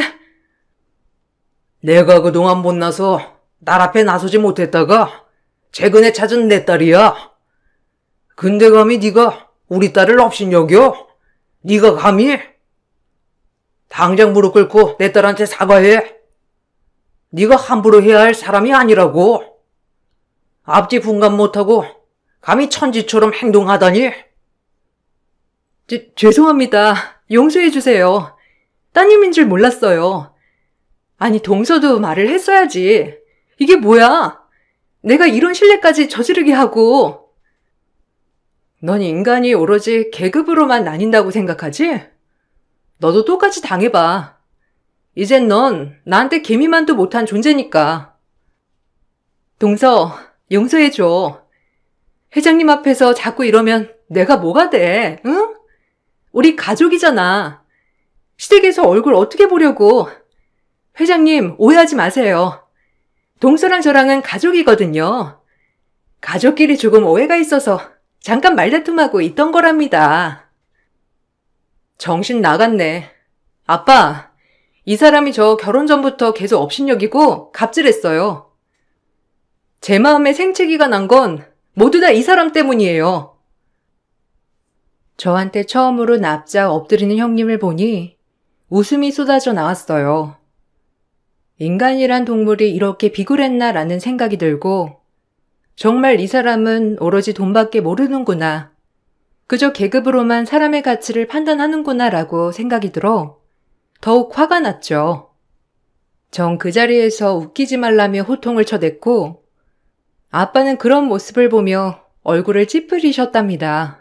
내가 그동안 못나서 딸 앞에 나서지 못했다가 최근에 찾은 내 딸이야. 근데 감히 네가 우리 딸을 업신여겨? 네가 감히? 당장 무릎 꿇고 내 딸한테 사과해. 네가 함부로 해야 할 사람이 아니라고. 앞뒤 분간 못하고 감히 천지처럼 행동하다니. 죄송합니다. 용서해 주세요. 따님인 줄 몰랐어요. 아니 동서도 말을 했어야지. 이게 뭐야? 내가 이런 실례까지 저지르게 하고. 넌 인간이 오로지 계급으로만 나뉜다고 생각하지? 너도 똑같이 당해봐. 이젠 넌 나한테 개미만도 못한 존재니까. 동서, 용서해줘. 회장님 앞에서 자꾸 이러면 내가 뭐가 돼, 응? 우리 가족이잖아. 시댁에서 얼굴 어떻게 보려고. 회장님, 오해하지 마세요. 동서랑 저랑은 가족이거든요. 가족끼리 조금 오해가 있어서 잠깐 말다툼하고 있던 거랍니다. 정신 나갔네. 아빠, 이 사람이 저 결혼 전부터 계속 업신여기고 갑질했어요. 제 마음에 생채기가 난 건 모두 다 이 사람 때문이에요. 저한테 처음으로 납작 엎드리는 형님을 보니 웃음이 쏟아져 나왔어요. 인간이란 동물이 이렇게 비굴했나라는 생각이 들고 정말 이 사람은 오로지 돈밖에 모르는구나. 그저 계급으로만 사람의 가치를 판단하는구나라고 생각이 들어 더욱 화가 났죠. 전 그 자리에서 웃기지 말라며 호통을 쳐댔고 아빠는 그런 모습을 보며 얼굴을 찌푸리셨답니다.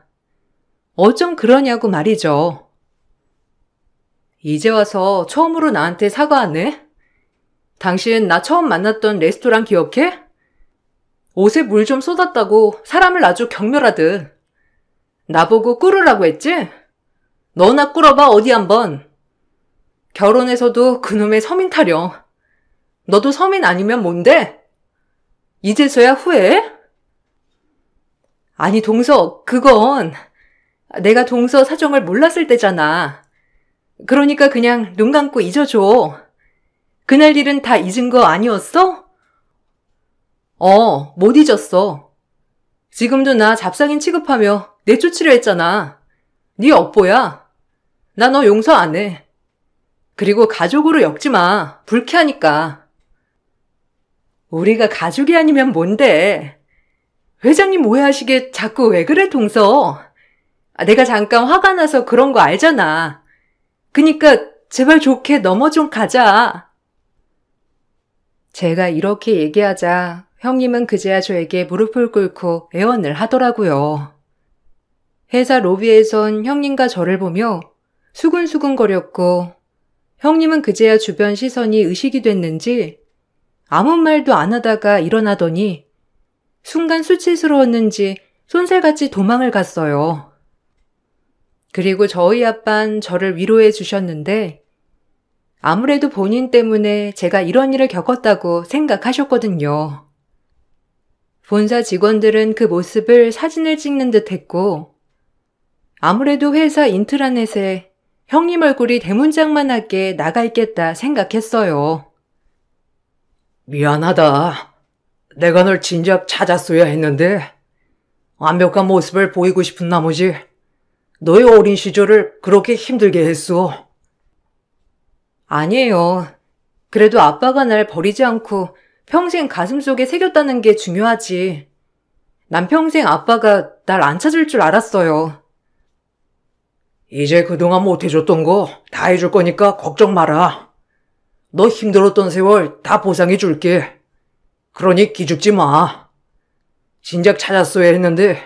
어쩜 그러냐고 말이죠. 이제 와서 처음으로 나한테 사과하네? 당신 나 처음 만났던 레스토랑 기억해? 옷에 물 좀 쏟았다고 사람을 아주 경멸하듯. 나보고 꿇으라고 했지? 너나 꿇어봐 어디 한번. 결혼해서도 그놈의 서민 타령. 너도 서민 아니면 뭔데? 이제서야 후회해? 아니 동서, 그건 내가 동서 사정을 몰랐을 때잖아. 그러니까 그냥 눈 감고 잊어줘. 그날 일은 다 잊은 거 아니었어? 못 잊었어. 지금도 나 잡상인 취급하며 내쫓으려 했잖아. 네 업보야. 나 너 용서 안 해. 그리고 가족으로 엮지 마. 불쾌하니까. 우리가 가족이 아니면 뭔데? 회장님 오해하시게 자꾸 왜 그래 동서? 내가 잠깐 화가 나서 그런 거 알잖아. 그니까 제발 좋게 넘어 좀 가자. 제가 이렇게 얘기하자 형님은 그제야 저에게 무릎을 꿇고 애원을 하더라고요. 회사 로비에선 형님과 저를 보며 수근수근거렸고 형님은 그제야 주변 시선이 의식이 됐는지 아무 말도 안 하다가 일어나더니 순간 수치스러웠는지 쏜살같이 도망을 갔어요. 그리고 저희 아빤 저를 위로해 주셨는데 아무래도 본인 때문에 제가 이런 일을 겪었다고 생각하셨거든요. 본사 직원들은 그 모습을 사진을 찍는 듯 했고 아무래도 회사 인트라넷에 형님 얼굴이 대문짝만하게 나가 있겠다 생각했어요. 미안하다. 내가 널 진작 찾았어야 했는데 완벽한 모습을 보이고 싶은 나머지 너의 어린 시절을 그렇게 힘들게 했어. 아니에요. 그래도 아빠가 날 버리지 않고 평생 가슴속에 새겼다는 게 중요하지. 난 평생 아빠가 날 안 찾을 줄 알았어요. 이제 그동안 못해줬던 거 다 해줄 거니까 걱정 마라. 너 힘들었던 세월 다 보상해 줄게. 그러니 기죽지 마. 진작 찾았어야 했는데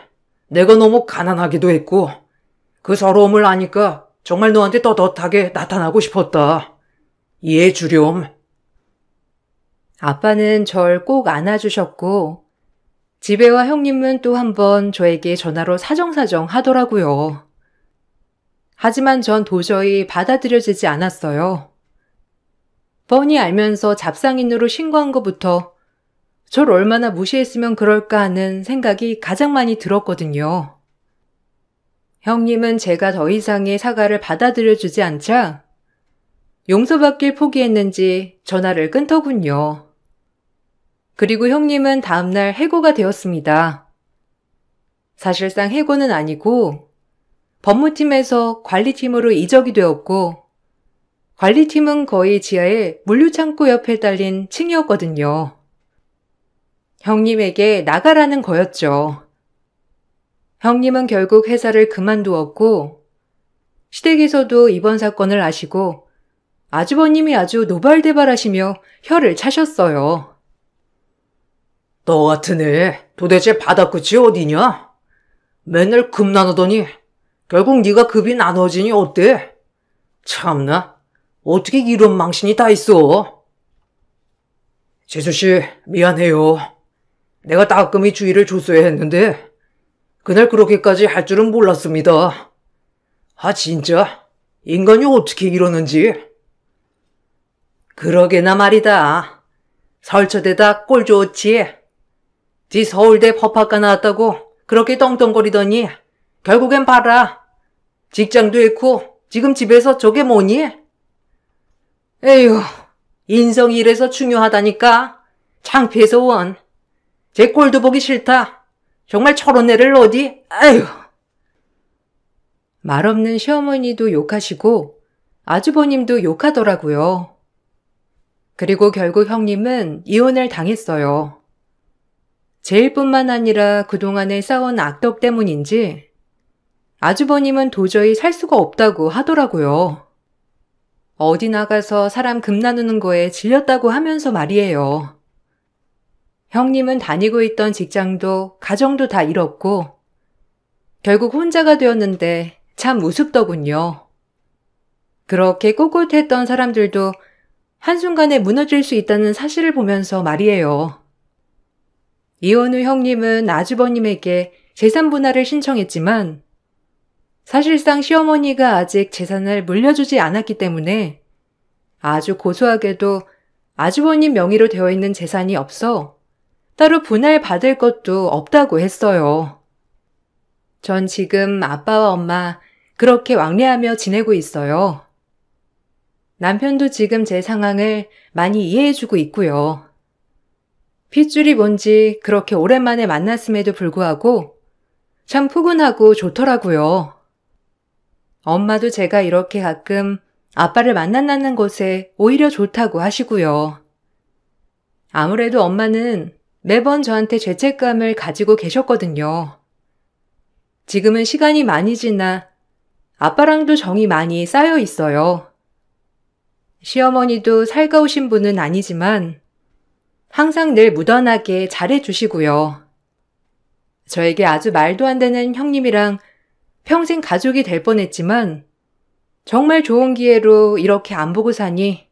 내가 너무 가난하기도 했고 그 서러움을 아니까 정말 너한테 떳떳하게 나타나고 싶었다. 이해해 주렴. 아빠는 절 꼭 안아주셨고 집에와 형님은 또 한 번 저에게 전화로 사정사정 하더라고요. 하지만 전 도저히 받아들여지지 않았어요. 뻔히 알면서 잡상인으로 신고한 것부터 절 얼마나 무시했으면 그럴까 하는 생각이 가장 많이 들었거든요. 형님은 제가 더 이상의 사과를 받아들여주지 않자 용서받길 포기했는지 전화를 끊더군요. 그리고 형님은 다음날 해고가 되었습니다. 사실상 해고는 아니고 법무팀에서 관리팀으로 이적이 되었고 관리팀은 거의 지하의 물류창고 옆에 달린 층이었거든요. 형님에게 나가라는 거였죠. 형님은 결국 회사를 그만두었고 시댁에서도 이번 사건을 아시고 아주버님이 아주 노발대발하시며 혀를 차셨어요. 너 같은 애 도대체 바닥끝이 어디냐? 맨날 급 나누더니 결국 네가 급이 나눠지니 어때? 참나, 어떻게 이런 망신이 다 있어? 재수씨, 미안해요. 내가 따끔히 주의를 줬어야 했는데 그날 그렇게까지 할 줄은 몰랐습니다. 아 진짜 인간이 어떻게 이러는지. 그러게나 말이다. 설쳐대다 꼴 좋지. 네 서울대 법학과 나왔다고 그렇게 떵떵거리더니 결국엔 봐라. 직장도 잃고 지금 집에서 저게 뭐니? 에휴, 인성이 이래서 중요하다니까. 창피해서 원. 제 꼴도 보기 싫다. 정말 저런 애를 어디? 아휴. 말없는 시어머니도 욕하시고 아주버님도 욕하더라고요. 그리고 결국 형님은 이혼을 당했어요. 제 일뿐만 아니라 그동안에 쌓아온 악덕 때문인지 아주버님은 도저히 살 수가 없다고 하더라고요. 어디 나가서 사람 금 나누는 거에 질렸다고 하면서 말이에요. 형님은 다니고 있던 직장도 가정도 다 잃었고 결국 혼자가 되었는데 참 우습더군요. 그렇게 꼿꼿했던 사람들도 한순간에 무너질 수 있다는 사실을 보면서 말이에요. 이혼 후 형님은 아주버님에게 재산 분할을 신청했지만 사실상 시어머니가 아직 재산을 물려주지 않았기 때문에 아주 고소하게도 아주버님 명의로 되어 있는 재산이 없어 따로 분할 받을 것도 없다고 했어요. 전 지금 아빠와 엄마 그렇게 왕래하며 지내고 있어요. 남편도 지금 제 상황을 많이 이해해주고 있고요. 핏줄이 뭔지 그렇게 오랜만에 만났음에도 불구하고 참 푸근하고 좋더라고요. 엄마도 제가 이렇게 가끔 아빠를 만난다는 것에 오히려 좋다고 하시고요. 아무래도 엄마는 매번 저한테 죄책감을 가지고 계셨거든요. 지금은 시간이 많이 지나 아빠랑도 정이 많이 쌓여 있어요. 시어머니도 살가우신 분은 아니지만 항상 늘 무던하게 잘해주시고요. 저에게 아주 말도 안 되는 형님이랑 평생 가족이 될 뻔했지만 정말 좋은 기회로 이렇게 안 보고 사니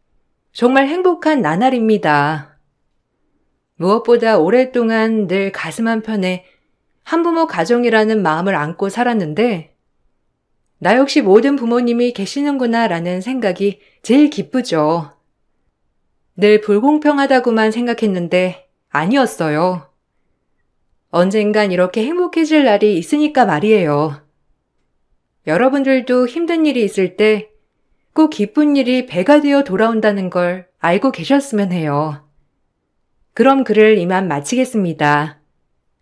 정말 행복한 나날입니다. 무엇보다 오랫동안 늘 가슴 한편에 한부모 가정이라는 마음을 안고 살았는데 나 역시 모든 부모님이 계시는구나 라는 생각이 제일 기쁘죠. 늘 불공평하다고만 생각했는데 아니었어요. 언젠간 이렇게 행복해질 날이 있으니까 말이에요. 여러분들도 힘든 일이 있을 때 꼭 기쁜 일이 배가 되어 돌아온다는 걸 알고 계셨으면 해요. 그럼 글을 이만 마치겠습니다.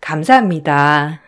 감사합니다.